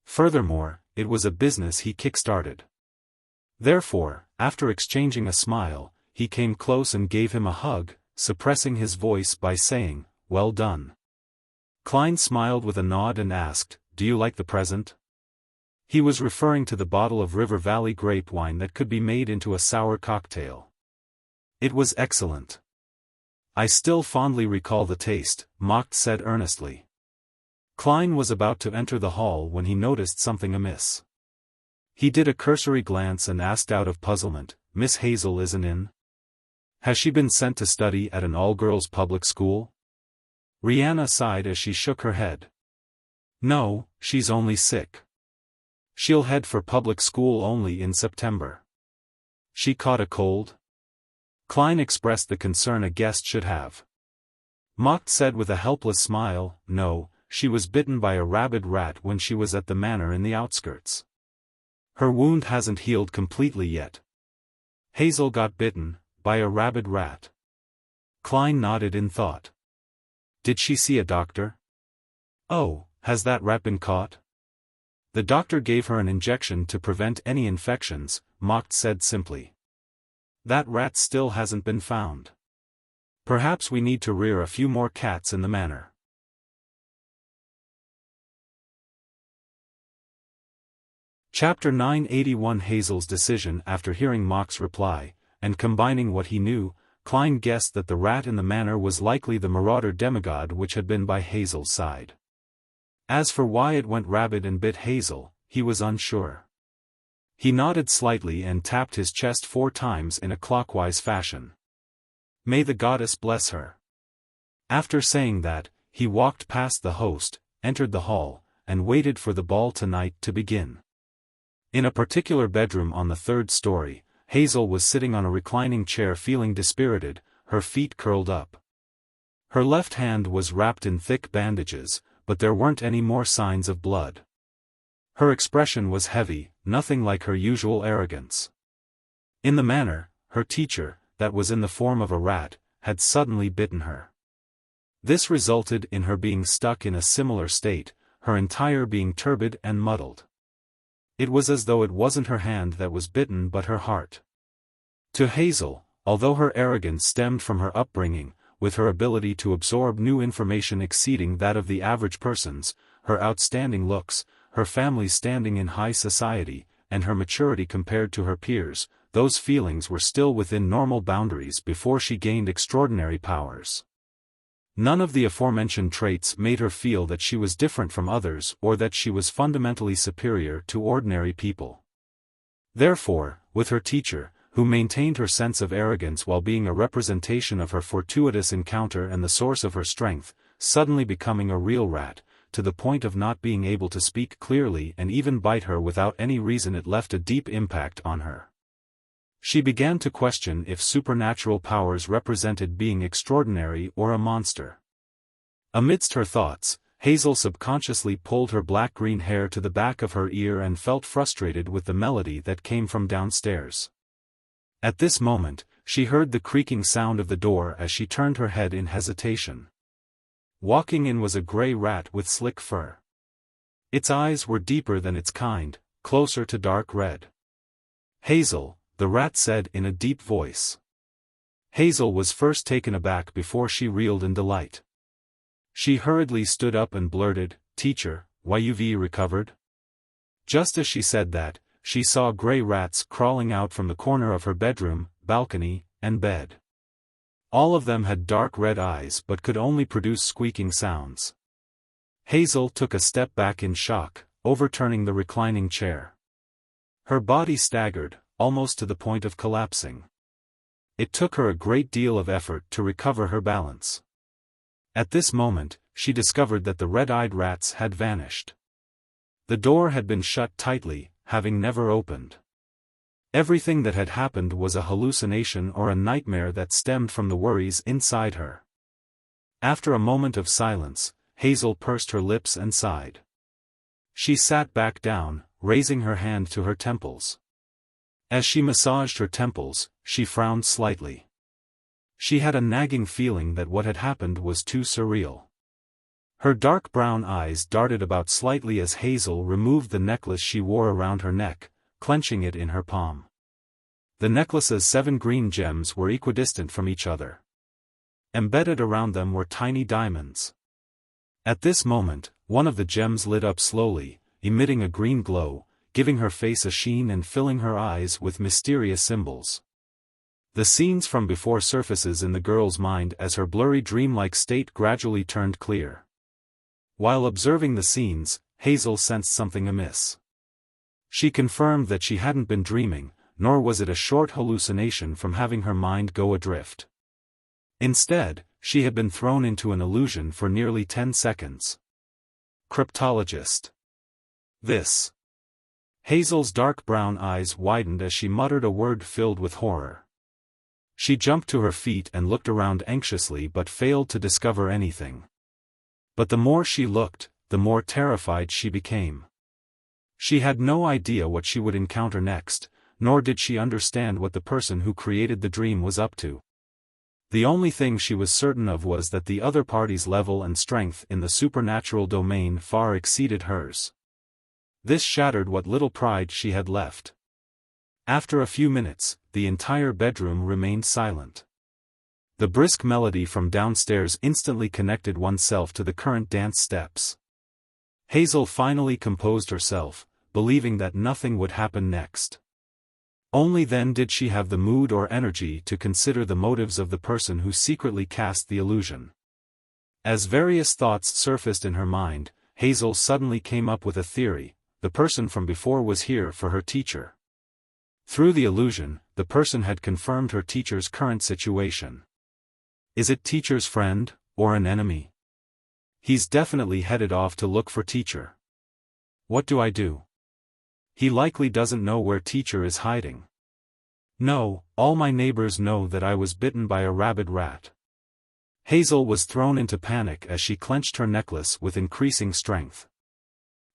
Furthermore, it was a business he kick-started. Therefore, after exchanging a smile, he came close and gave him a hug, suppressing his voice by saying, "Well done." Klein smiled with a nod and asked, "Do you like the present?" He was referring to the bottle of River Valley grape wine that could be made into a sour cocktail. It was excellent. I still fondly recall the taste, Mocked said earnestly. Klein was about to enter the hall when he noticed something amiss. He did a cursory glance and asked out of puzzlement, "Miss Hazel isn't in? Has she been sent to study at an all-girls public school?" Rihanna sighed as she shook her head. "No, she's only sick. She'll head for public school only in September. She caught a cold? Klein expressed the concern a guest should have. Mocht said with a helpless smile, no, she was bitten by a rabid rat when she was at the manor in the outskirts. Her wound hasn't healed completely yet. Hazel got bitten by a rabid rat. Klein nodded in thought. Did she see a doctor? Oh, has that rat been caught? The doctor gave her an injection to prevent any infections, Mocht said simply. That rat still hasn't been found. Perhaps we need to rear a few more cats in the manor. Chapter 981. Hazel's decision. After hearing Mocht's reply, and combining what he knew, Klein guessed that the rat in the manor was likely the marauder demigod which had been by Hazel's side. As for why it went rabid and bit Hazel, he was unsure. He nodded slightly and tapped his chest 4 times in a clockwise fashion. May the goddess bless her. After saying that, he walked past the host, entered the hall, and waited for the ball tonight to begin. In a particular bedroom on the 3rd story, Hazel was sitting on a reclining chair feeling dispirited, her feet curled up. Her left hand was wrapped in thick bandages, but there weren't any more signs of blood. Her expression was heavy, nothing like her usual arrogance. In the manor, her teacher, that was in the form of a rat, had suddenly bitten her. This resulted in her being stuck in a similar state, her entire being turbid and muddled. It was as though it wasn't her hand that was bitten but her heart. To Hazel, although her arrogance stemmed from her upbringing, with her ability to absorb new information exceeding that of the average person's, her outstanding looks, her family's standing in high society, and her maturity compared to her peers, those feelings were still within normal boundaries before she gained extraordinary powers. None of the aforementioned traits made her feel that she was different from others or that she was fundamentally superior to ordinary people. Therefore, with her teacher, who maintained her sense of arrogance while being a representation of her fortuitous encounter and the source of her strength, suddenly becoming a real rat, to the point of not being able to speak clearly and even bite her without any reason, it left a deep impact on her. She began to question if supernatural powers represented being extraordinary or a monster. Amidst her thoughts, Hazel subconsciously pulled her black-green hair to the back of her ear and felt frustrated with the melody that came from downstairs. At this moment, she heard the creaking sound of the door as she turned her head in hesitation. Walking in was a gray rat with slick fur. Its eyes were deeper than its kind, closer to dark red. Hazel, the rat said in a deep voice. Hazel was first taken aback before she reeled in delight. She hurriedly stood up and blurted, "Teacher, you've recovered?" Just as she said that, she saw gray rats crawling out from the corner of her bedroom, balcony, and bed. All of them had dark red eyes but could only produce squeaking sounds. Hazel took a step back in shock, overturning the reclining chair. Her body staggered, almost to the point of collapsing. It took her a great deal of effort to recover her balance. At this moment, she discovered that the red-eyed rats had vanished. The door had been shut tightly, having never opened. Everything that had happened was a hallucination or a nightmare that stemmed from the worries inside her. After a moment of silence, Hazel pursed her lips and sighed. She sat back down, raising her hand to her temples. As she massaged her temples, she frowned slightly. She had a nagging feeling that what had happened was too surreal. Her dark brown eyes darted about slightly as Hazel removed the necklace she wore around her neck, clenching it in her palm. The necklace's 7 green gems were equidistant from each other. Embedded around them were tiny diamonds. At this moment, one of the gems lit up slowly, emitting a green glow, giving her face a sheen and filling her eyes with mysterious symbols. The scenes from before surfaces in the girl's mind as her blurry dreamlike state gradually turned clear. While observing the scenes, Hazel sensed something amiss. She confirmed that she hadn't been dreaming, nor was it a short hallucination from having her mind go adrift. Instead, she had been thrown into an illusion for nearly 10 seconds. Cryptologist. This Hazel's dark brown eyes widened as she muttered a word filled with horror. She jumped to her feet and looked around anxiously but failed to discover anything. But the more she looked, the more terrified she became. She had no idea what she would encounter next, nor did she understand what the person who created the dream was up to. The only thing she was certain of was that the other party's level and strength in the supernatural domain far exceeded hers. This shattered what little pride she had left. After a few minutes, the entire bedroom remained silent. The brisk melody from downstairs instantly connected oneself to the current dance steps. Hazel finally composed herself, believing that nothing would happen next. Only then did she have the mood or energy to consider the motives of the person who secretly cast the illusion. As various thoughts surfaced in her mind, Hazel suddenly came up with a theory: the person from before was here for her teacher. Through the illusion, the person had confirmed her teacher's current situation. Is it teacher's friend, or an enemy? He's definitely headed off to look for teacher. What do I do? He likely doesn't know where teacher is hiding. No, all my neighbors know that I was bitten by a rabid rat. Hazel was thrown into panic as she clenched her necklace with increasing strength.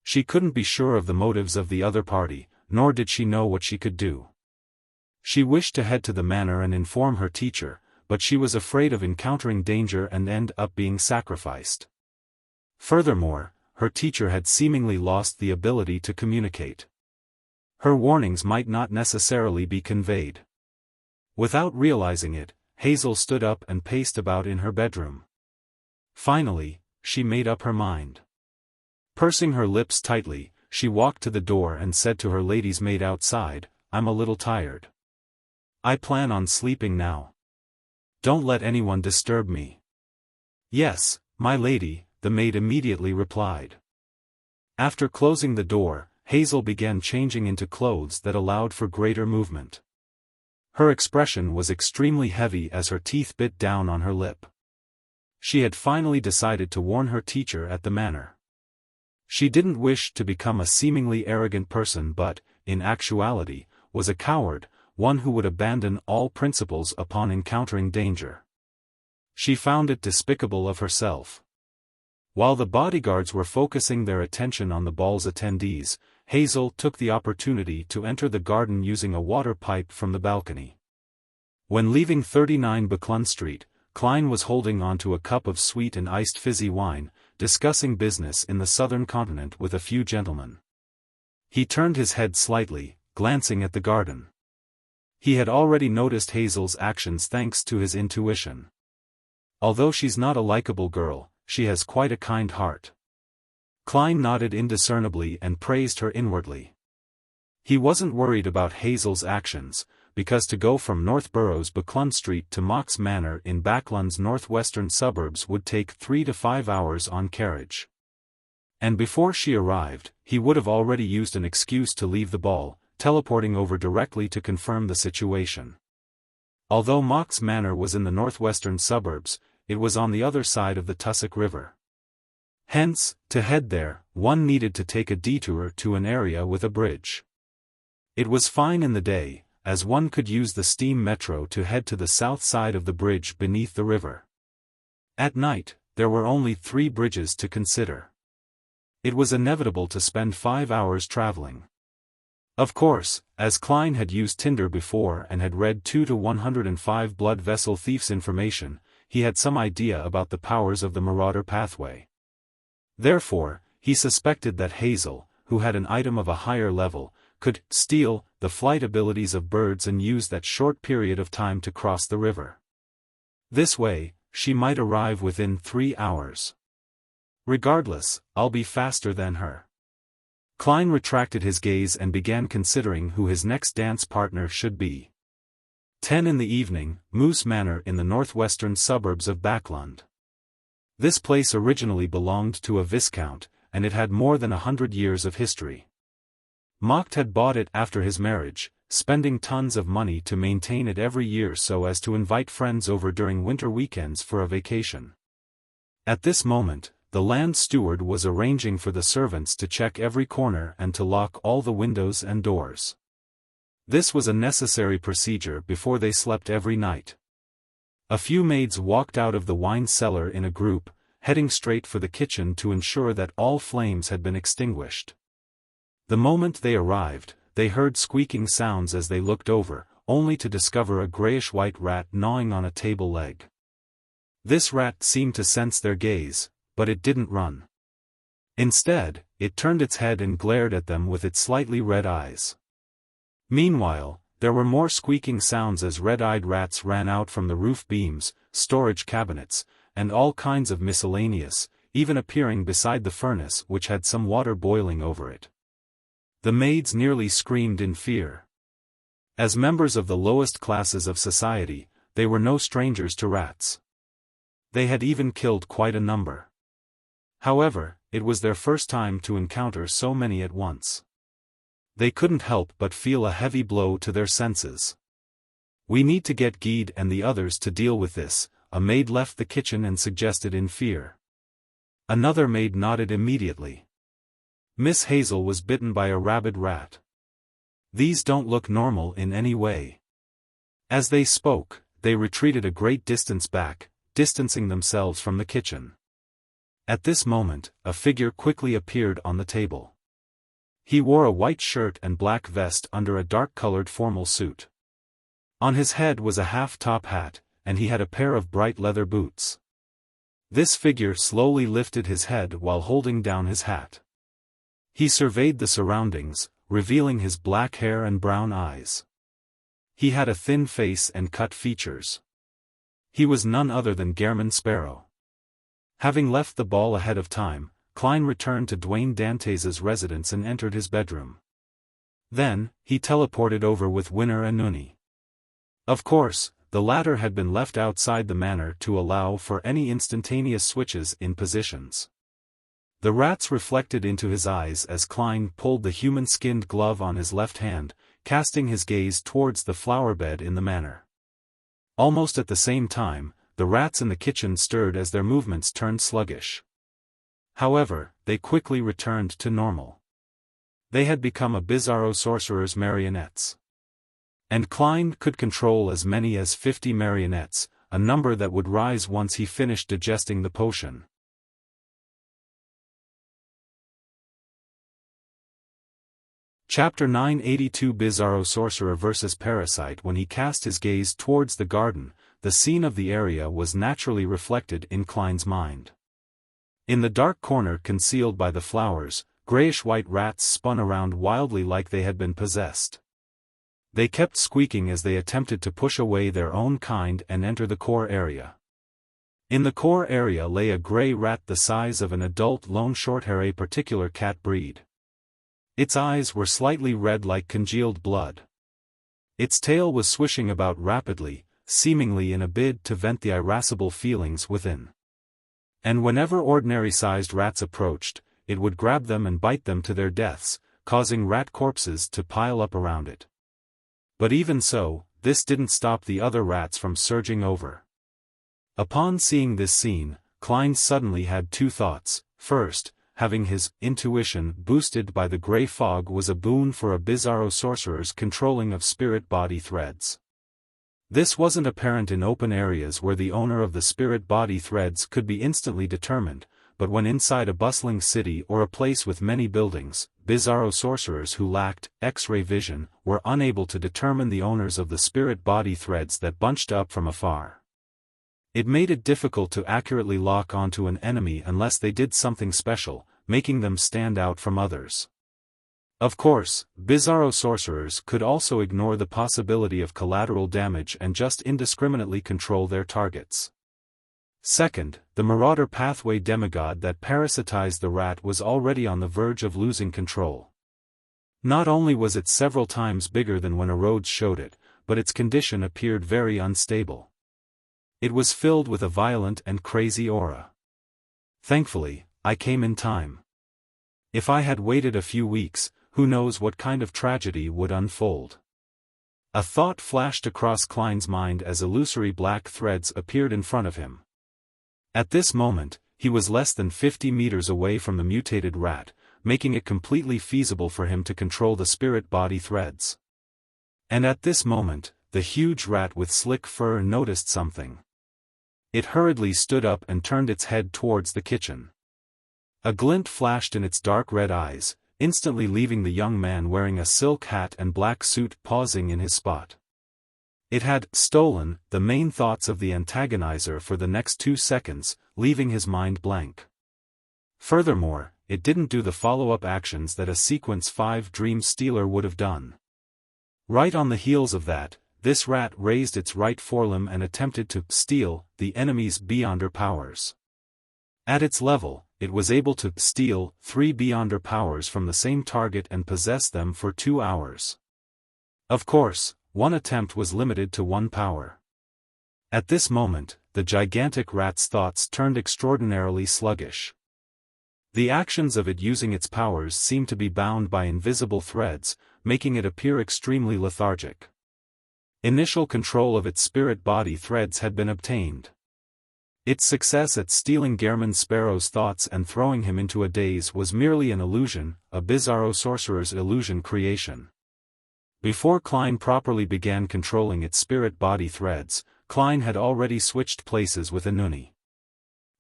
She couldn't be sure of the motives of the other party, nor did she know what she could do. She wished to head to the manor and inform her teacher, but she was afraid of encountering danger and end up being sacrificed. Furthermore, her teacher had seemingly lost the ability to communicate. Her warnings might not necessarily be conveyed. Without realizing it, Hazel stood up and paced about in her bedroom. Finally, she made up her mind. Pursing her lips tightly, she walked to the door and said to her lady's maid outside, "I'm a little tired. I plan on sleeping now. Don't let anyone disturb me." "Yes, my lady," the maid immediately replied. After closing the door, Hazel began changing into clothes that allowed for greater movement. Her expression was extremely heavy as her teeth bit down on her lip. She had finally decided to warn her teacher at the manor. She didn't wish to become a seemingly arrogant person but, in actuality, was a coward, one who would abandon all principles upon encountering danger. She found it despicable of herself. While the bodyguards were focusing their attention on the ball's attendees, Hazel took the opportunity to enter the garden using a water pipe from the balcony. When leaving 39 Buckland Street, Klein was holding onto a cup of sweet and iced fizzy wine, discussing business in the southern continent with a few gentlemen. He turned his head slightly, glancing at the garden. He had already noticed Hazel's actions thanks to his intuition. Although she's not a likable girl, she has quite a kind heart. Klein nodded indiscernibly and praised her inwardly. He wasn't worried about Hazel's actions, because to go from Northborough's Buckland Street to Mox Manor in Backland's northwestern suburbs would take 3 to 5 hours on carriage. And before she arrived, he would have already used an excuse to leave the ball, teleporting over directly to confirm the situation. Although Mox Manor was in the northwestern suburbs, it was on the other side of the Tussock River. Hence, to head there, one needed to take a detour to an area with a bridge. It was fine in the day, as one could use the steam metro to head to the south side of the bridge beneath the river. At night, there were only 3 bridges to consider. It was inevitable to spend 5 hours traveling. Of course, as Klein had used Tinder before and had read 2 to 105 blood vessel thieves information, he had some idea about the powers of the Marauder pathway. Therefore, he suspected that Hazel, who had an item of a higher level, could steal the flight abilities of birds and use that short period of time to cross the river. This way, she might arrive within 3 hours. Regardless, I'll be faster than her. Klein retracted his gaze and began considering who his next dance partner should be. 10 in the evening, Moose Manor in the northwestern suburbs of Backland. This place originally belonged to a viscount, and it had more than 100 years of history. Mocht had bought it after his marriage, spending tons of money to maintain it every year so as to invite friends over during winter weekends for a vacation. At this moment, the land steward was arranging for the servants to check every corner and to lock all the windows and doors. This was a necessary procedure before they slept every night. A few maids walked out of the wine cellar in a group, heading straight for the kitchen to ensure that all flames had been extinguished. The moment they arrived, they heard squeaking sounds as they looked over, only to discover a grayish-white rat gnawing on a table leg. This rat seemed to sense their gaze, but it didn't run. Instead, it turned its head and glared at them with its slightly red eyes. Meanwhile, there were more squeaking sounds as red-eyed rats ran out from the roof beams, storage cabinets, and all kinds of miscellaneous, even appearing beside the furnace which had some water boiling over it. The maids nearly screamed in fear. As members of the lowest classes of society, they were no strangers to rats. They had even killed quite a number. However, it was their first time to encounter so many at once. They couldn't help but feel a heavy blow to their senses. "We need to get Guide and the others to deal with this," a maid left the kitchen and suggested in fear. Another maid nodded immediately. Miss Hazel was bitten by a rabid rat. "These don't look normal in any way." As they spoke, they retreated a great distance back, distancing themselves from the kitchen. At this moment, a figure quickly appeared on the table. He wore a white shirt and black vest under a dark-colored formal suit. On his head was a half-top hat, and he had a pair of bright leather boots. This figure slowly lifted his head while holding down his hat. He surveyed the surroundings, revealing his black hair and brown eyes. He had a thin face and cut features. He was none other than Gehrman Sparrow. Having left the ball ahead of time, Klein returned to Dwayne Dantes's residence and entered his bedroom. Then, he teleported over with Winner and Nuni. Of course, the latter had been left outside the manor to allow for any instantaneous switches in positions. The rats reflected into his eyes as Klein pulled the human-skinned glove on his left hand, casting his gaze towards the flower bed in the manor. Almost at the same time, the rats in the kitchen stirred as their movements turned sluggish. However, they quickly returned to normal. They had become a Bizarro sorcerer's marionettes. And Klein could control as many as 50 marionettes, a number that would rise once he finished digesting the potion. Chapter 982 Bizarro Sorcerer vs. Parasite. When he cast his gaze towards the garden, the scene of the area was naturally reflected in Klein's mind. In the dark corner concealed by the flowers, grayish-white rats spun around wildly like they had been possessed. They kept squeaking as they attempted to push away their own kind and enter the core area. In the core area lay a gray rat the size of an adult lone shorthair, a particular cat breed. Its eyes were slightly red like congealed blood. Its tail was swishing about rapidly, seemingly in a bid to vent the irascible feelings within. And whenever ordinary-sized rats approached, it would grab them and bite them to their deaths, causing rat corpses to pile up around it. But even so, this didn't stop the other rats from surging over. Upon seeing this scene, Klein suddenly had two thoughts. First, having his intuition boosted by the gray fog was a boon for a Bizarro sorcerer's controlling of spirit body threads. This wasn't apparent in open areas where the owner of the spirit body threads could be instantly determined, but when inside a bustling city or a place with many buildings, Bizarro sorcerers who lacked X-ray vision were unable to determine the owners of the spirit body threads that bunched up from afar. It made it difficult to accurately lock onto an enemy unless they did something special, making them stand out from others. Of course, Bizarro sorcerers could also ignore the possibility of collateral damage and just indiscriminately control their targets. Second, the marauder pathway demigod that parasitized the rat was already on the verge of losing control. Not only was it several times bigger than when Erodes showed it, but its condition appeared very unstable. It was filled with a violent and crazy aura. Thankfully, I came in time. If I had waited a few weeks, who knows what kind of tragedy would unfold. A thought flashed across Klein's mind as illusory black threads appeared in front of him. At this moment, he was less than 50 meters away from the mutated rat, making it completely feasible for him to control the spirit body threads. And at this moment, the huge rat with slick fur noticed something. It hurriedly stood up and turned its head towards the kitchen. A glint flashed in its dark red eyes, instantly leaving the young man wearing a silk hat and black suit pausing in his spot. It had stolen the main thoughts of the antagonizer for the next 2 seconds, leaving his mind blank. Furthermore, it didn't do the follow-up actions that a Sequence 5 Dream Stealer would have done. Right on the heels of that, this rat raised its right forelimb and attempted to steal the enemy's Beyonder powers. At its level, it was able to steal 3 Beyonder powers from the same target and possess them for 2 hours. Of course, one attempt was limited to 1 power. At this moment, the gigantic rat's thoughts turned extraordinarily sluggish. The actions of it using its powers seemed to be bound by invisible threads, making it appear extremely lethargic. Initial control of its spirit body threads had been obtained. Its success at stealing Gehrman Sparrow's thoughts and throwing him into a daze was merely an illusion, a bizarro sorcerer's illusion creation. Before Klein properly began controlling its spirit body threads, Klein had already switched places with Inuni.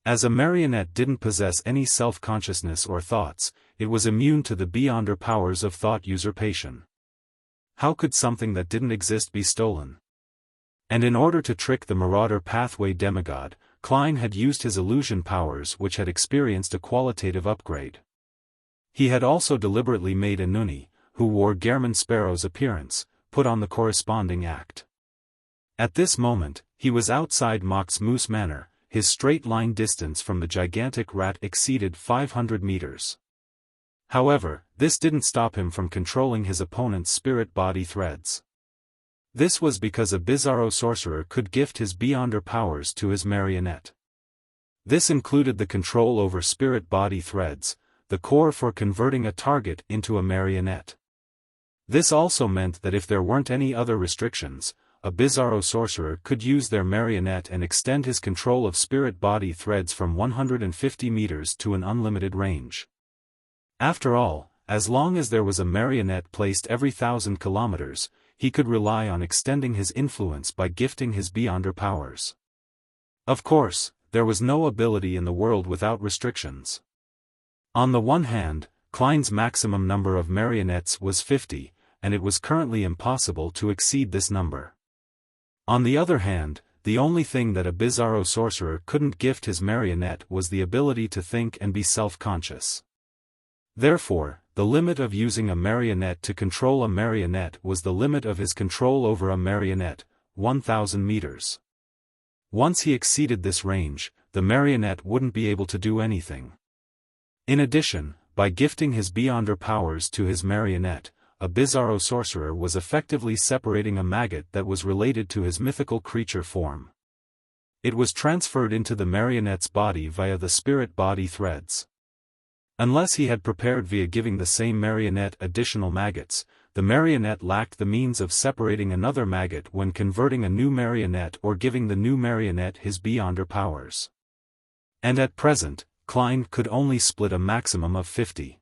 As a marionette didn't possess any self-consciousness or thoughts, it was immune to the Beyonder powers of thought usurpation. How could something that didn't exist be stolen? And in order to trick the Marauder Pathway demigod, Klein had used his illusion powers which had experienced a qualitative upgrade. He had also deliberately made Inuni, who wore Gehrman Sparrow's appearance, put on the corresponding act. At this moment, he was outside Mox Moose Manor, his straight-line distance from the gigantic rat exceeded 500 meters. However, this didn't stop him from controlling his opponent's spirit body threads. This was because a bizarro sorcerer could gift his Beyonder powers to his marionette. This included the control over spirit body threads, the core for converting a target into a marionette. This also meant that if there weren't any other restrictions, a bizarro sorcerer could use their marionette and extend his control of spirit body threads from 150 meters to an unlimited range. After all, as long as there was a marionette placed every 1,000 kilometers, he could rely on extending his influence by gifting his Beyonder powers. Of course, there was no ability in the world without restrictions. On the one hand, Klein's maximum number of marionettes was 50, and it was currently impossible to exceed this number. On the other hand, the only thing that a bizarro sorcerer couldn't gift his marionette was the ability to think and be self-conscious. Therefore, the limit of using a marionette to control a marionette was the limit of his control over a marionette, 1,000 meters. Once he exceeded this range, the marionette wouldn't be able to do anything. In addition, by gifting his Beyonder powers to his marionette, a bizarro sorcerer was effectively separating a maggot that was related to his mythical creature form. It was transferred into the marionette's body via the spirit body threads. Unless he had prepared via giving the same marionette additional maggots, the marionette lacked the means of separating another maggot when converting a new marionette or giving the new marionette his Beyonder powers. And at present, Klein could only split a maximum of 50.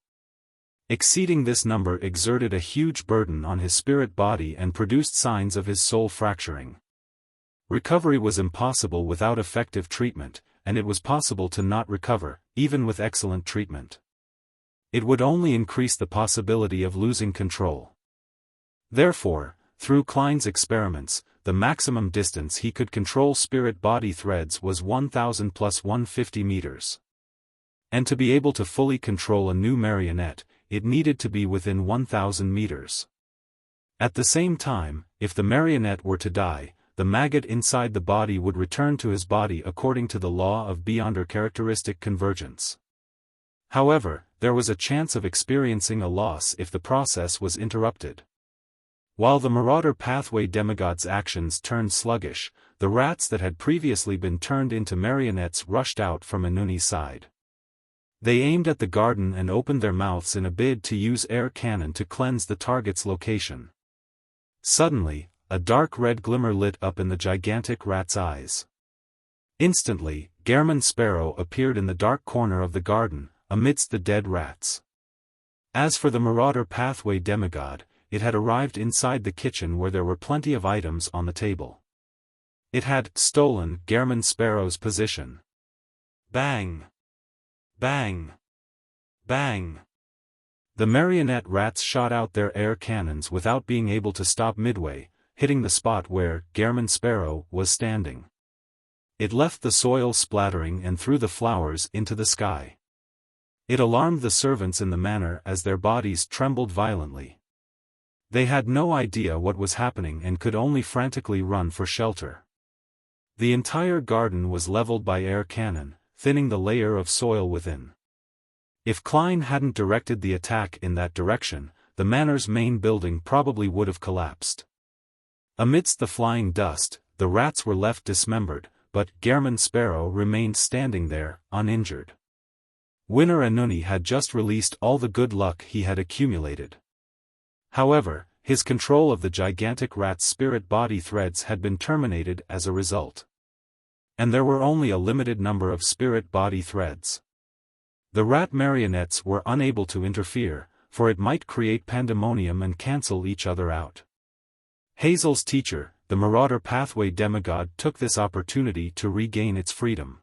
Exceeding this number exerted a huge burden on his spirit body and produced signs of his soul fracturing. Recovery was impossible without effective treatment, and it was possible to not recover, even with excellent treatment. It would only increase the possibility of losing control. Therefore, through Klein's experiments, the maximum distance he could control spirit body threads was 1,000 plus 150 meters. And to be able to fully control a new marionette, it needed to be within 1,000 meters. At the same time, if the marionette were to die, the maggot inside the body would return to his body according to the law of Beyonder characteristic convergence. However, there was a chance of experiencing a loss if the process was interrupted. While the Marauder Pathway demigod's actions turned sluggish, the rats that had previously been turned into marionettes rushed out from Inuni's side. They aimed at the garden and opened their mouths in a bid to use air cannon to cleanse the target's location. Suddenly, a dark red glimmer lit up in the gigantic rat's eyes. Instantly, Gehrman Sparrow appeared in the dark corner of the garden, amidst the dead rats. As for the marauder pathway demigod, it had arrived inside the kitchen where there were plenty of items on the table. It had stolen Gehrman Sparrow's position. Bang! Bang! Bang! The marionette rats shot out their air cannons without being able to stop midway, hitting the spot where Gehrman Sparrow was standing. It left the soil splattering and threw the flowers into the sky. It alarmed the servants in the manor as their bodies trembled violently. They had no idea what was happening and could only frantically run for shelter. The entire garden was leveled by air cannon, thinning the layer of soil within. If Klein hadn't directed the attack in that direction, the manor's main building probably would have collapsed. Amidst the flying dust, the rats were left dismembered, but Gehrman Sparrow remained standing there, uninjured. Winner Anuni had just released all the good luck he had accumulated. However, his control of the gigantic rat's spirit body threads had been terminated as a result. And there were only a limited number of spirit body threads. The rat marionettes were unable to interfere, for it might create pandemonium and cancel each other out. Hazel's teacher, the marauder pathway demigod, took this opportunity to regain its freedom.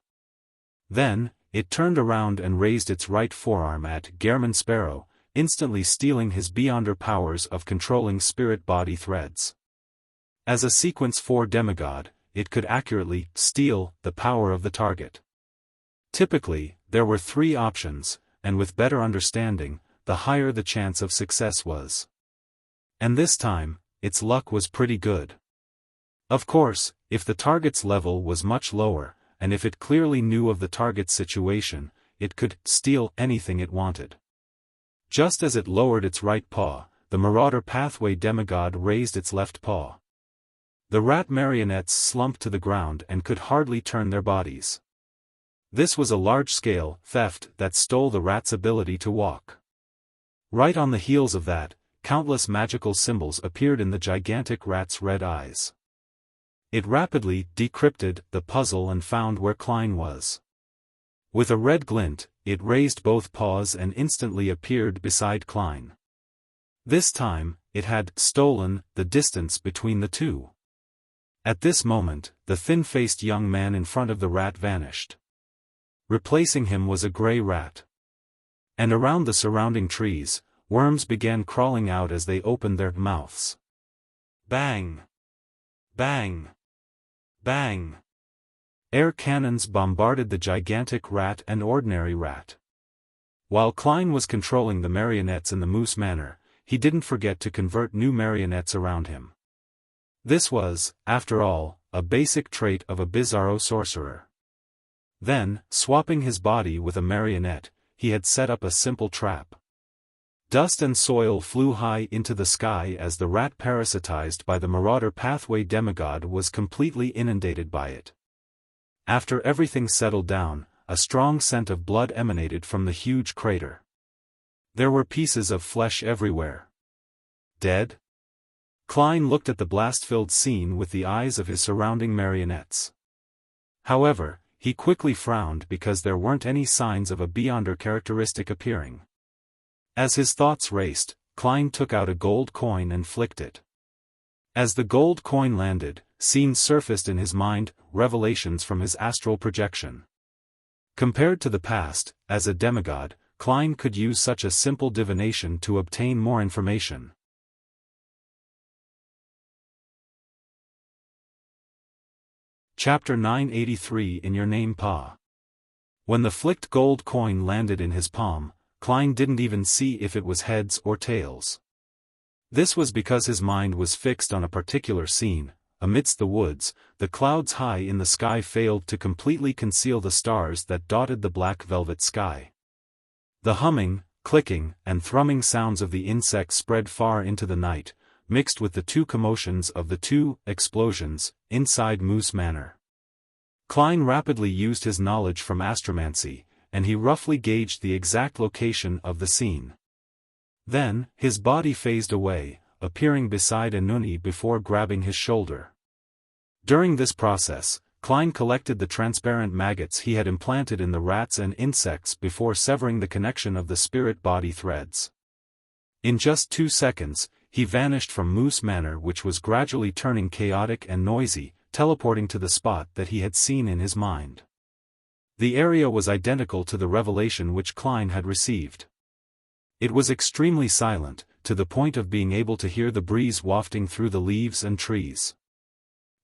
Then, it turned around and raised its right forearm at Gehrman Sparrow, instantly stealing his beyonder powers of controlling spirit body threads. As a sequence 4 demigod, it could accurately steal the power of the target. Typically, there were 3 options, and with better understanding, the higher the chance of success was. And this time, its luck was pretty good. Of course, if the target's level was much lower, and if it clearly knew of the target's situation, it could steal anything it wanted. Just as it lowered its right paw, the marauder pathway demigod raised its left paw. The rat marionettes slumped to the ground and could hardly turn their bodies. This was a large-scale theft that stole the rat's ability to walk. Right on the heels of that, countless magical symbols appeared in the gigantic rat's red eyes. It rapidly decrypted the puzzle and found where Klein was. With a red glint, it raised both paws and instantly appeared beside Klein. This time, it had stolen the distance between the two. At this moment, the thin-faced young man in front of the rat vanished. Replacing him was a gray rat. And around the surrounding trees, worms began crawling out as they opened their mouths. Bang! Bang! Bang! Air cannons bombarded the gigantic rat and ordinary rat. While Klein was controlling the marionettes in the Moose Manor, he didn't forget to convert new marionettes around him. This was, after all, a basic trait of a bizarro sorcerer. Then, swapping his body with a marionette, he had set up a simple trap. Dust and soil flew high into the sky as the rat parasitized by the marauder pathway demigod was completely inundated by it. After everything settled down, a strong scent of blood emanated from the huge crater. There were pieces of flesh everywhere. Dead? Klein looked at the blast-filled scene with the eyes of his surrounding marionettes. However, he quickly frowned because there weren't any signs of a beyonder characteristic appearing. As his thoughts raced, Klein took out a gold coin and flicked it. As the gold coin landed, scenes surfaced in his mind, revelations from his astral projection. Compared to the past, as a demigod, Klein could use such a simple divination to obtain more information. Chapter 983 In Your Name Pa. When the flicked gold coin landed in his palm, Klein didn't even see if it was heads or tails. This was because his mind was fixed on a particular scene. Amidst the woods, the clouds high in the sky failed to completely conceal the stars that dotted the black velvet sky. The humming, clicking, and thrumming sounds of the insects spread far into the night, mixed with the two commotions of the two explosions inside Moose Manor. Klein rapidly used his knowledge from astromancy, and he roughly gauged the exact location of the scene. Then, his body phased away, appearing beside Anuni before grabbing his shoulder. During this process, Klein collected the transparent maggots he had implanted in the rats and insects before severing the connection of the spirit-body threads. In just 2 seconds, he vanished from Moose Manor, which was gradually turning chaotic and noisy, teleporting to the spot that he had seen in his mind. The area was identical to the revelation which Klein had received. It was extremely silent, to the point of being able to hear the breeze wafting through the leaves and trees.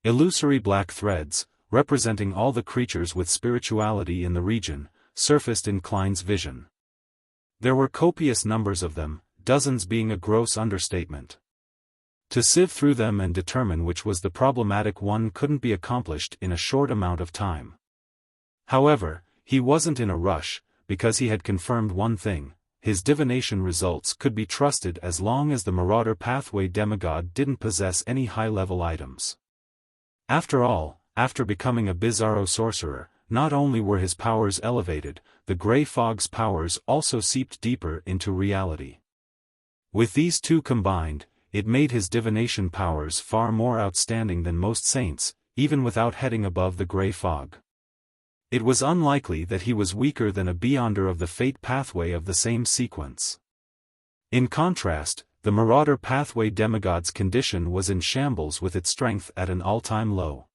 Illusory black threads, representing all the creatures with spirituality in the region, surfaced in Klein's vision. There were copious numbers of them, dozens being a gross understatement. To sieve through them and determine which was the problematic one couldn't be accomplished in a short amount of time. However, he wasn't in a rush, because he had confirmed one thing: his divination results could be trusted as long as the Marauder Pathway demigod didn't possess any high-level items. After all, after becoming a Bizarro sorcerer, not only were his powers elevated, the Grey Fog's powers also seeped deeper into reality. With these two combined, it made his divination powers far more outstanding than most saints, even without heading above the Grey Fog. It was unlikely that he was weaker than a Beyonder of the Fate Pathway of the same sequence. In contrast, the Marauder Pathway demigod's condition was in shambles with its strength at an all-time low.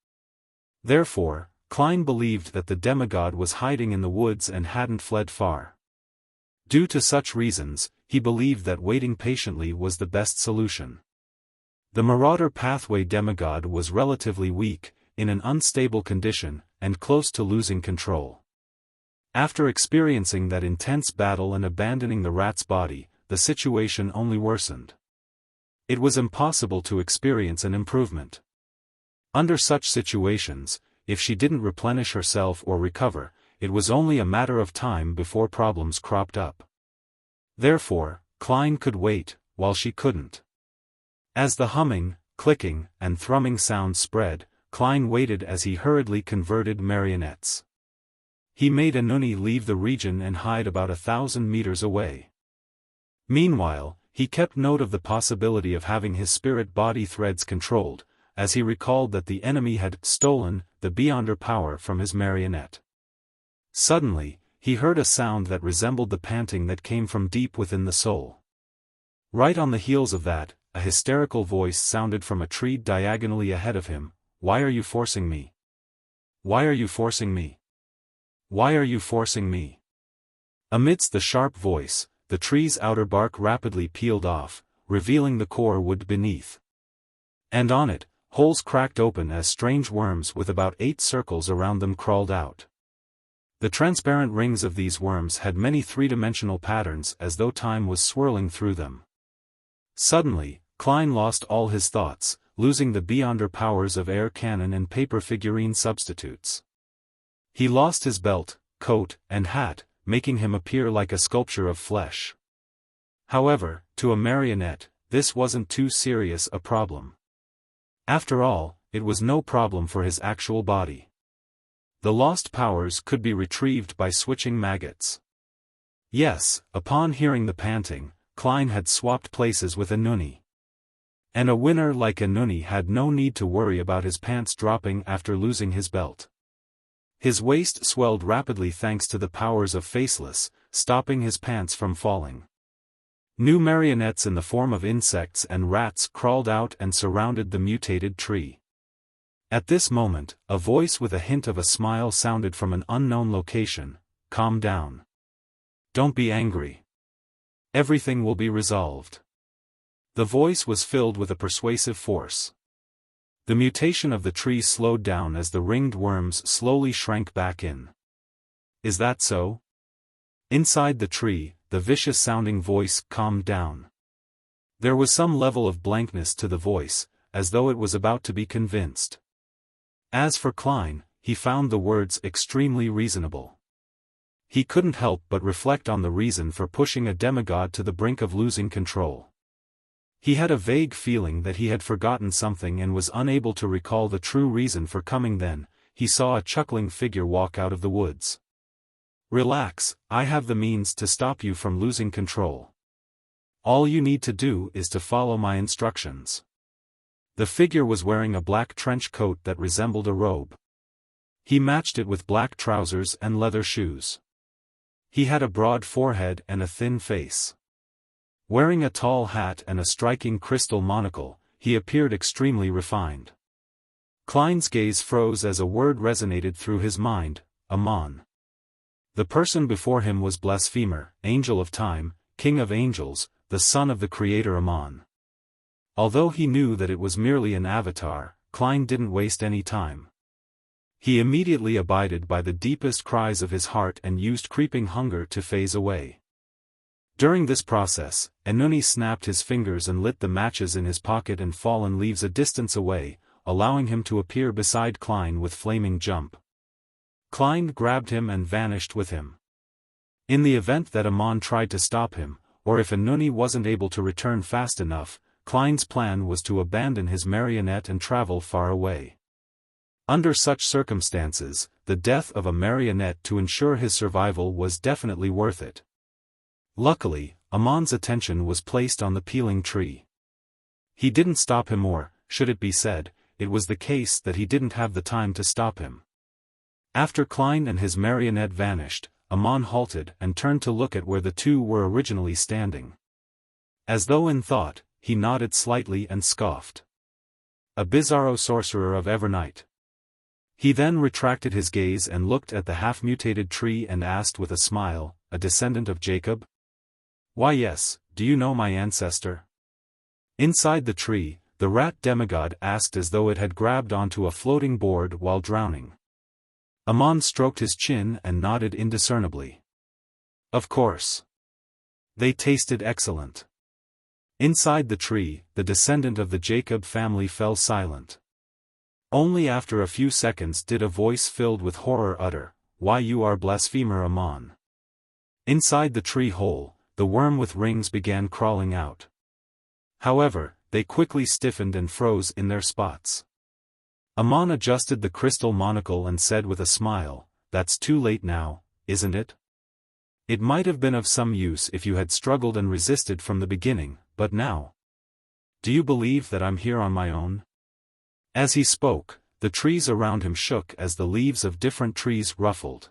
Therefore, Klein believed that the demigod was hiding in the woods and hadn't fled far. Due to such reasons, he believed that waiting patiently was the best solution. The Marauder Pathway demigod was relatively weak, in an unstable condition, and close to losing control. After experiencing that intense battle and abandoning the rat's body, the situation only worsened. It was impossible to experience an improvement. Under such situations, if she didn't replenish herself or recover, it was only a matter of time before problems cropped up. Therefore, Klein could wait, while she couldn't. As the humming, clicking, and thrumming sounds spread, Klein waited as he hurriedly converted marionettes. He made Anuni leave the region and hide about 1,000 meters away. Meanwhile, he kept note of the possibility of having his spirit-body threads controlled, as he recalled that the enemy had stolen the Beyonder power from his marionette. Suddenly, he heard a sound that resembled the panting that came from deep within the soul. Right on the heels of that, a hysterical voice sounded from a tree diagonally ahead of him. "Why are you forcing me? Why are you forcing me? Why are you forcing me?" Amidst the sharp voice, the tree's outer bark rapidly peeled off, revealing the core wood beneath. And on it, holes cracked open as strange worms with about 8 circles around them crawled out. The transparent rings of these worms had many three-dimensional patterns as though time was swirling through them. Suddenly, Klein lost all his thoughts, losing the Beyonder powers of air cannon and paper figurine substitutes. He lost his belt, coat, and hat, making him appear like a sculpture of flesh. However, to a marionette, this wasn't too serious a problem. After all, it was no problem for his actual body. The lost powers could be retrieved by switching maggots. Yes, upon hearing the panting, Klein had swapped places with Anuni. And a winner like Anuni had no need to worry about his pants dropping after losing his belt. His waist swelled rapidly thanks to the powers of Faceless, stopping his pants from falling. New marionettes in the form of insects and rats crawled out and surrounded the mutated tree. At this moment, a voice with a hint of a smile sounded from an unknown location. "Calm down. Don't be angry. Everything will be resolved." The voice was filled with a persuasive force. The mutation of the tree slowed down as the ringed worms slowly shrank back in. "Is that so?" Inside the tree, the vicious-sounding voice calmed down. There was some level of blankness to the voice, as though it was about to be convinced. As for Klein, he found the words extremely reasonable. He couldn't help but reflect on the reason for pushing a demigod to the brink of losing control. He had a vague feeling that he had forgotten something and was unable to recall the true reason for coming. Then, he saw a chuckling figure walk out of the woods. "Relax, I have the means to stop you from losing control. All you need to do is to follow my instructions." The figure was wearing a black trench coat that resembled a robe. He matched it with black trousers and leather shoes. He had a broad forehead and a thin face. Wearing a tall hat and a striking crystal monocle, he appeared extremely refined. Klein's gaze froze as a word resonated through his mind: Amon. The person before him was Blasphemer, Angel of Time, King of Angels, the son of the Creator Amon. Although he knew that it was merely an avatar, Klein didn't waste any time. He immediately abided by the deepest cries of his heart and used creeping hunger to phase away. During this process, Enuni snapped his fingers and lit the matches in his pocket and fallen leaves a distance away, allowing him to appear beside Klein with flaming jump. Klein grabbed him and vanished with him. In the event that Amon tried to stop him, or if Enuni wasn't able to return fast enough, Klein's plan was to abandon his marionette and travel far away. Under such circumstances, the death of a marionette to ensure his survival was definitely worth it. Luckily, Amon's attention was placed on the peeling tree. He didn't stop him, or, should it be said, it was the case that he didn't have the time to stop him. After Klein and his marionette vanished, Amon halted and turned to look at where the two were originally standing. As though in thought, he nodded slightly and scoffed. A bizarro sorcerer of Evernight. He then retracted his gaze and looked at the half-mutated tree and asked with a smile, "A descendant of Jacob?" "Why yes, do you know my ancestor?" Inside the tree, the rat demigod asked as though it had grabbed onto a floating board while drowning. Amon stroked his chin and nodded indiscernibly. Of course. They tasted excellent. Inside the tree, the descendant of the Jacob family fell silent. Only after a few seconds did a voice filled with horror utter, "Why, you are Blasphemer Amon." Inside the tree hole, the worm with rings began crawling out. However, they quickly stiffened and froze in their spots. Amon adjusted the crystal monocle and said with a smile, "That's too late now, isn't it? It might have been of some use if you had struggled and resisted from the beginning, but now. Do you believe that I'm here on my own?" As he spoke, the trees around him shook as the leaves of different trees ruffled.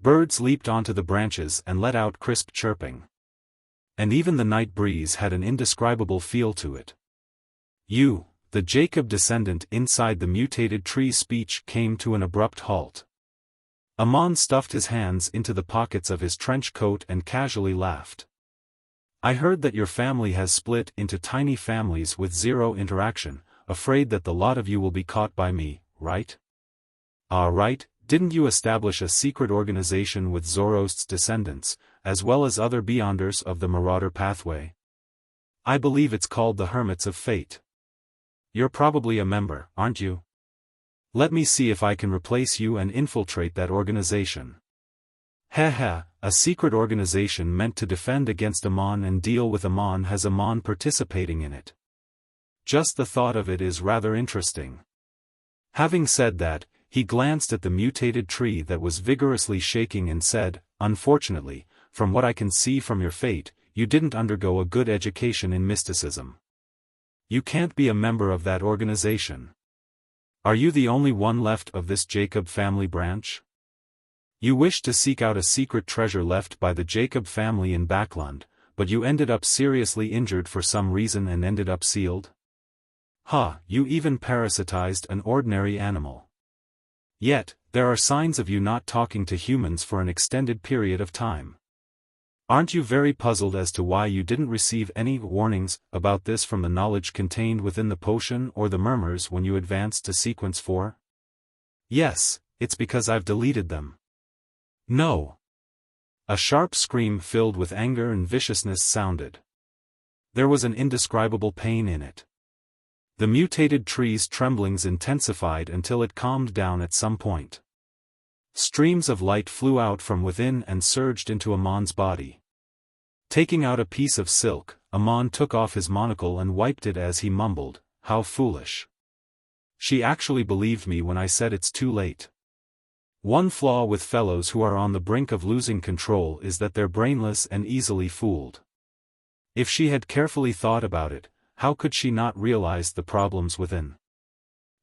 Birds leaped onto the branches and let out crisp chirping. And even the night breeze had an indescribable feel to it. "You," the Jacob descendant inside the mutated tree's speech came to an abrupt halt. Amon stuffed his hands into the pockets of his trench coat and casually laughed. "I heard that your family has split into tiny families with zero interaction, afraid that the lot of you will be caught by me, right?" "Ah, right, didn't you establish a secret organization with Zoroast's descendants, as well as other Beyonders of the Marauder pathway? I believe it's called the Hermits of Fate. You're probably a member, aren't you? Let me see if I can replace you and infiltrate that organization." Heh, a secret organization meant to defend against Amon and deal with Amon has Amon participating in it. Just the thought of it is rather interesting. Having said that, he glanced at the mutated tree that was vigorously shaking and said, "Unfortunately, from what I can see from your fate, you didn't undergo a good education in mysticism. You can't be a member of that organization. Are you the only one left of this Jacob family branch? You wished to seek out a secret treasure left by the Jacob family in Backland, but you ended up seriously injured for some reason and ended up sealed? You even parasitized an ordinary animal. Yet, there are signs of you not talking to humans for an extended period of time. Aren't you very puzzled as to why you didn't receive any warnings about this from the knowledge contained within the potion or the murmurs when you advanced to sequence 4? Yes, it's because I've deleted them." "No." A sharp scream filled with anger and viciousness sounded. There was an indescribable pain in it. The mutated tree's tremblings intensified until it calmed down at some point. Streams of light flew out from within and surged into Amon's body. Taking out a piece of silk, Amon took off his monocle and wiped it as he mumbled, "How foolish. She actually believed me when I said it's too late." One flaw with fellows who are on the brink of losing control is that they're brainless and easily fooled. If she had carefully thought about it, how could she not realize the problems within?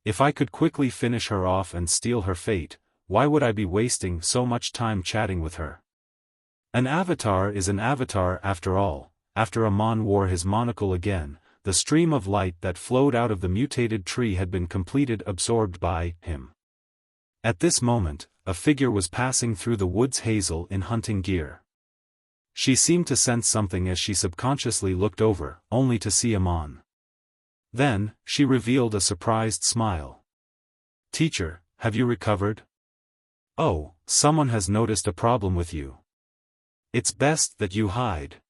If I could quickly finish her off and steal her fate, why would I be wasting so much time chatting with her? An avatar is an avatar after all. After Amon wore his monocle again, the stream of light that flowed out of the mutated tree had been completed absorbed by him. At this moment, a figure was passing through the wood's hazel in hunting gear. She seemed to sense something as she subconsciously looked over, only to see Amon. Then, she revealed a surprised smile. "Teacher, have you recovered? Oh, someone has noticed a problem with you. It's best that you hide."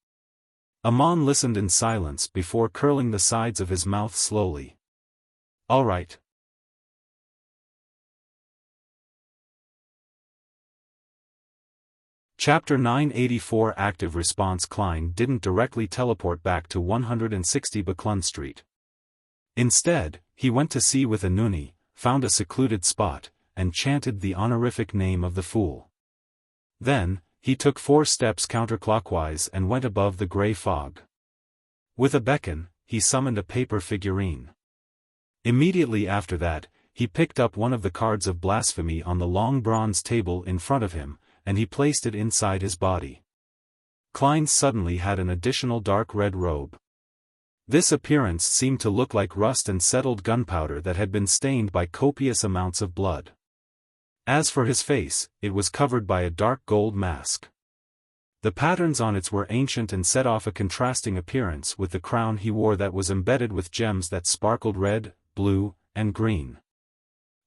Amon listened in silence before curling the sides of his mouth slowly. "All right." Chapter 984 Active Response. Klein didn't directly teleport back to 160 Buckland Street. Instead, he went to see with Anuni, found a secluded spot, and chanted the honorific name of the fool. Then, he took 4 steps counterclockwise and went above the gray fog. With a beckon, he summoned a paper figurine. Immediately after that, he picked up one of the cards of blasphemy on the long bronze table in front of him, and he placed it inside his body. Klein suddenly had an additional dark red robe. This appearance seemed to look like rust and settled gunpowder that had been stained by copious amounts of blood. As for his face, it was covered by a dark gold mask. The patterns on it were ancient and set off a contrasting appearance with the crown he wore that was embedded with gems that sparkled red, blue, and green.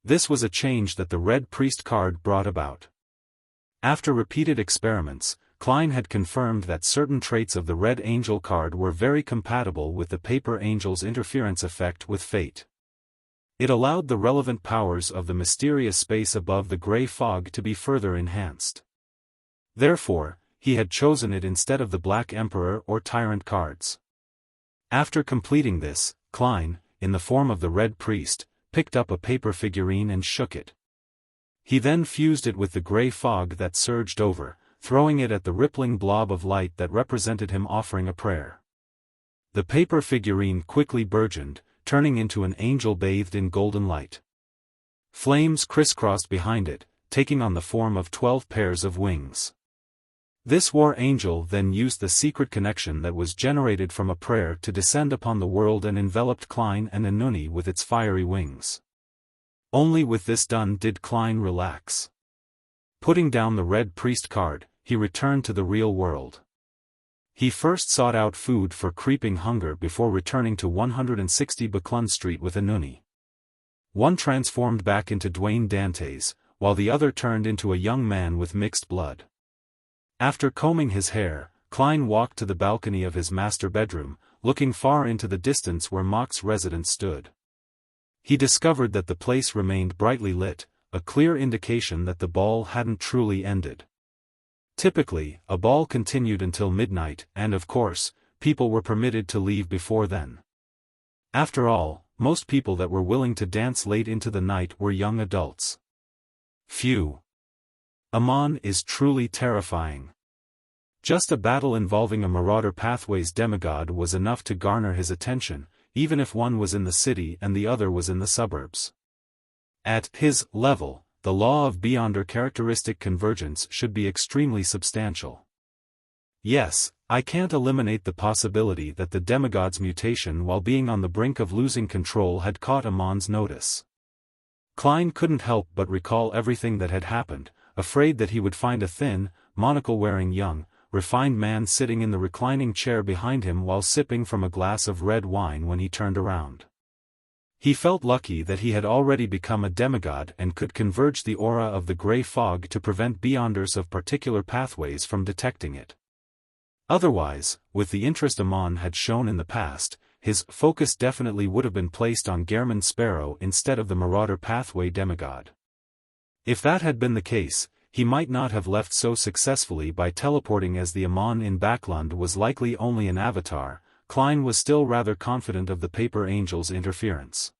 This was a change that the Red Priest card brought about. After repeated experiments, Klein had confirmed that certain traits of the Red Angel card were very compatible with the Paper Angel's interference effect with fate. It allowed the relevant powers of the mysterious space above the gray fog to be further enhanced. Therefore, he had chosen it instead of the Black Emperor or Tyrant cards. After completing this, Klein, in the form of the Red Priest, picked up a paper figurine and shook it. He then fused it with the gray fog that surged over, throwing it at the rippling blob of light that represented him offering a prayer. The paper figurine quickly burgeoned, turning into an angel bathed in golden light. Flames crisscrossed behind it, taking on the form of 12 pairs of wings. This war angel then used the secret connection that was generated from a prayer to descend upon the world and enveloped Klein and Anuni with its fiery wings. Only with this done did Klein relax. Putting down the Red Priest card, he returned to the real world. He first sought out food for creeping hunger before returning to 160 Buckland Street with Anuni. One transformed back into Dwayne Dantes, while the other turned into a young man with mixed blood. After combing his hair, Klein walked to the balcony of his master bedroom, looking far into the distance where Mock's residence stood. He discovered that the place remained brightly lit, a clear indication that the ball hadn't truly ended. Typically, a ball continued until midnight, and of course, people were permitted to leave before then. After all, most people that were willing to dance late into the night were young adults. Phew. Amon is truly terrifying. Just a battle involving a Marauder Pathways demigod was enough to garner his attention, even if one was in the city and the other was in the suburbs. At his level, the law of Beyonder characteristic convergence should be extremely substantial. Yes, I can't eliminate the possibility that the demigod's mutation while being on the brink of losing control had caught Amon's notice. Klein couldn't help but recall everything that had happened, afraid that he would find a thin, monocle-wearing young, refined man sitting in the reclining chair behind him while sipping from a glass of red wine when he turned around. He felt lucky that he had already become a demigod and could converge the aura of the gray fog to prevent Beyonders of particular pathways from detecting it. Otherwise, with the interest Amon had shown in the past, his focus definitely would have been placed on Gehrman Sparrow instead of the Marauder Pathway demigod. If that had been the case, he might not have left so successfully by teleporting, as the Amon in Backland was likely only an avatar. Klein was still rather confident of the Paper Angel's interference.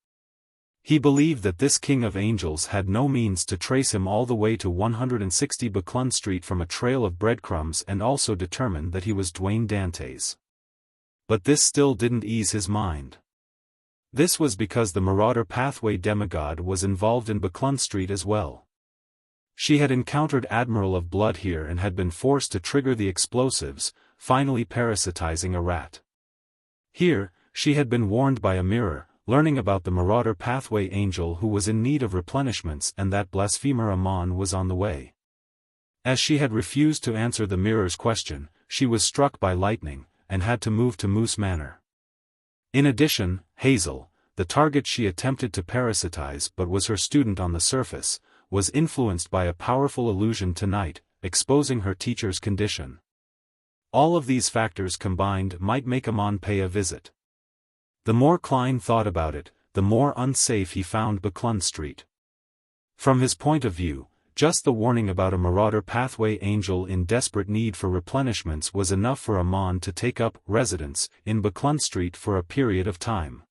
He believed that this King of Angels had no means to trace him all the way to 160 Buckland Street from a trail of breadcrumbs, and also determined that he was Dwayne Dantes. But this still didn't ease his mind. This was because the Marauder Pathway demigod was involved in Buklun Street as well. She had encountered Admiral of Blood here and had been forced to trigger the explosives, finally parasitizing a rat. Here, she had been warned by a mirror, learning about the Marauder Pathway angel who was in need of replenishments and that blasphemer Amon was on the way. As she had refused to answer the mirror's question, she was struck by lightning, and had to move to Moose Manor. In addition, Hazel, the target she attempted to parasitize but was her student on the surface, was influenced by a powerful illusion tonight, exposing her teacher's condition. All of these factors combined might make Amon pay a visit. The more Klein thought about it, the more unsafe he found Buklun Street. From his point of view, just the warning about a Marauder Pathway angel in desperate need for replenishments was enough for Amon to take up residence in Buklun Street for a period of time.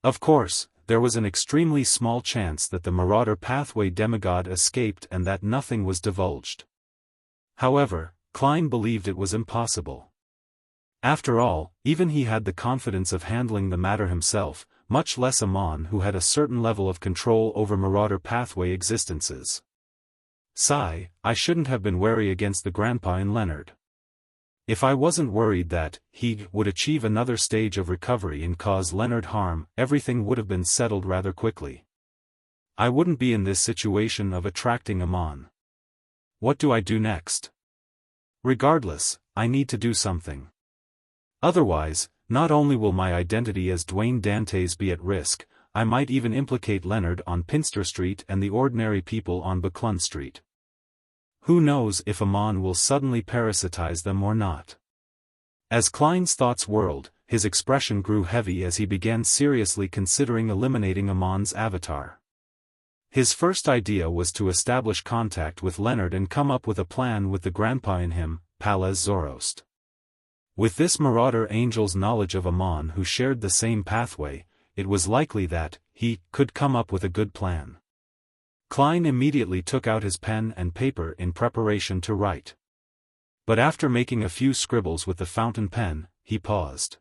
Of course, there was an extremely small chance that the Marauder Pathway demigod escaped and that nothing was divulged. However, Klein believed it was impossible. After all, even he had the confidence of handling the matter himself, much less Amon who had a certain level of control over Marauder Pathway existences. Sigh, I shouldn't have been wary against the grandpa in Leonard. If I wasn't worried that he would achieve another stage of recovery and cause Leonard harm, everything would have been settled rather quickly. I wouldn't be in this situation of attracting Amon. What do I do next? Regardless, I need to do something. Otherwise, not only will my identity as Dwayne Dantes be at risk, I might even implicate Leonard on Pinster Street and the ordinary people on Buklun Street. Who knows if Amon will suddenly parasitize them or not. As Klein's thoughts whirled, his expression grew heavy as he began seriously considering eliminating Amon's avatar. His first idea was to establish contact with Leonard and come up with a plan with the grandpa in him, Palaz Zoroast. With this Marauder angel's knowledge of Amon who shared the same pathway, it was likely that he could come up with a good plan. Klein immediately took out his pen and paper in preparation to write. But after making a few scribbles with the fountain pen, he paused.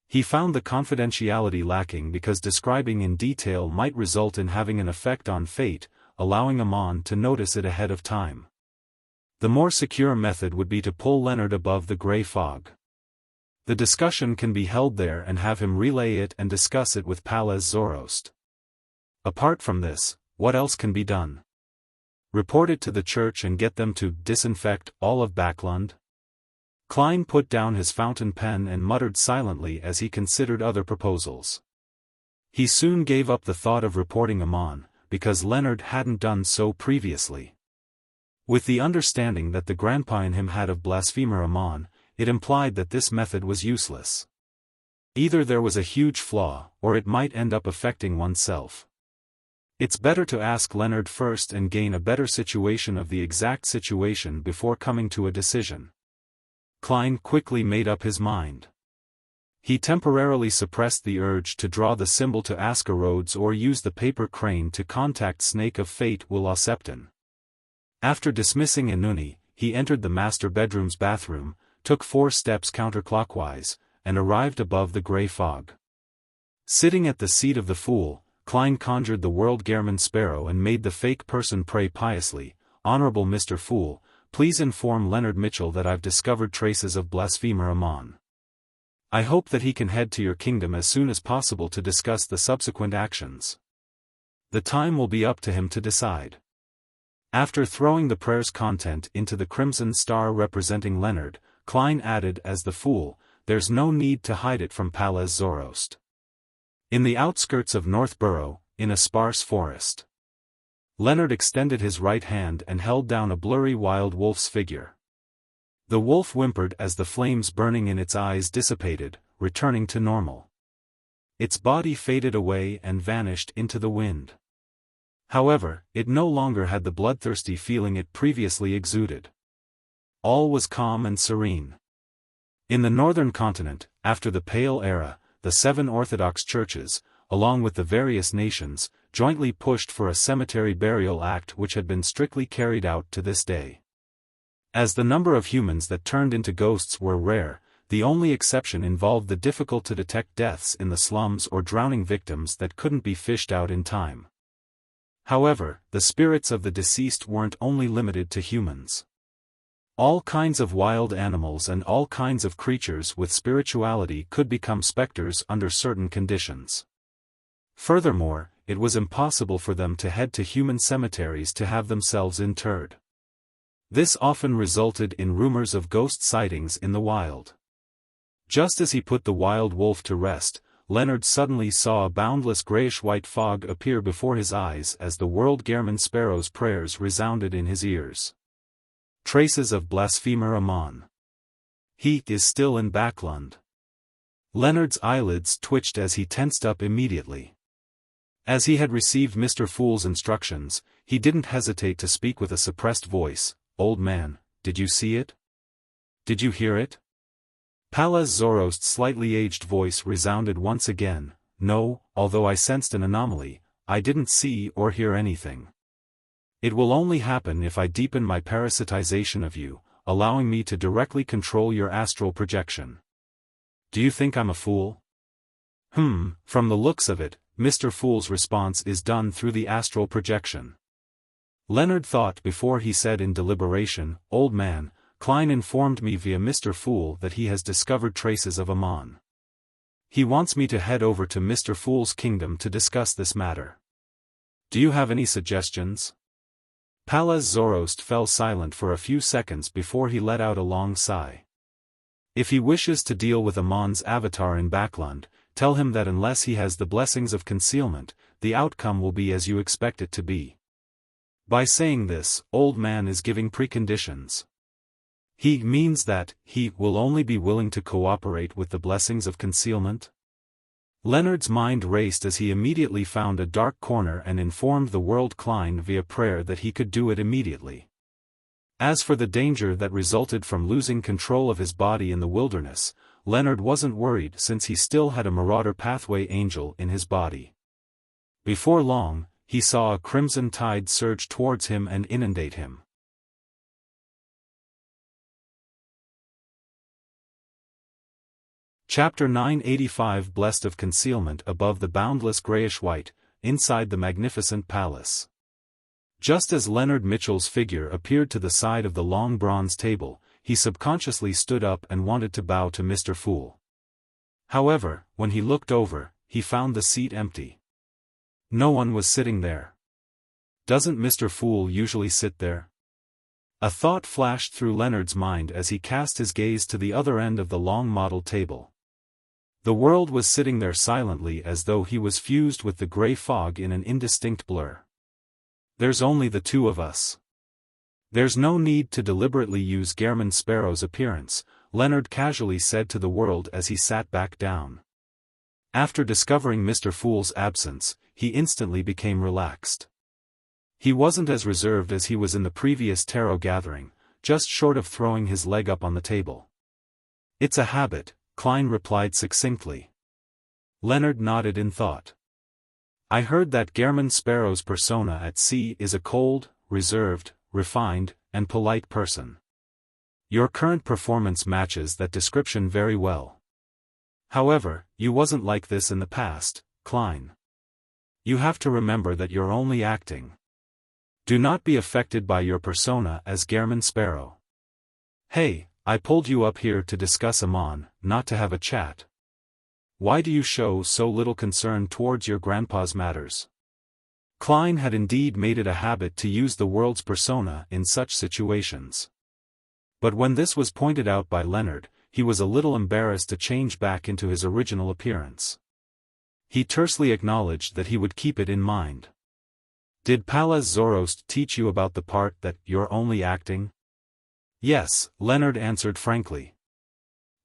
He found the confidentiality lacking because describing in detail might result in having an effect on fate, allowing Amon to notice it ahead of time. The more secure method would be to pull Leonard above the gray fog. The discussion can be held there and have him relay it and discuss it with Palaz Zoroast. Apart from this, what else can be done? Report it to the church and get them to disinfect all of Backlund? Klein put down his fountain pen and muttered silently as he considered other proposals. He soon gave up the thought of reporting Amon, because Leonard hadn't done so previously. With the understanding that the grandpa in him had of blasphemer Amon, it implied that this method was useless. Either there was a huge flaw, or it might end up affecting oneself. It's better to ask Leonard first and gain a better situation of the exact situation before coming to a decision. Klein quickly made up his mind. He temporarily suppressed the urge to draw the symbol to Aska Rhodes or use the paper crane to contact Snake of Fate Will Osepton. After dismissing Inuni, he entered the master bedroom's bathroom, took 4 steps counterclockwise, and arrived above the gray fog. Sitting at the seat of the fool, Klein conjured the World Gehrman Sparrow and made the fake person pray piously, "Honorable Mr. Fool, please inform Leonard Mitchell that I've discovered traces of blasphemer Amon. I hope that he can head to your kingdom as soon as possible to discuss the subsequent actions. The time will be up to him to decide." After throwing the prayer's content into the crimson star representing Leonard, Klein added as the fool, "There's no need to hide it from Palaz Zoroast." In the outskirts of Northborough, in a sparse forest, Leonard extended his right hand and held down a blurry wild wolf's figure. The wolf whimpered as the flames burning in its eyes dissipated, returning to normal. Its body faded away and vanished into the wind. However, it no longer had the bloodthirsty feeling it previously exuded. All was calm and serene. In the northern continent, after the Pale Era, the 7 Orthodox churches, along with the various nations, jointly pushed for a cemetery burial act which had been strictly carried out to this day. As the number of humans that turned into ghosts were rare, The only exception involved the difficult-to-detect deaths in the slums or drowning victims that couldn't be fished out in time. However, the spirits of the deceased weren't only limited to humans. All kinds of wild animals and all kinds of creatures with spirituality could become specters under certain conditions. Furthermore, it was impossible for them to head to human cemeteries to have themselves interred. This often resulted in rumors of ghost sightings in the wild. Just as he put the wild wolf to rest, Leonard suddenly saw a boundless grayish-white fog appear before his eyes as the World-Gehrman Sparrow's prayers resounded in his ears. Traces of blasphemer Amon. He is still in Backlund. Leonard's eyelids twitched as he tensed up immediately. As he had received Mr. Fool's instructions, he didn't hesitate to speak with a suppressed voice. "Old man, did you see it? Did you hear it?" Palaz Zorost's slightly aged voice resounded once again. "No, although I sensed an anomaly, I didn't see or hear anything. It will only happen if I deepen my parasitization of you, allowing me to directly control your astral projection. Do you think I'm a fool?" From the looks of it, Mr. Fool's response is done through the astral projection. Leonard thought before he said in deliberation, "Old man, Klein informed me via Mr. Fool that he has discovered traces of Amon. He wants me to head over to Mr. Fool's kingdom to discuss this matter. Do you have any suggestions?" Palaz Zorost fell silent for a few seconds before he let out a long sigh. If he wishes to deal with Amon's avatar in Backlund, tell him that unless he has the blessings of concealment, the outcome will be as you expect it to be. By saying this, old man is giving preconditions. He means that he will only be willing to cooperate with the blessings of concealment? Leonard's mind raced as he immediately found a dark corner and informed the world Klein via prayer that he could do it immediately. As for the danger that resulted from losing control of his body in the wilderness, Leonard wasn't worried since he still had a Marauder Pathway Angel in his body. Before long, he saw a crimson tide surge towards him and inundate him. Chapter 985 Blessed of Concealment above the boundless grayish-white, inside the magnificent palace. Just as Leonard Mitchell's figure appeared to the side of the long bronze table, he subconsciously stood up and wanted to bow to Mr. Fool. However, when he looked over, he found the seat empty. No one was sitting there. Doesn't Mr. Fool usually sit there? A thought flashed through Leonard's mind as he cast his gaze to the other end of the long model table. The world was sitting there silently as though he was fused with the gray fog in an indistinct blur. There's only the two of us. There's no need to deliberately use Gehrman Sparrow's appearance, Leonard casually said to the world as he sat back down. After discovering Mr. Fool's absence, he instantly became relaxed. He wasn't as reserved as he was in the previous tarot gathering, just short of throwing his leg up on the table. "It's a habit," Klein replied succinctly. Leonard nodded in thought. "I heard that Gehrman Sparrow's persona at sea is a cold, reserved, refined, and polite person. Your current performance matches that description very well. However, you wasn't like this in the past, Klein. You have to remember that you're only acting. Do not be affected by your persona as Gehrman Sparrow. Hey, I pulled you up here to discuss Amon, not to have a chat. Why do you show so little concern towards your grandpa's matters?" Klein had indeed made it a habit to use the world's persona in such situations. But when this was pointed out by Leonard, he was a little embarrassed to change back into his original appearance. He tersely acknowledged that he would keep it in mind. "Did Palaz Zorost teach you about the part that you're only acting?" "Yes," Leonard answered frankly.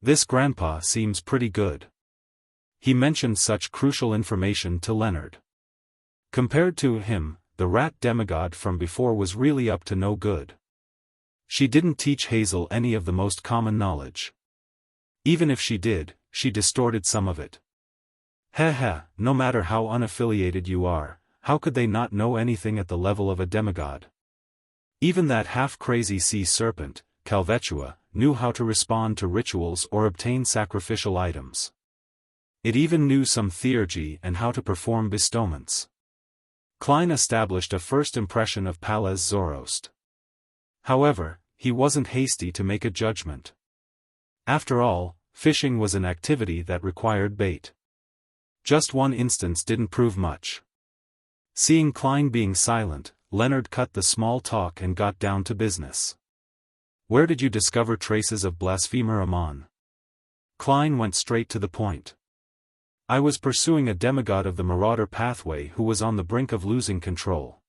"This grandpa seems pretty good." He mentioned such crucial information to Leonard. Compared to him, the rat demigod from before was really up to no good. She didn't teach Hazel any of the most common knowledge. Even if she did, she distorted some of it. No matter how unaffiliated you are, how could they not know anything at the level of a demigod? Even that half-crazy sea serpent, Calvetua, knew how to respond to rituals or obtain sacrificial items. It even knew some theurgy and how to perform bestowments. Klein established a first impression of Palaz Zoroast. However, he wasn't hasty to make a judgment. After all, fishing was an activity that required bait. Just one instance didn't prove much. Seeing Klein being silent, Leonard cut the small talk and got down to business. Where did you discover traces of blasphemer Amon? Klein went straight to the point. I was pursuing a demigod of the Marauder pathway who was on the brink of losing control.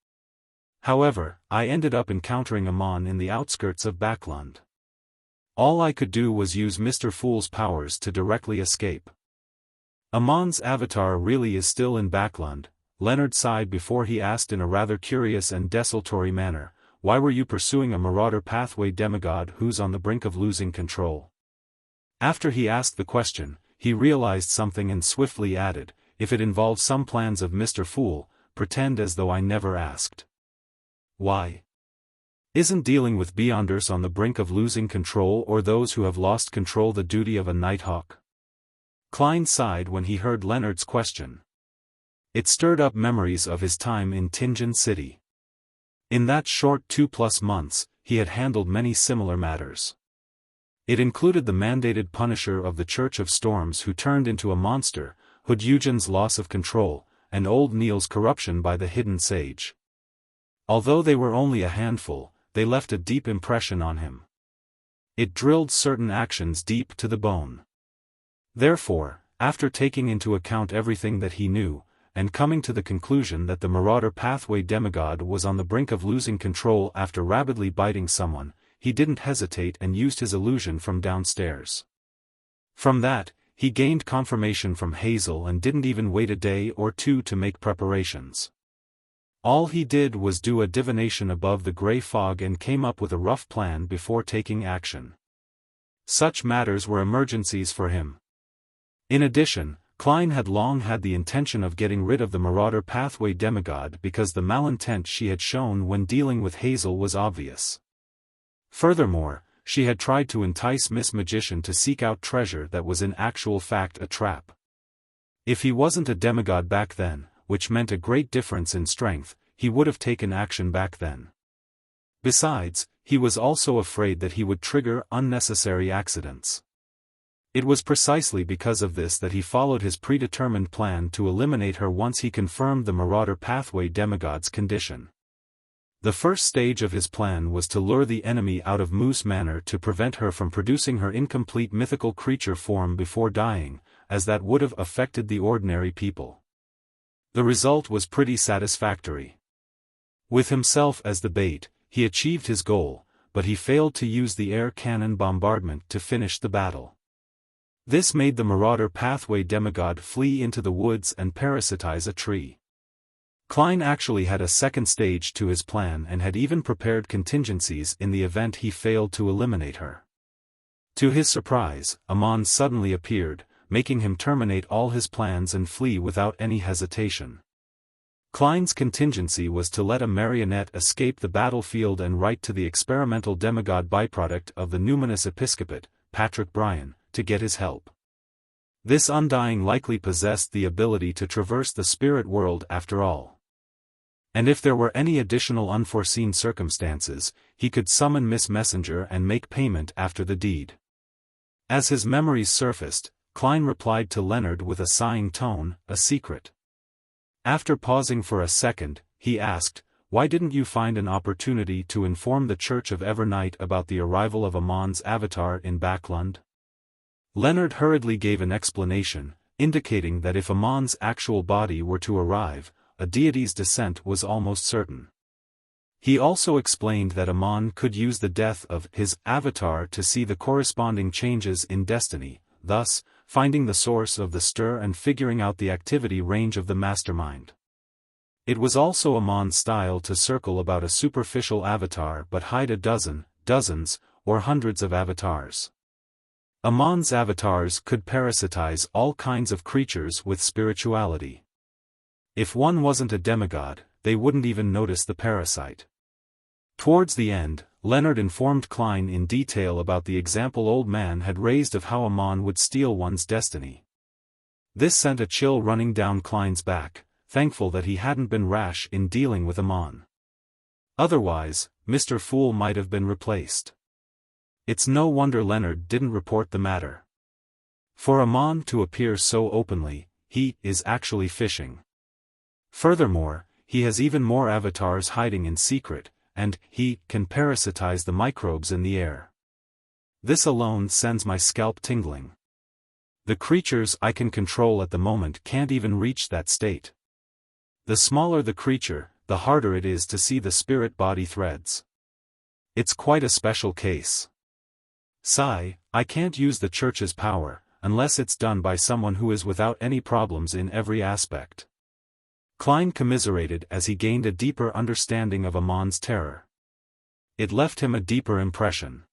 However, I ended up encountering Amon in the outskirts of Backlund. All I could do was use Mr. Fool's powers to directly escape. Amon's avatar really is still in Backlund. Leonard sighed before he asked in a rather curious and desultory manner, why were you pursuing a Marauder pathway demigod who's on the brink of losing control? After he asked the question, he realized something and swiftly added, if it involves some plans of Mr. Fool, pretend as though I never asked. Why? Isn't dealing with Beyonders on the brink of losing control or those who have lost control the duty of a Nighthawk? Klein sighed when he heard Leonard's question. It stirred up memories of his time in Tingen City. In that short 2+ months, he had handled many similar matters. It included the mandated punisher of the Church of Storms who turned into a monster, Hood Eugen's loss of control, and Old Neil's corruption by the hidden sage. Although they were only a handful, they left a deep impression on him. It drilled certain actions deep to the bone. Therefore, after taking into account everything that he knew, and coming to the conclusion that the Marauder pathway demigod was on the brink of losing control after rabidly biting someone, he didn't hesitate and used his illusion from downstairs. From that, he gained confirmation from Hazel and didn't even wait a day or two to make preparations. All he did was do a divination above the grey fog and came up with a rough plan before taking action. Such matters were emergencies for him. In addition, Klein had long had the intention of getting rid of the Marauder pathway demigod because the malintent she had shown when dealing with Hazel was obvious. Furthermore, she had tried to entice Miss Magician to seek out treasure that was in actual fact a trap. If he wasn't a demigod back then, which meant a great difference in strength, he would have taken action back then. Besides, he was also afraid that he would trigger unnecessary accidents. It was precisely because of this that he followed his predetermined plan to eliminate her once he confirmed the Marauder pathway demigod's condition. The first stage of his plan was to lure the enemy out of Moose Manor to prevent her from producing her incomplete mythical creature form before dying, as that would have affected the ordinary people. The result was pretty satisfactory. With himself as the bait, he achieved his goal, but he failed to use the air cannon bombardment to finish the battle. This made the Marauder pathway demigod flee into the woods and parasitize a tree. Klein actually had a second stage to his plan and had even prepared contingencies in the event he failed to eliminate her. To his surprise, Amon suddenly appeared, making him terminate all his plans and flee without any hesitation. Klein's contingency was to let a marionette escape the battlefield and write to the experimental demigod byproduct of the numinous episcopate, Patrick Bryan, to get his help. This undying likely possessed the ability to traverse the spirit world after all. And if there were any additional unforeseen circumstances, he could summon Miss Messenger and make payment after the deed. As his memories surfaced, Klein replied to Leonard with a sighing tone, a secret. After pausing for a second, he asked, why didn't you find an opportunity to inform the Church of Evernight about the arrival of Amon's avatar in Backlund? Leonard hurriedly gave an explanation, indicating that if Amon's actual body were to arrive, a deity's descent was almost certain. He also explained that Amon could use the death of his avatar to see the corresponding changes in destiny, thus, finding the source of the stir and figuring out the activity range of the mastermind. It was also Amon's style to circle about a superficial avatar but hide a dozen, dozens, or hundreds of avatars. Amon's avatars could parasitize all kinds of creatures with spirituality. If one wasn't a demigod, they wouldn't even notice the parasite. Towards the end, Leonard informed Klein in detail about the example Old Man had raised of how a mon would steal one's destiny. This sent a chill running down Klein's back, thankful that he hadn't been rash in dealing with a mon. Otherwise, Mr. Fool might have been replaced. It's no wonder Leonard didn't report the matter. For a mon to appear so openly, he is actually fishing. Furthermore, he has even more avatars hiding in secret, and he can parasitize the microbes in the air. This alone sends my scalp tingling. The creatures I can control at the moment can't even reach that state. The smaller the creature, the harder it is to see the spirit-body threads. It's quite a special case. Sigh, I can't use the church's power, unless it's done by someone who is without any problems in every aspect. Klein commiserated as he gained a deeper understanding of Amon's terror. It left him a deeper impression.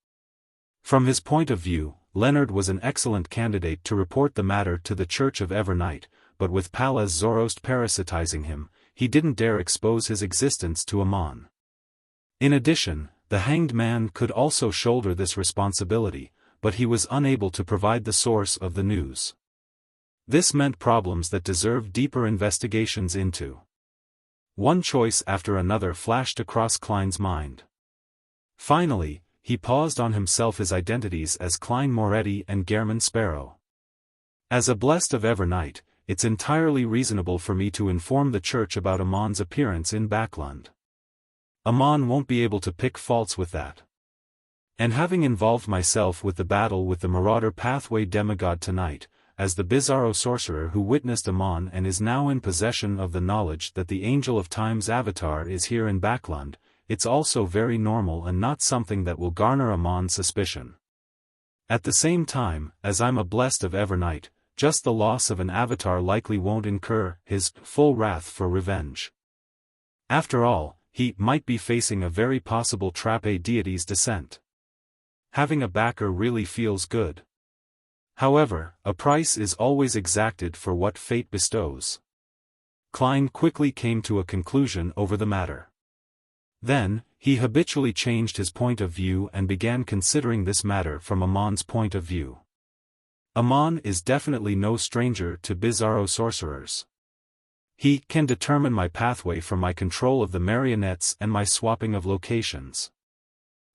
From his point of view, Leonard was an excellent candidate to report the matter to the Church of Evernight, but with Pallas Zoroast parasitizing him, he didn't dare expose his existence to Amon. In addition, the hanged man could also shoulder this responsibility, but he was unable to provide the source of the news. This meant problems that deserved deeper investigations into. One choice after another flashed across Klein's mind. Finally, he paused on himself his identities as Klein Moretti and Gehrman Sparrow. As a blessed of Evernight, it's entirely reasonable for me to inform the church about Amon's appearance in Backlund. Amon won't be able to pick faults with that. And having involved myself with the battle with the Marauder Pathway demigod tonight, as the Bizarro sorcerer who witnessed Amon and is now in possession of the knowledge that the Angel of Time's avatar is here in Backlund, it's also very normal and not something that will garner Amon's suspicion. At the same time, as I'm a blessed of Evernight, just the loss of an avatar likely won't incur his full wrath for revenge. After all, he might be facing a very possible Trape deity's descent. Having a backer really feels good. However, a price is always exacted for what fate bestows. Klein quickly came to a conclusion over the matter. Then, he habitually changed his point of view and began considering this matter from Amon's point of view. Amon is definitely no stranger to Bizarro sorcerers. He can determine my pathway from my control of the marionettes and my swapping of locations.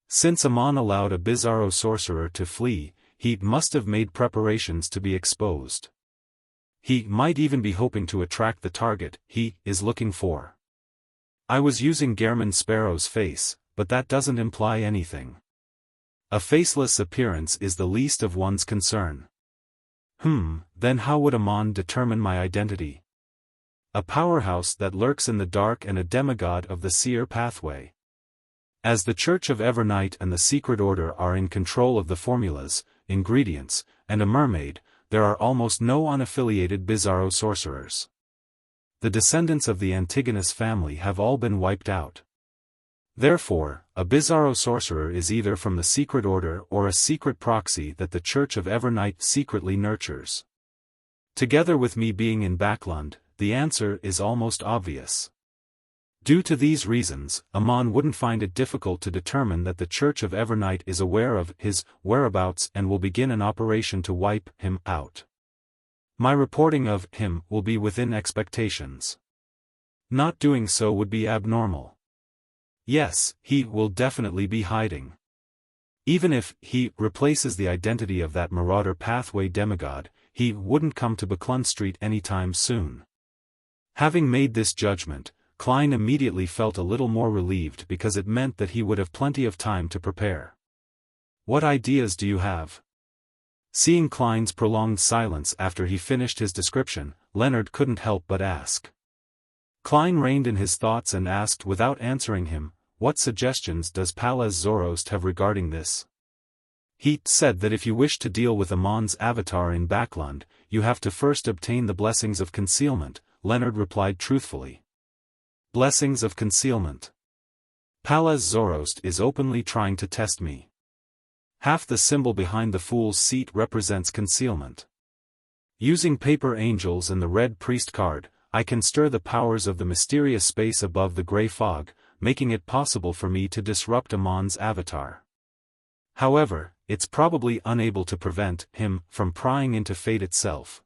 Since Amon allowed a Bizarro sorcerer to flee, he must have made preparations to be exposed. He might even be hoping to attract the target he is looking for. I was using Gehrman Sparrow's face, but that doesn't imply anything. A faceless appearance is the least of one's concern. Then how would Amon determine my identity? A powerhouse that lurks in the dark and a demigod of the seer pathway. As the Church of Evernight and the Secret Order are in control of the formulas, ingredients, and a mermaid, there are almost no unaffiliated Bizarro sorcerers. The descendants of the Antigonus family have all been wiped out. Therefore, a Bizarro sorcerer is either from the Secret Order or a secret proxy that the Church of Evernight secretly nurtures. Together with me being in Backlund, the answer is almost obvious. Due to these reasons, Amon wouldn't find it difficult to determine that the Church of Evernight is aware of his whereabouts and will begin an operation to wipe him out. My reporting of him will be within expectations. Not doing so would be abnormal. Yes, he will definitely be hiding. Even if he replaces the identity of that Marauder Pathway demigod, he wouldn't come to Backlund Street anytime soon. Having made this judgment, Klein immediately felt a little more relieved because it meant that he would have plenty of time to prepare. What ideas do you have? Seeing Klein's prolonged silence after he finished his description, Leonard couldn't help but ask. Klein reined in his thoughts and asked without answering him, what suggestions does Pallas Zoroast have regarding this? He said that if you wish to deal with Amon's avatar in Backlund, you have to first obtain the blessings of concealment, Leonard replied truthfully. Blessings of concealment. Pallas Zoroast is openly trying to test me. Half the symbol behind the Fool's seat represents concealment. Using paper angels and the red priest card, I can stir the powers of the mysterious space above the gray fog, making it possible for me to disrupt Amon's avatar. However, it's probably unable to prevent him from prying into fate itself.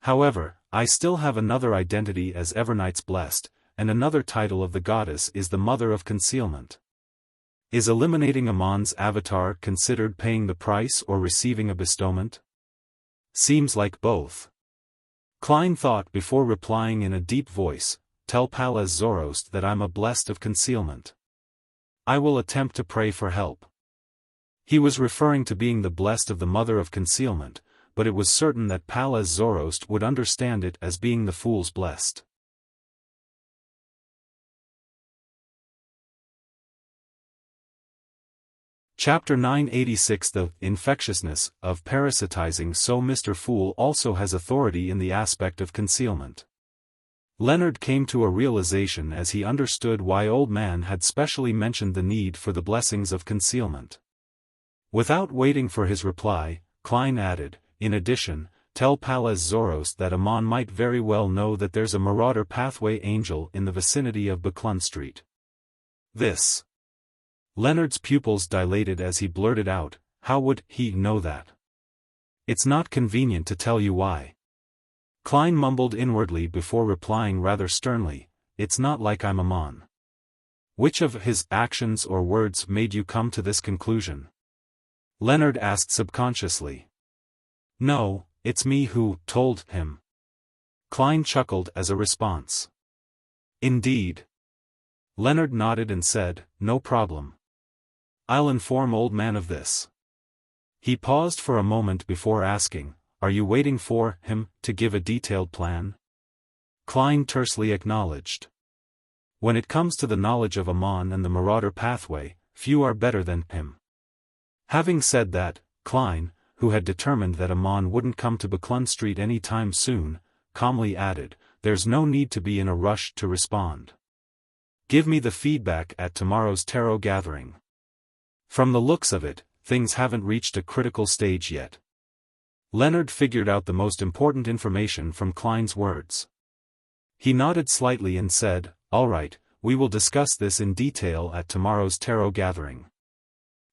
However, I still have another identity as Evernights Blessed, and another title of the goddess is the Mother of Concealment. Is eliminating Amon's avatar considered paying the price or receiving a bestowment? Seems like both. Klein thought before replying in a deep voice, "Tell Palaz Zoroast that I'm a Blessed of Concealment. I will attempt to pray for help." He was referring to being the Blessed of the Mother of Concealment, but it was certain that Palaz Zoroast would understand it as being the Fool's Blessed. Chapter 986 The infectiousness of parasitizing. So Mr. Fool also has authority in the aspect of concealment. Leonard came to a realization as he understood why Old Man had specially mentioned the need for the blessings of concealment. Without waiting for his reply, Klein added, "In addition, tell Palaz Zoroast that Amon might very well know that there's a Marauder Pathway angel in the vicinity of Buklun Street." This. Leonard's pupils dilated as he blurted out, "How would he know that?" "It's not convenient to tell you why." Klein mumbled inwardly before replying rather sternly, "It's not like I'm Amon." "Which of his actions or words made you come to this conclusion?" Leonard asked subconsciously. "No, it's me who told him." Klein chuckled as a response. "Indeed?" Leonard nodded and said, "No problem. I'll inform Old Man of this." He paused for a moment before asking, "Are you waiting for him to give a detailed plan?" Klein tersely acknowledged. "When it comes to the knowledge of Amon and the Marauder Pathway, few are better than him." Having said that, Klein, who had determined that Amon wouldn't come to Buklun Street any time soon, calmly added, "There's no need to be in a rush to respond. Give me the feedback at tomorrow's tarot gathering. From the looks of it, things haven't reached a critical stage yet." Leonard figured out the most important information from Klein's words. He nodded slightly and said, "All right, we will discuss this in detail at tomorrow's tarot gathering."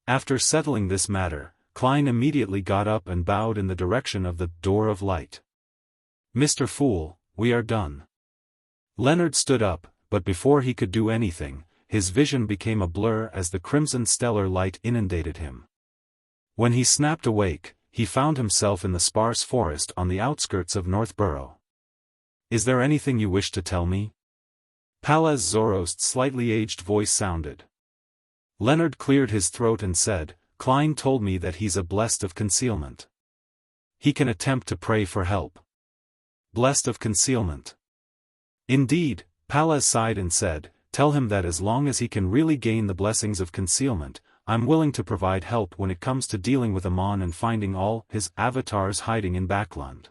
After settling this matter, Klein immediately got up and bowed in the direction of the Door of Light. "Mr. Fool, we are done." Leonard stood up, but before he could do anything, his vision became a blur as the crimson stellar light inundated him. When he snapped awake, he found himself in the sparse forest on the outskirts of Northborough. "Is there anything you wish to tell me?" Palaz Zoroast's slightly aged voice sounded. Leonard cleared his throat and said, "Klein told me that he's a Blessed of Concealment. He can attempt to pray for help." Blessed of Concealment. Indeed, Palaz sighed and said, "Tell him that as long as he can really gain the blessings of concealment, I'm willing to provide help when it comes to dealing with Amon and finding all his avatars hiding in Buklund."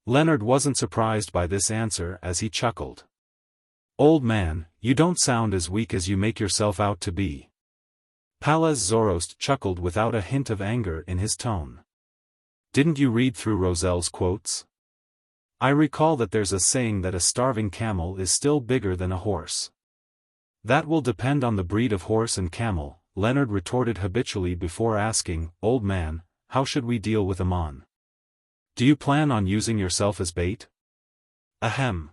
Leonard wasn't surprised by this answer as he chuckled. "Old man, you don't sound as weak as you make yourself out to be." Palaz Zoroast chuckled without a hint of anger in his tone. "Didn't you read through Roselle's quotes? I recall that there's a saying that a starving camel is still bigger than a horse." "That will depend on the breed of horse and camel," Leonard retorted habitually before asking, "Old man, how should we deal with Amon? Do you plan on using yourself as bait?" "Ahem."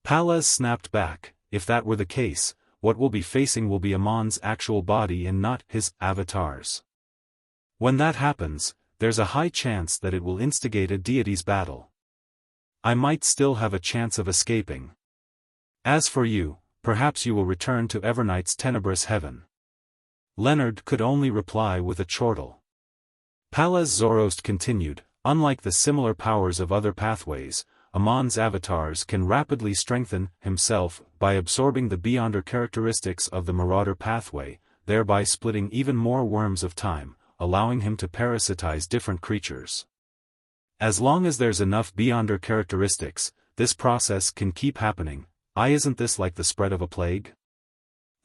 Palaz snapped back, "If that were the case, what we'll be facing will be Amon's actual body and not his avatars. When that happens, there's a high chance that it will instigate a deity's battle. I might still have a chance of escaping. As for you, perhaps you will return to Evernight's tenebrous heaven." Leonard could only reply with a chortle. Palaz Zoroast continued, "Unlike the similar powers of other pathways, Amon's avatars can rapidly strengthen himself by absorbing the Beyonder characteristics of the Marauder Pathway, thereby splitting even more worms of time, allowing him to parasitize different creatures. As long as there's enough Beyonder characteristics, this process can keep happening. Isn't this like the spread of a plague?"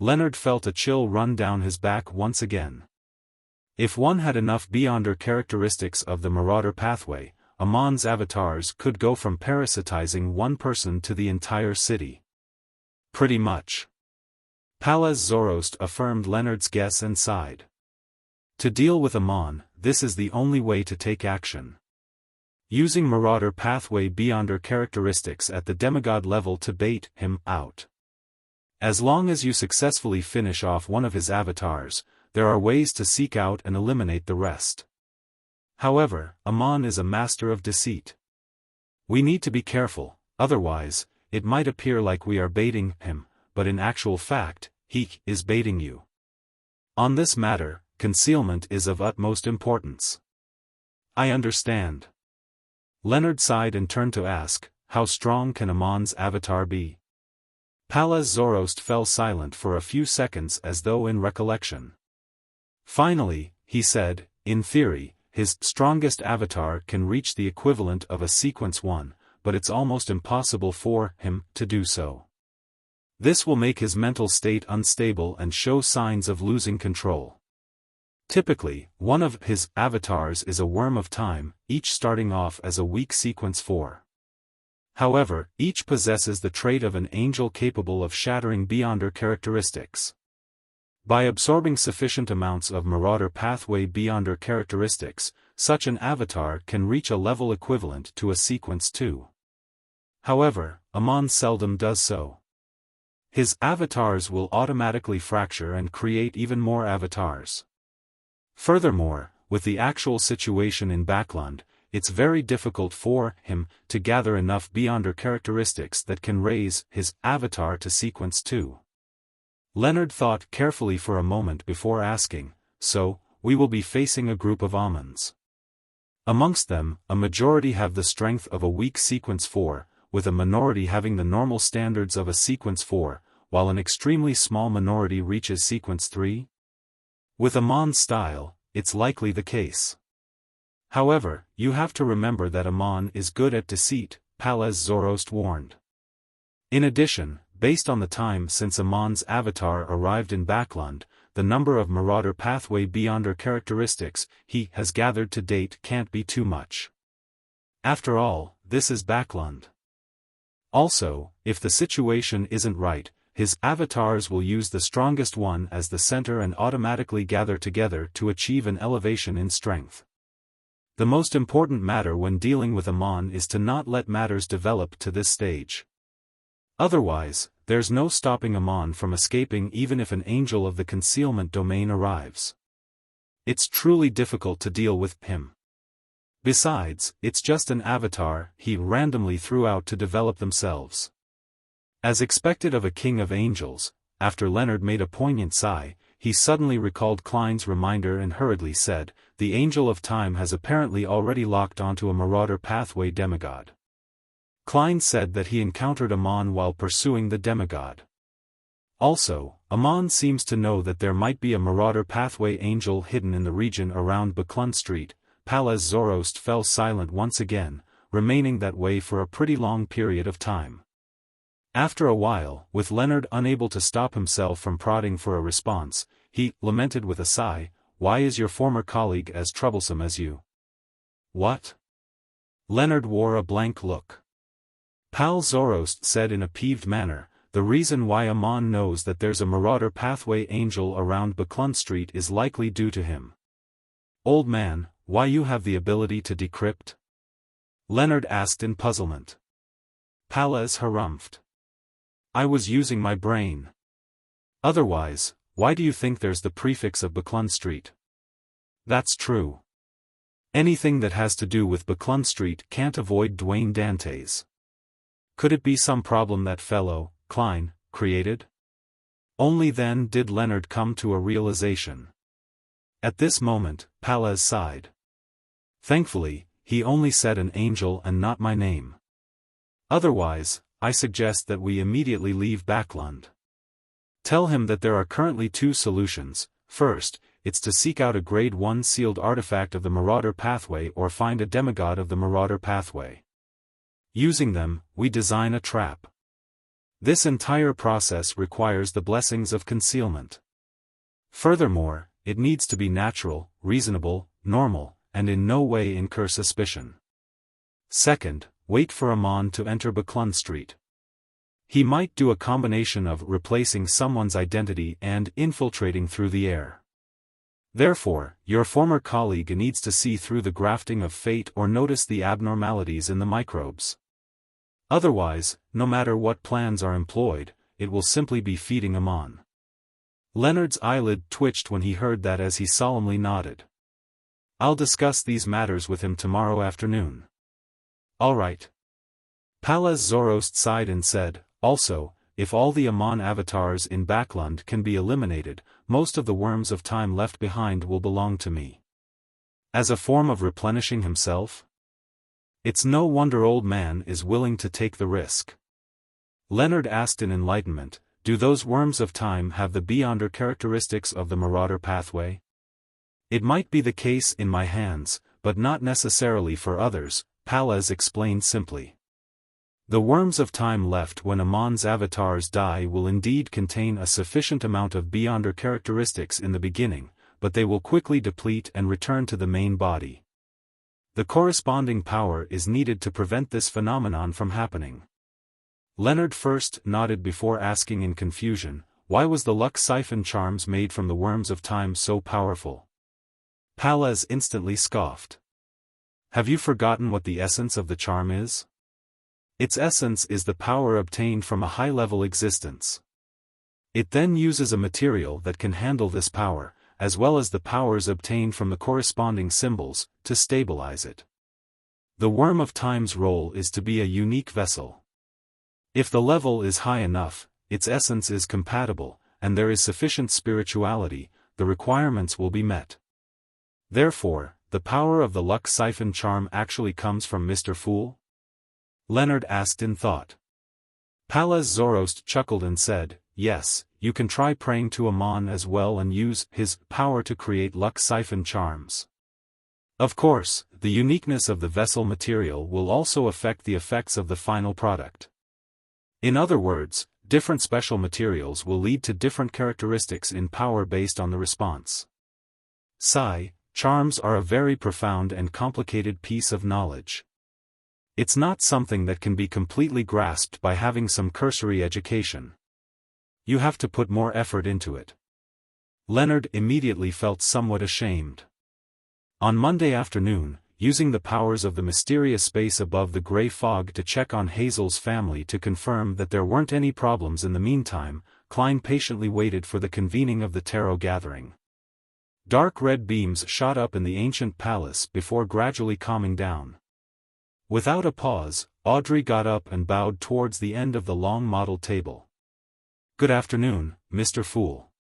Leonard felt a chill run down his back once again. If one had enough Beyonder characteristics of the Marauder Pathway, Amon's avatars could go from parasitizing one person to the entire city. Pretty much. Palaz Zoroast affirmed Leonard's guess and sighed. To deal with Amon, this is the only way to take action. Using Marauder Pathway Beyonder characteristics at the demigod level to bait him out. As long as you successfully finish off one of his avatars, there are ways to seek out and eliminate the rest. However, Amon is a master of deceit. We need to be careful, otherwise, it might appear like we are baiting him, but in actual fact, he is baiting you. On this matter, concealment is of utmost importance. I understand. Leonard sighed and turned to ask, how strong can Amon's avatar be? Palaz Zoroast fell silent for a few seconds as though in recollection. Finally, he said, in theory, his strongest avatar can reach the equivalent of a sequence 1, but it's almost impossible for him to do so. This will make his mental state unstable and show signs of losing control. Typically, one of his avatars is a worm of time, each starting off as a weak sequence 4. However, each possesses the trait of an angel capable of shattering Beyonder characteristics. By absorbing sufficient amounts of Marauder Pathway Beyonder characteristics, such an avatar can reach a level equivalent to a sequence 2. However, Amon seldom does so. His avatars will automatically fracture and create even more avatars. Furthermore, with the actual situation in Backland, it's very difficult for him to gather enough Beyonder characteristics that can raise his avatar to sequence 2. Leonard thought carefully for a moment before asking, so, we will be facing a group of Amons. Amongst them, a majority have the strength of a weak sequence 4, with a minority having the normal standards of a sequence 4, while an extremely small minority reaches sequence 3? With Amon's style, it's likely the case. However, you have to remember that Amon is good at deceit, Palaz Zoroast warned. In addition, based on the time since Amon's avatar arrived in Backland, the number of Marauder Pathway Beyonder characteristics he has gathered to date can't be too much. After all, this is Backland. Also, if the situation isn't right, his avatars will use the strongest one as the center and automatically gather together to achieve an elevation in strength. The most important matter when dealing with Amon is to not let matters develop to this stage. Otherwise, there's no stopping Amon from escaping even if an angel of the concealment domain arrives. It's truly difficult to deal with him. Besides, it's just an avatar he randomly threw out to develop themselves. As expected of a king of angels, after Leonard made a poignant sigh, he suddenly recalled Klein's reminder and hurriedly said, the Angel of Time has apparently already locked onto a Marauder Pathway demigod. Klein said that he encountered Amon while pursuing the demigod. Also, Amon seems to know that there might be a Marauder Pathway angel hidden in the region around Baklund Street. Palaz Zoroast fell silent once again, remaining that way for a pretty long period of time. After a while, with Leonard unable to stop himself from prodding for a response, he lamented with a sigh, "Why is your former colleague as troublesome as you?" "What?" Leonard wore a blank look. Pal Zoroast said in a peeved manner, "The reason why Amon knows that there's a Marauder Pathway angel around Baklund Street is likely due to him." "Old man, why you have the ability to decrypt?" Leonard asked in puzzlement. Palaz harumphed. "I was using my brain. Otherwise, why do you think there's the prefix of Baklund Street?" "That's true. Anything that has to do with Baklund Street can't avoid Dwayne Dantes. Could it be some problem that fellow, Klein, created?" Only then did Leonard come to a realization. At this moment, Palaz sighed. "Thankfully, he only said an angel and not my name. Otherwise, I suggest that we immediately leave Backland. Tell him that there are currently two solutions. First, it's to seek out a Grade 1 sealed artifact of the Marauder Pathway or find a demigod of the Marauder Pathway. Using them, we design a trap. This entire process requires the blessings of concealment. Furthermore, it needs to be natural, reasonable, normal, and in no way incur suspicion. Second, wait for Amon to enter Baklund Street. He might do a combination of replacing someone's identity and infiltrating through the air. Therefore, your former colleague needs to see through the grafting of fate or notice the abnormalities in the microbes. Otherwise, no matter what plans are employed, it will simply be feeding him on. Leonard's eyelid twitched when he heard that as he solemnly nodded. I'll discuss these matters with him tomorrow afternoon. All right. Palaz Zoroast sighed and said, also, if all the Amon avatars in Backlund can be eliminated, most of the worms of time left behind will belong to me. As a form of replenishing himself? It's no wonder old man is willing to take the risk. Leonard asked in enlightenment, do those worms of time have the beyonder characteristics of the marauder pathway? It might be the case in my hands, but not necessarily for others, Palaz explained simply. The worms of time left when Amon's avatars die will indeed contain a sufficient amount of beyonder characteristics in the beginning, but they will quickly deplete and return to the main body. The corresponding power is needed to prevent this phenomenon from happening. Leonard first nodded before asking in confusion, why was the luck siphon charms made from the worms of time so powerful? Palaz instantly scoffed. Have you forgotten what the essence of the charm is? Its essence is the power obtained from a high-level existence. It then uses a material that can handle this power, as well as the powers obtained from the corresponding symbols, to stabilize it. The worm of time's role is to be a unique vessel. If the level is high enough, its essence is compatible, and there is sufficient spirituality, the requirements will be met. Therefore, the power of the luck siphon charm actually comes from Mr. Fool? Leonard asked in thought. Palaz Zoroast chuckled and said, yes, you can try praying to Amon as well and use his power to create luck siphon charms. Of course, the uniqueness of the vessel material will also affect the effects of the final product. In other words, different special materials will lead to different characteristics in power based on the response. Charms are a very profound and complicated piece of knowledge. It's not something that can be completely grasped by having some cursory education. You have to put more effort into it. Leonard immediately felt somewhat ashamed. On Monday afternoon, using the powers of the mysterious space above the gray fog to check on Hazel's family to confirm that there weren't any problems in the meantime, Klein patiently waited for the convening of the tarot gathering. Dark red beams shot up in the ancient palace before gradually calming down. Without a pause, Audrey got up and bowed towards the end of the long model table. Good afternoon, Mr. Fool.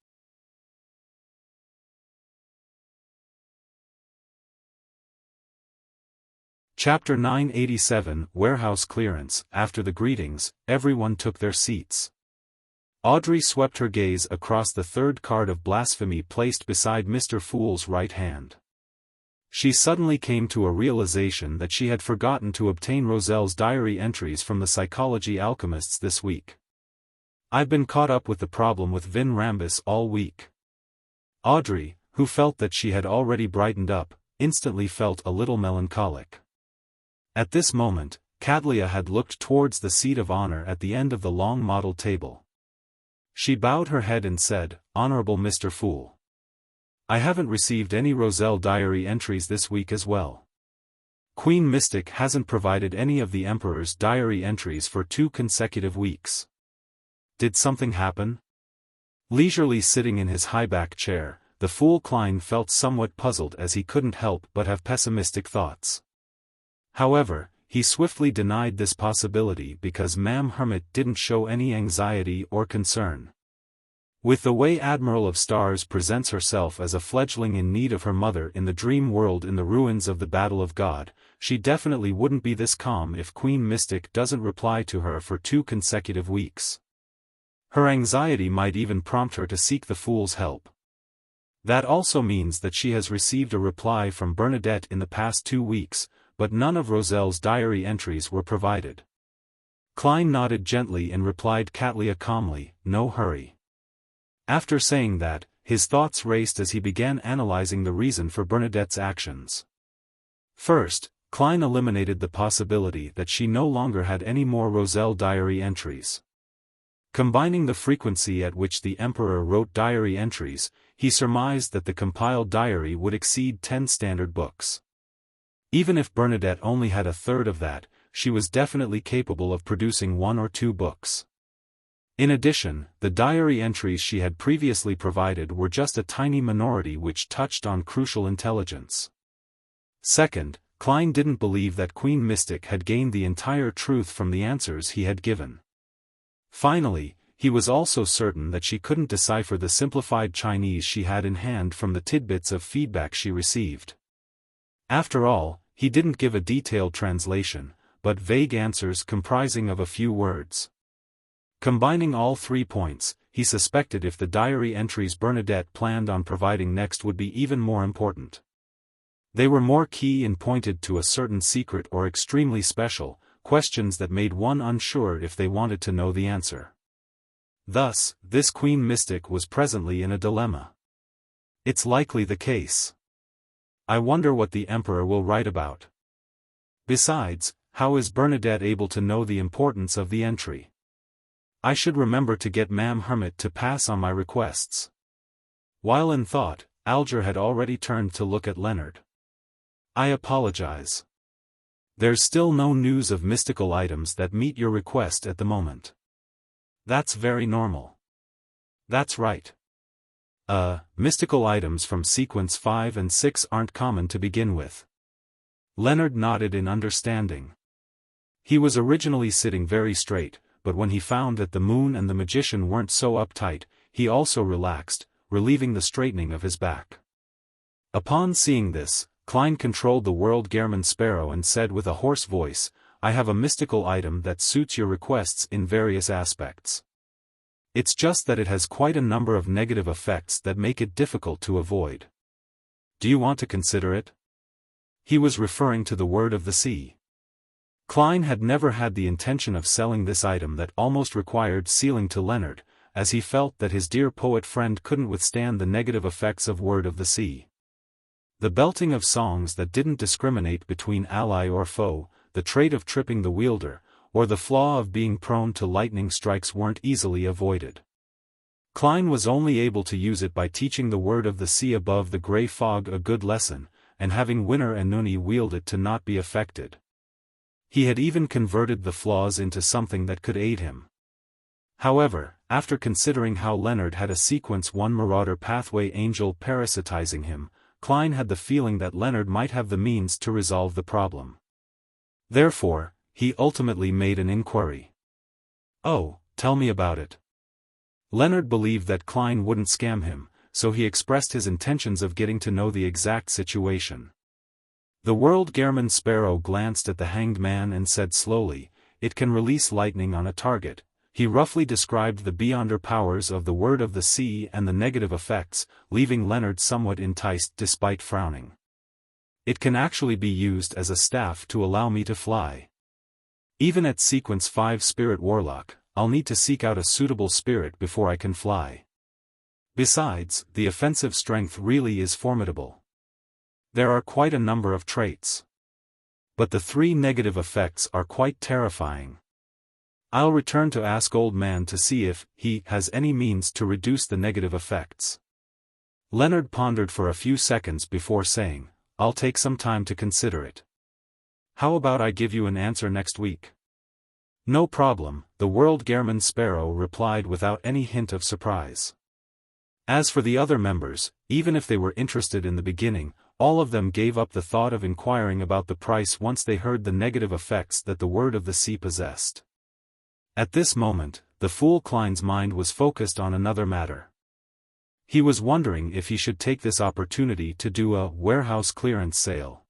Chapter 987 Warehouse Clearance. After the greetings, everyone took their seats. Audrey swept her gaze across the third card of blasphemy placed beside Mr. Fool's right hand. She suddenly came to a realization that she had forgotten to obtain Roselle's diary entries from the psychology alchemists this week. I've been caught up with the problem with Vin Rambus all week. Audrey, who felt that she had already brightened up, instantly felt a little melancholic. At this moment, Cadlia had looked towards the seat of honor at the end of the long model table. She bowed her head and said, Honorable Mr. Fool. I haven't received any Roselle diary entries this week as well. Queen Mystic hasn't provided any of the Emperor's diary entries for 2 consecutive weeks. Did something happen? Leisurely sitting in his high-back chair, the Fool Klein felt somewhat puzzled as he couldn't help but have pessimistic thoughts. However, he swiftly denied this possibility because Ma'am Hermit didn't show any anxiety or concern. With the way Admiral of Stars presents herself as a fledgling in need of her mother in the dream world in the ruins of the Battle of God, she definitely wouldn't be this calm if Queen Mystic doesn't reply to her for 2 consecutive weeks. Her anxiety might even prompt her to seek the Fool's help. That also means that she has received a reply from Bernadette in the past 2 weeks, but none of Roselle's diary entries were provided. Klein nodded gently and replied Cadlia calmly, no hurry. After saying that, his thoughts raced as he began analyzing the reason for Bernadette's actions. First, Klein eliminated the possibility that she no longer had any more Roselle diary entries. Combining the frequency at which the Emperor wrote diary entries, he surmised that the compiled diary would exceed 10 standard books. Even if Bernadette only had a third of that, she was definitely capable of producing 1 or 2 books. In addition, the diary entries she had previously provided were just a tiny minority which touched on crucial intelligence. Second, Klein didn't believe that Queen Mystic had gained the entire truth from the answers he had given. Finally, he was also certain that she couldn't decipher the simplified Chinese she had in hand from the tidbits of feedback she received. After all, he didn't give a detailed translation, but vague answers comprising of a few words. Combining all 3 points, he suspected if the diary entries Bernadette planned on providing next would be even more important. They were more key and pointed to a certain secret or extremely special, questions that made one unsure if they wanted to know the answer. Thus, this Queen Mystic was presently in a dilemma. It's likely the case. I wonder what the Emperor will write about. Besides, how is Bernadette able to know the importance of the entry? I should remember to get Ma'am Hermit to pass on my requests. While in thought, Alger had already turned to look at Leonard. I apologize. There's still no news of mystical items that meet your request at the moment. That's very normal. That's right. Mystical items from sequence 5 and 6 aren't common to begin with. Leonard nodded in understanding. He was originally sitting very straight, but when he found that the moon and the magician weren't so uptight, he also relaxed, relieving the straightening of his back. Upon seeing this, Klein controlled the World Gehrman Sparrow and said with a hoarse voice, I have a mystical item that suits your requests in various aspects. It's just that it has quite a number of negative effects that make it difficult to avoid. Do you want to consider it? He was referring to the Word of the Sea. Klein had never had the intention of selling this item that almost required sealing to Leonard, as he felt that his dear poet friend couldn't withstand the negative effects of Word of the Sea. The belting of songs that didn't discriminate between ally or foe, the trait of tripping the wielder, or the flaw of being prone to lightning strikes weren't easily avoided. Klein was only able to use it by teaching the Word of the Sea above the grey fog a good lesson, and having Winner and Nuni wield it to not be affected. He had even converted the flaws into something that could aid him. However, after considering how Leonard had a sequence 1 Marauder Pathway angel parasitizing him, Klein had the feeling that Leonard might have the means to resolve the problem. Therefore, he ultimately made an inquiry. Oh, tell me about it. Leonard believed that Klein wouldn't scam him, so he expressed his intentions of getting to know the exact situation. The World Gehrman Sparrow glanced at the hanged man and said slowly, it can release lightning on a target. He roughly described the beyonder powers of the Word of the Sea and the negative effects, leaving Leonard somewhat enticed despite frowning. It can actually be used as a staff to allow me to fly. Even at sequence 5 Spirit Warlock, I'll need to seek out a suitable spirit before I can fly. Besides, the offensive strength really is formidable. There are quite a number of traits. But the 3 negative effects are quite terrifying. I'll return to ask Old Man to see if he has any means to reduce the negative effects. Leonard pondered for a few seconds before saying, I'll take some time to consider it. How about I give you an answer next week? No problem, the World Gehrman Sparrow replied without any hint of surprise. As for the other members, even if they were interested in the beginning, all of them gave up the thought of inquiring about the price once they heard the negative effects that the Word of the Sea possessed. At this moment, the fool Klein's mind was focused on another matter. He was wondering if he should take this opportunity to do a warehouse clearance sale.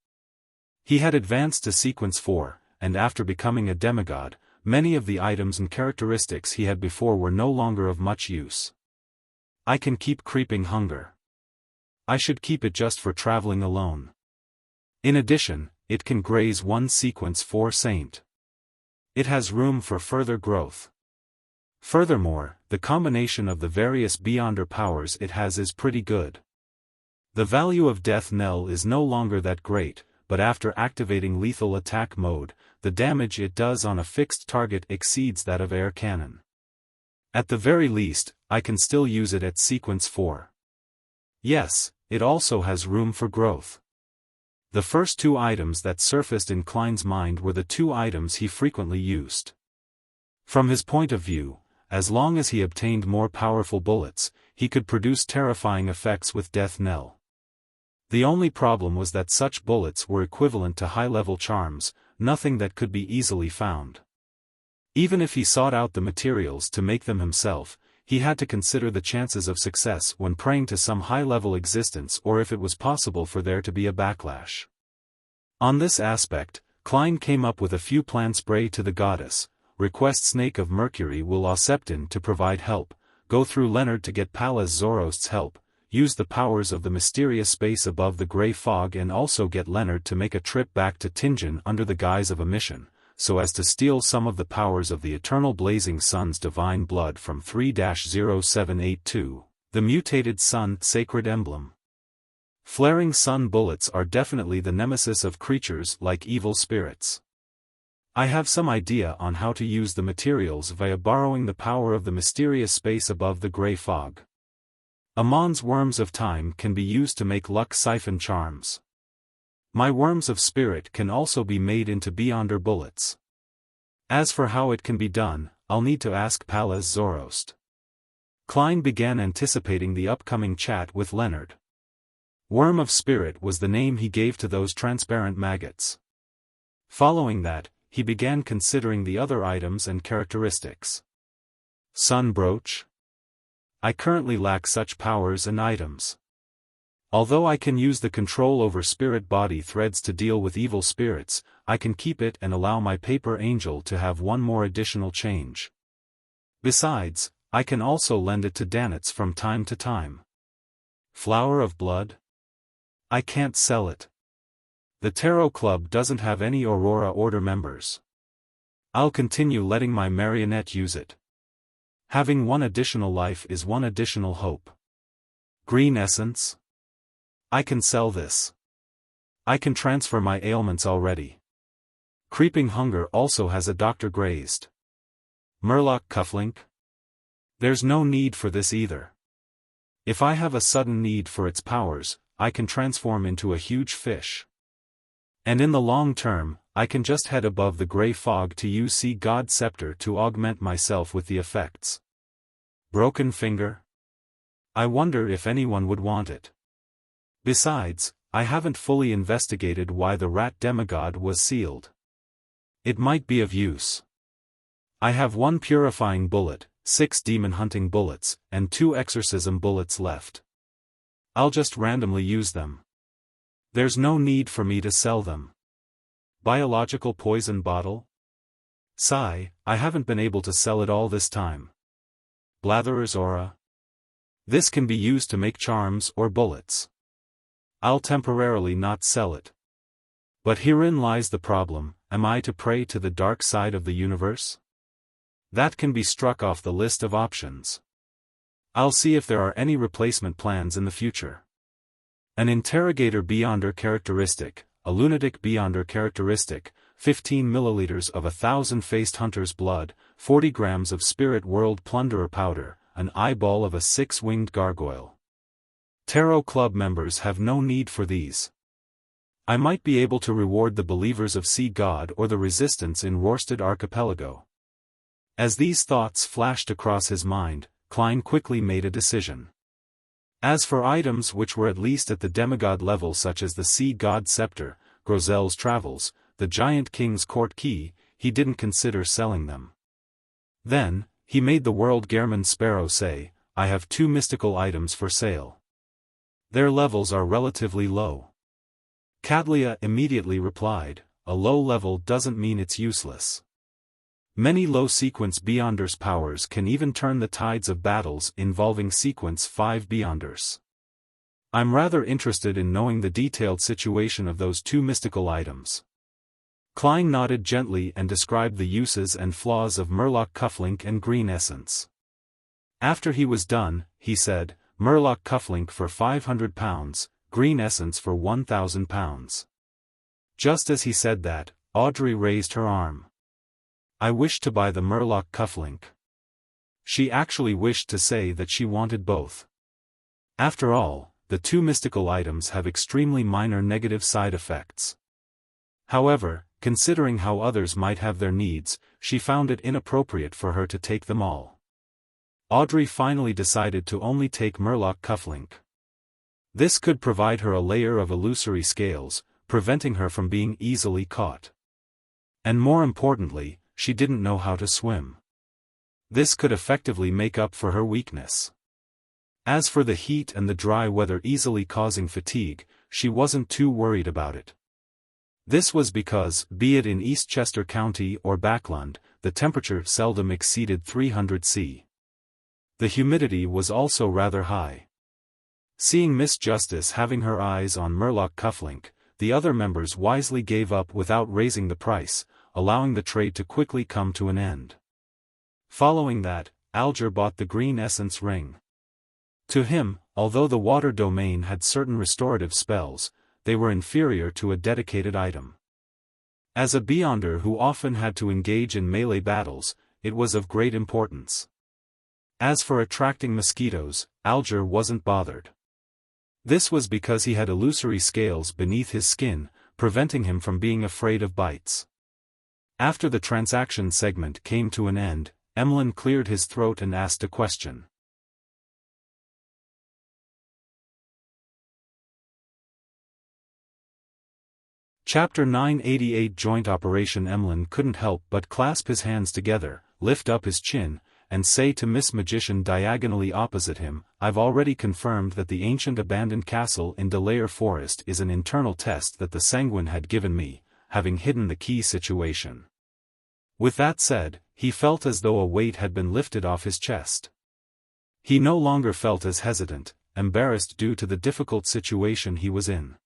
He had advanced to sequence 4, and after becoming a demigod, many of the items and characteristics he had before were no longer of much use. I can keep creeping hunger. I should keep it just for traveling alone. In addition, it can graze 1 sequence 4 saint. It has room for further growth. Furthermore, the combination of the various beyonder powers it has is pretty good. The value of Death Knell is no longer that great, but after activating lethal attack mode, the damage it does on a fixed target exceeds that of air cannon. At the very least, I can still use it at sequence 4. Yes, it also has room for growth. The first two items that surfaced in Klein's mind were the two items he frequently used. From his point of view, as long as he obtained more powerful bullets, he could produce terrifying effects with Death Knell. The only problem was that such bullets were equivalent to high-level charms, nothing that could be easily found. Even if he sought out the materials to make them himself, he had to consider the chances of success when praying to some high-level existence or if it was possible for there to be a backlash. On this aspect, Klein came up with a few plans. Pray to the goddess, request Snake of Mercury will Septon to provide help, go through Leonard to get Pallas Zorost's help, use the powers of the mysterious space above the gray fog and also get Leonard to make a trip back to Tingen under the guise of a mission, so as to steal some of the powers of the eternal blazing sun's divine blood from 3-0782, the mutated sun sacred emblem. Flaring sun bullets are definitely the nemesis of creatures like evil spirits. I have some idea on how to use the materials via borrowing the power of the mysterious space above the gray fog. Amon's worms of time can be used to make luck siphon charms. My worms of spirit can also be made into Beyonder bullets. As for how it can be done, I'll need to ask Pallas Zorost. Klein began anticipating the upcoming chat with Leonard. Worm of spirit was the name he gave to those transparent maggots. Following that, he began considering the other items and characteristics. Sun brooch? I currently lack such powers and items. Although I can use the control over spirit body threads to deal with evil spirits, I can keep it and allow my paper angel to have one more additional change. Besides, I can also lend it to Danitz from time to time. Flower of blood? I can't sell it. The Tarot Club doesn't have any Aurora Order members. I'll continue letting my marionette use it. Having one additional life is one additional hope. Green essence? I can sell this. I can transfer my ailments already. Creeping hunger also has a Dr. Grazed. Murloc cufflink? There's no need for this either. If I have a sudden need for its powers, I can transform into a huge fish. And in the long term, I can just head above the gray fog to use Sea God Scepter to augment myself with the effects. Broken finger? I wonder if anyone would want it. Besides, I haven't fully investigated why the rat demigod was sealed. It might be of use. I have 1 purifying bullet, 6 demon hunting bullets, and 2 exorcism bullets left. I'll just randomly use them. There's no need for me to sell them. Biological poison bottle? Sigh, I haven't been able to sell it all this time. Blatherer's aura? This can be used to make charms or bullets. I'll temporarily not sell it. But herein lies the problem, am I to pray to the dark side of the universe? That can be struck off the list of options. I'll see if there are any replacement plans in the future. An interrogator Beyonder characteristic, a lunatic Beyonder characteristic, 15 milliliters of 1,000-faced hunter's blood, 40 grams of spirit world plunderer powder, an eyeball of a 6-winged gargoyle. Tarot Club members have no need for these. I might be able to reward the believers of Sea God or the resistance in Rorstad Archipelago. As these thoughts flashed across his mind, Klein quickly made a decision. As for items which were at least at the demigod level such as the Sea God Scepter, Grozel's Travels, the Giant King's Court Key, he didn't consider selling them. Then, he made the World Gehrman Sparrow say, I have 2 mystical items for sale. Their levels are relatively low. Cadlia immediately replied, a low level doesn't mean it's useless. Many low sequence Beyonder's powers can even turn the tides of battles involving sequence 5 Beyonders. I'm rather interested in knowing the detailed situation of those 2 mystical items. Klein nodded gently and described the uses and flaws of Murloc cufflink and green essence. After he was done, he said, Murloc cufflink for £500, green essence for £1,000. Just as he said that, Audrey raised her arm. I wish to buy the Murloc cufflink. She actually wished to say that she wanted both. After all, the two mystical items have extremely minor negative side effects. However, considering how others might have their needs, she found it inappropriate for her to take them all. Audrey finally decided to only take Murloc cufflink. This could provide her a layer of illusory scales, preventing her from being easily caught. And more importantly, she didn't know how to swim. This could effectively make up for her weakness. As for the heat and the dry weather easily causing fatigue, she wasn't too worried about it. This was because, be it in Eastchester County or Backland, the temperature seldom exceeded 300 C. The humidity was also rather high. Seeing Miss Justice having her eyes on Murloc cufflink, the other members wisely gave up without raising the price, allowing the trade to quickly come to an end. Following that, Alger bought the green essence ring. To him, although the water domain had certain restorative spells, they were inferior to a dedicated item. As a Beyonder who often had to engage in melee battles, it was of great importance. As for attracting mosquitoes, Alger wasn't bothered. This was because he had illusory scales beneath his skin, preventing him from being afraid of bites. After the transaction segment came to an end, Emlyn cleared his throat and asked a question. Chapter 988 Joint Operation. Emlyn couldn't help but clasp his hands together, lift up his chin, and say to Miss Magician diagonally opposite him, "I've already confirmed that the ancient abandoned castle in Delayer Forest is an internal test that the Sanguine had given me, having hidden the key situation." With that said, he felt as though a weight had been lifted off his chest. He no longer felt as hesitant, embarrassed due to the difficult situation he was in.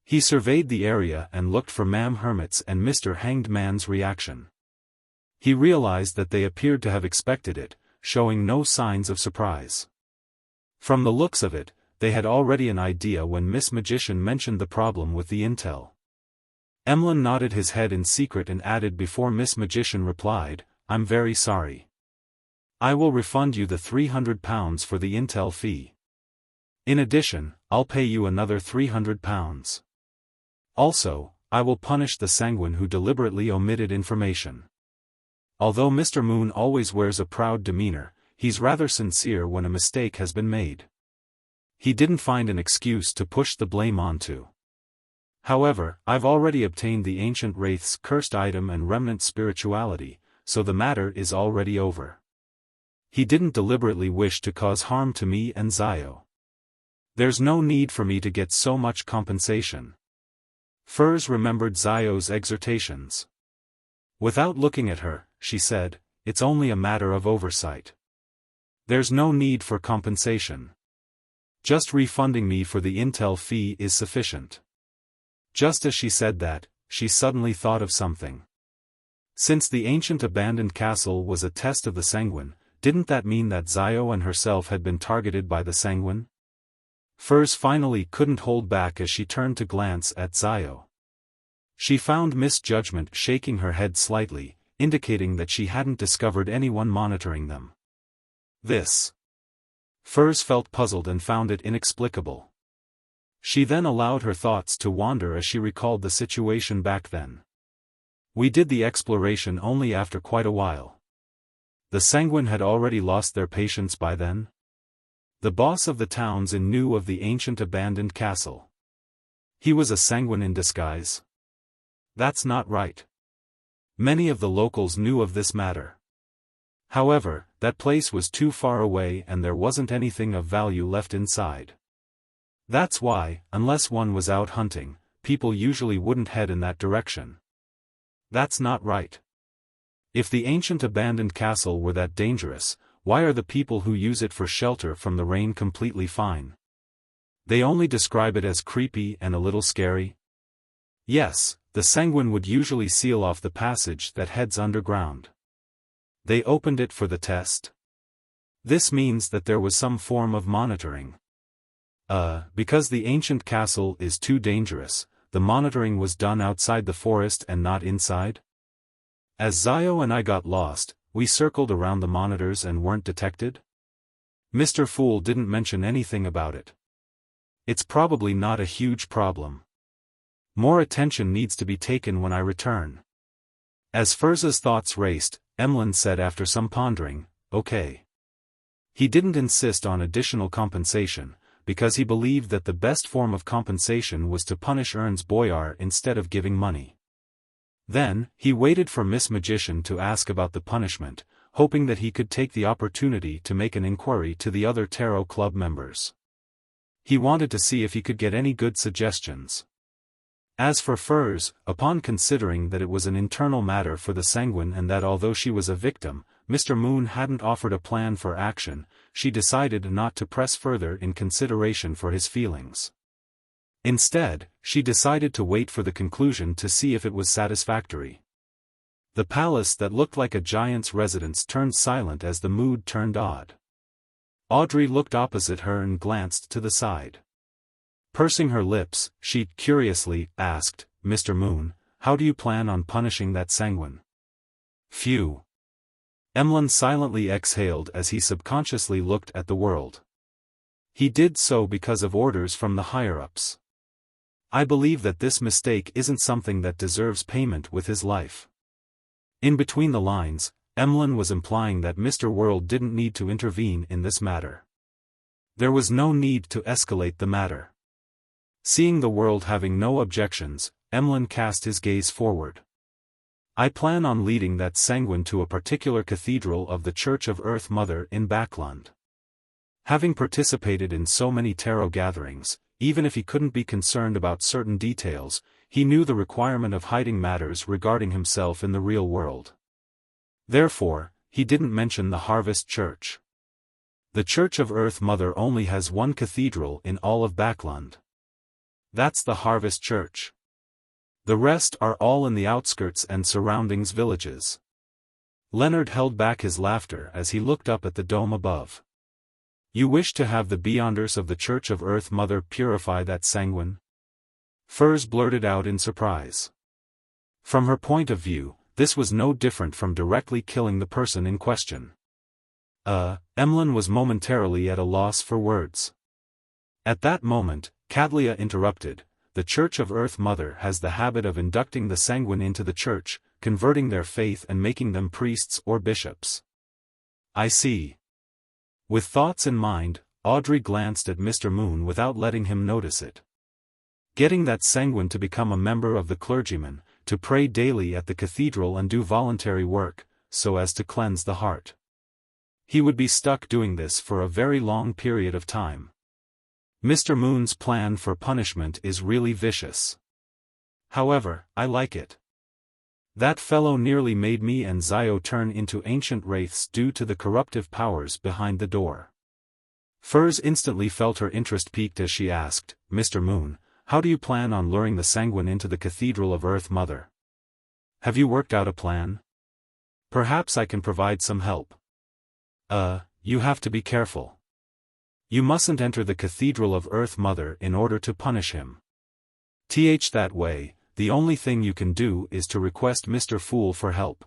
He surveyed the area and looked for Ma'am Hermit's and Mr. Hanged Man's reaction. He realized that they appeared to have expected it, showing no signs of surprise. From the looks of it, they had already an idea when Miss Magician mentioned the problem with the intel. Emlyn nodded his head in secret and added before Miss Magician replied, "I'm very sorry. I will refund you the £300 for the intel fee. In addition, I'll pay you another £300. Also, I will punish the Sanguine who deliberately omitted information." Although Mr. Moon always wears a proud demeanor, he's rather sincere when a mistake has been made. He didn't find an excuse to push the blame onto. "However, I've already obtained the Ancient Wraith's cursed item and remnant spirituality, so the matter is already over. He didn't deliberately wish to cause harm to me and Zio. There's no need for me to get so much compensation." Furs remembered Zio's exhortations. Without looking at her, she said, "It's only a matter of oversight. There's no need for compensation. Just refunding me for the intel fee is sufficient." Just as she said that, she suddenly thought of something. Since the ancient abandoned castle was a test of the Sanguine, didn't that mean that Zio and herself had been targeted by the Sanguine? Furs finally couldn't hold back as she turned to glance at Zio. She found Misjudgment shaking her head slightly, indicating that she hadn't discovered anyone monitoring them. This. Furs felt puzzled and found it inexplicable. She then allowed her thoughts to wander as she recalled the situation back then. We did the exploration only after quite a while. The Sanguine had already lost their patience by then. The boss of the Townsend knew of the ancient abandoned castle. He was a Sanguine in disguise. That's not right. Many of the locals knew of this matter. However, that place was too far away and there wasn't anything of value left inside. That's why, unless one was out hunting, people usually wouldn't head in that direction. That's not right. If the ancient abandoned castle were that dangerous, why are the people who use it for shelter from the rain completely fine? They only describe it as creepy and a little scary. Yes, the Sanguine would usually seal off the passage that heads underground. They opened it for the test. This means that there was some form of monitoring. Because the ancient castle is too dangerous, the monitoring was done outside the forest and not inside? As Zio and I got lost, we circled around the monitors and weren't detected? Mr. Fool didn't mention anything about it. It's probably not a huge problem. More attention needs to be taken when I return. As Furza's thoughts raced, Emlyn said after some pondering, okay. He didn't insist on additional compensation, because he believed that the best form of compensation was to punish Ern's Boyar instead of giving money. Then, he waited for Miss Magician to ask about the punishment, hoping that he could take the opportunity to make an inquiry to the other Tarot Club members. He wanted to see if he could get any good suggestions. As for Furs, upon considering that it was an internal matter for the Sanguine and that although she was a victim, Mr. Moon hadn't offered a plan for action, she decided not to press further in consideration for his feelings. Instead, she decided to wait for the conclusion to see if it was satisfactory. The palace that looked like a giant's residence turned silent as the mood turned odd. Audrey looked opposite her and glanced to the side. Pursing her lips, she curiously asked, "Mr. Moon, how do you plan on punishing that Sanguine?" Phew. Emlyn silently exhaled as he subconsciously looked at the world. He did so because of orders from the higher-ups. I believe that this mistake isn't something that deserves payment with his life. In between the lines, Emlyn was implying that Mr. World didn't need to intervene in this matter. There was no need to escalate the matter. Seeing the world having no objections, Emlyn cast his gaze forward. I plan on leading that Sanguine to a particular cathedral of the Church of Earth Mother in Backland. Having participated in so many tarot gatherings, even if he couldn't be concerned about certain details, he knew the requirement of hiding matters regarding himself in the real world. Therefore, he didn't mention the Harvest Church. The Church of Earth Mother only has one cathedral in all of Backland. That's the Harvest Church. The rest are all in the outskirts and surroundings villages. Leonard held back his laughter as he looked up at the dome above. You wish to have the Beyonders of the Church of Earth Mother purify that Sanguine? Furs blurted out in surprise. From her point of view, this was no different from directly killing the person in question. Emlyn was momentarily at a loss for words. At that moment, Cadlia interrupted, the Church of Earth Mother has the habit of inducting the Sanguine into the church, converting their faith and making them priests or bishops. I see. With thoughts in mind, Audrey glanced at Mr. Moon without letting him notice it. Getting that Sanguine to become a member of the clergyman, to pray daily at the cathedral and do voluntary work, so as to cleanse the heart. He would be stuck doing this for a very long period of time. Mr. Moon's plan for punishment is really vicious. However, I like it. That fellow nearly made me and Zio turn into ancient wraiths due to the corruptive powers behind the door. Furs instantly felt her interest piqued as she asked, Mr. Moon, how do you plan on luring the Sanguine into the Cathedral of Earth Mother? Have you worked out a plan? Perhaps I can provide some help. You have to be careful. You mustn't enter the Cathedral of Earth Mother in order to punish him. That way, the only thing you can do is to request Mr. Fool for help.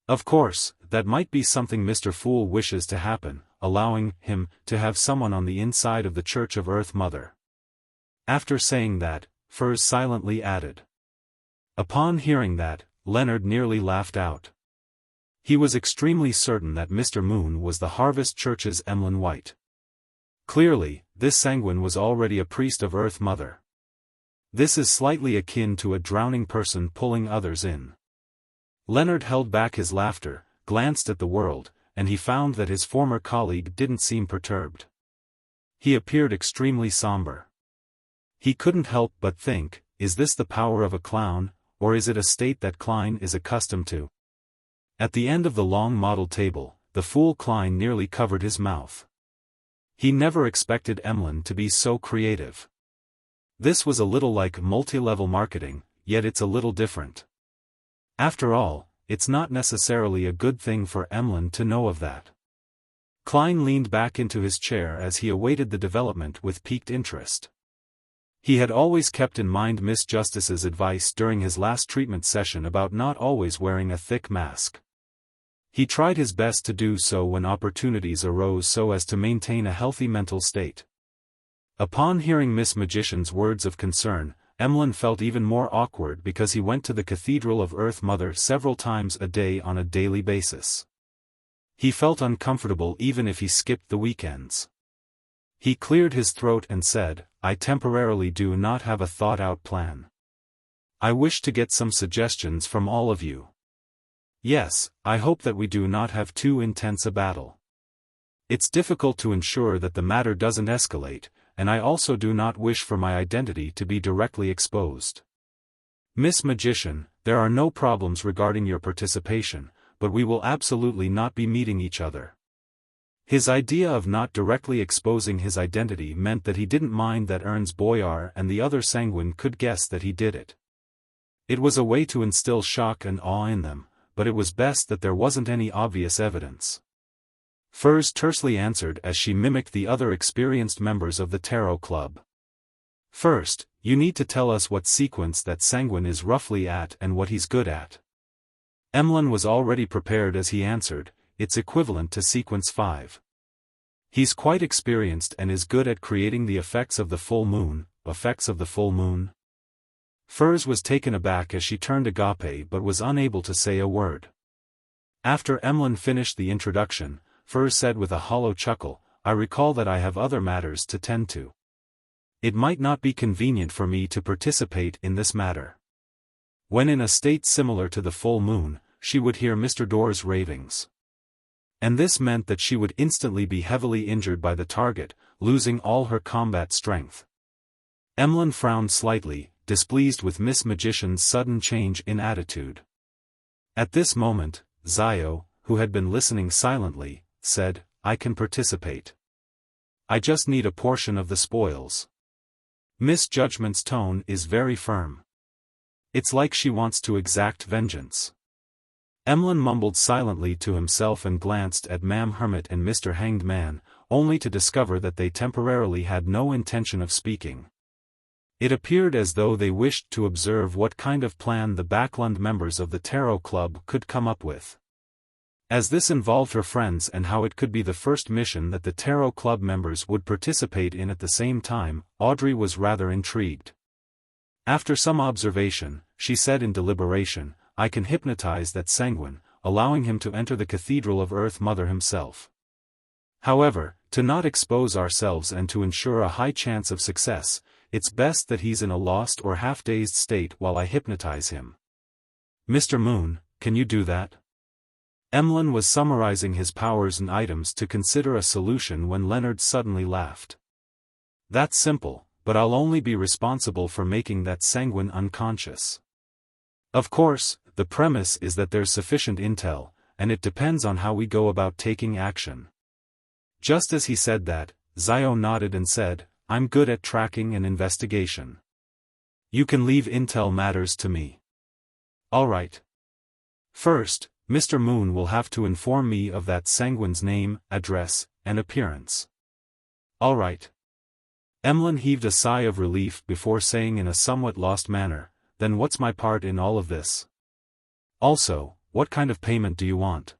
Of course, that might be something Mr. Fool wishes to happen, allowing him to have someone on the inside of the Church of Earth Mother. After saying that, Furs silently added. Upon hearing that, Leonard nearly laughed out. He was extremely certain that Mr. Moon was the Harvest Church's Emlyn White. Clearly, this Sanguine was already a priest of Earth Mother. This is slightly akin to a drowning person pulling others in. Leonard held back his laughter, glanced at the world, and he found that his former colleague didn't seem perturbed. He appeared extremely somber. He couldn't help but think, is this the power of a clown, or is it a state that Klein is accustomed to? At the end of the long model table, the fool Klein nearly covered his mouth. He never expected Emlyn to be so creative. This was a little like multi-level marketing, yet it's a little different. After all, it's not necessarily a good thing for Emlyn to know of that. Klein leaned back into his chair as he awaited the development with piqued interest. He had always kept in mind Miss Justice's advice during his last treatment session about not always wearing a thick mask. He tried his best to do so when opportunities arose so as to maintain a healthy mental state. Upon hearing Miss Magician's words of concern, Emlyn felt even more awkward because he went to the Cathedral of Earth Mother several times a day on a daily basis. He felt uncomfortable even if he skipped the weekends. He cleared his throat and said, "I temporarily do not have a thought-out plan. I wish to get some suggestions from all of you. Yes, I hope that we do not have too intense a battle. It's difficult to ensure that the matter doesn't escalate, and I also do not wish for my identity to be directly exposed. Miss Magician, there are no problems regarding your participation, but we will absolutely not be meeting each other." His idea of not directly exposing his identity meant that he didn't mind that Ernst Boyar and the other Sanguine could guess that he did it. It was a way to instill shock and awe in them, but it was best that there wasn't any obvious evidence. Furs tersely answered as she mimicked the other experienced members of the Tarot Club. "First, you need to tell us what sequence that Sanguine is roughly at and what he's good at." Emlyn was already prepared as he answered, "It's equivalent to sequence 5. He's quite experienced and is good at creating the effects of the full moon." Effects of the full moon? Furs was taken aback as she turned agape but was unable to say a word. After Emlyn finished the introduction, Furs said with a hollow chuckle, "I recall that I have other matters to tend to. It might not be convenient for me to participate in this matter." When in a state similar to the full moon, she would hear Mr. Door's ravings. And this meant that she would instantly be heavily injured by the target, losing all her combat strength. Emlyn frowned slightly, displeased with Miss Magician's sudden change in attitude. At this moment, Zio, who had been listening silently, said, "I can participate. I just need a portion of the spoils." Miss Judgment's tone is very firm. It's like she wants to exact vengeance. Emlyn mumbled silently to himself and glanced at Ma'am Hermit and Mr. Hanged Man, only to discover that they temporarily had no intention of speaking. It appeared as though they wished to observe what kind of plan the Backlund members of the Tarot Club could come up with. As this involved her friends and how it could be the first mission that the Tarot Club members would participate in at the same time, Audrey was rather intrigued. After some observation, she said in deliberation, "I can hypnotize that Sanguine, allowing him to enter the Cathedral of Earth Mother himself. However, to not expose ourselves and to ensure a high chance of success, it's best that he's in a lost or half-dazed state while I hypnotize him. Mr. Moon, can you do that?" Emlyn was summarizing his powers and items to consider a solution when Leonard suddenly laughed. "That's simple, but I'll only be responsible for making that Sanguine unconscious. Of course, the premise is that there's sufficient intel, and it depends on how we go about taking action." Just as he said that, Zio nodded and said, "I'm good at tracking and investigation. You can leave intel matters to me." "All right. First, Mr. Moon will have to inform me of that Sanguine's name, address, and appearance." "All right." Emlyn heaved a sigh of relief before saying in a somewhat lost manner, "Then what's my part in all of this? Also, what kind of payment do you want?"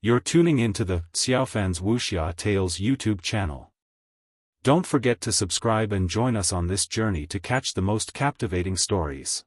You're tuning into the Xiaofan's Wuxia Tales YouTube channel. Don't forget to subscribe and join us on this journey to catch the most captivating stories.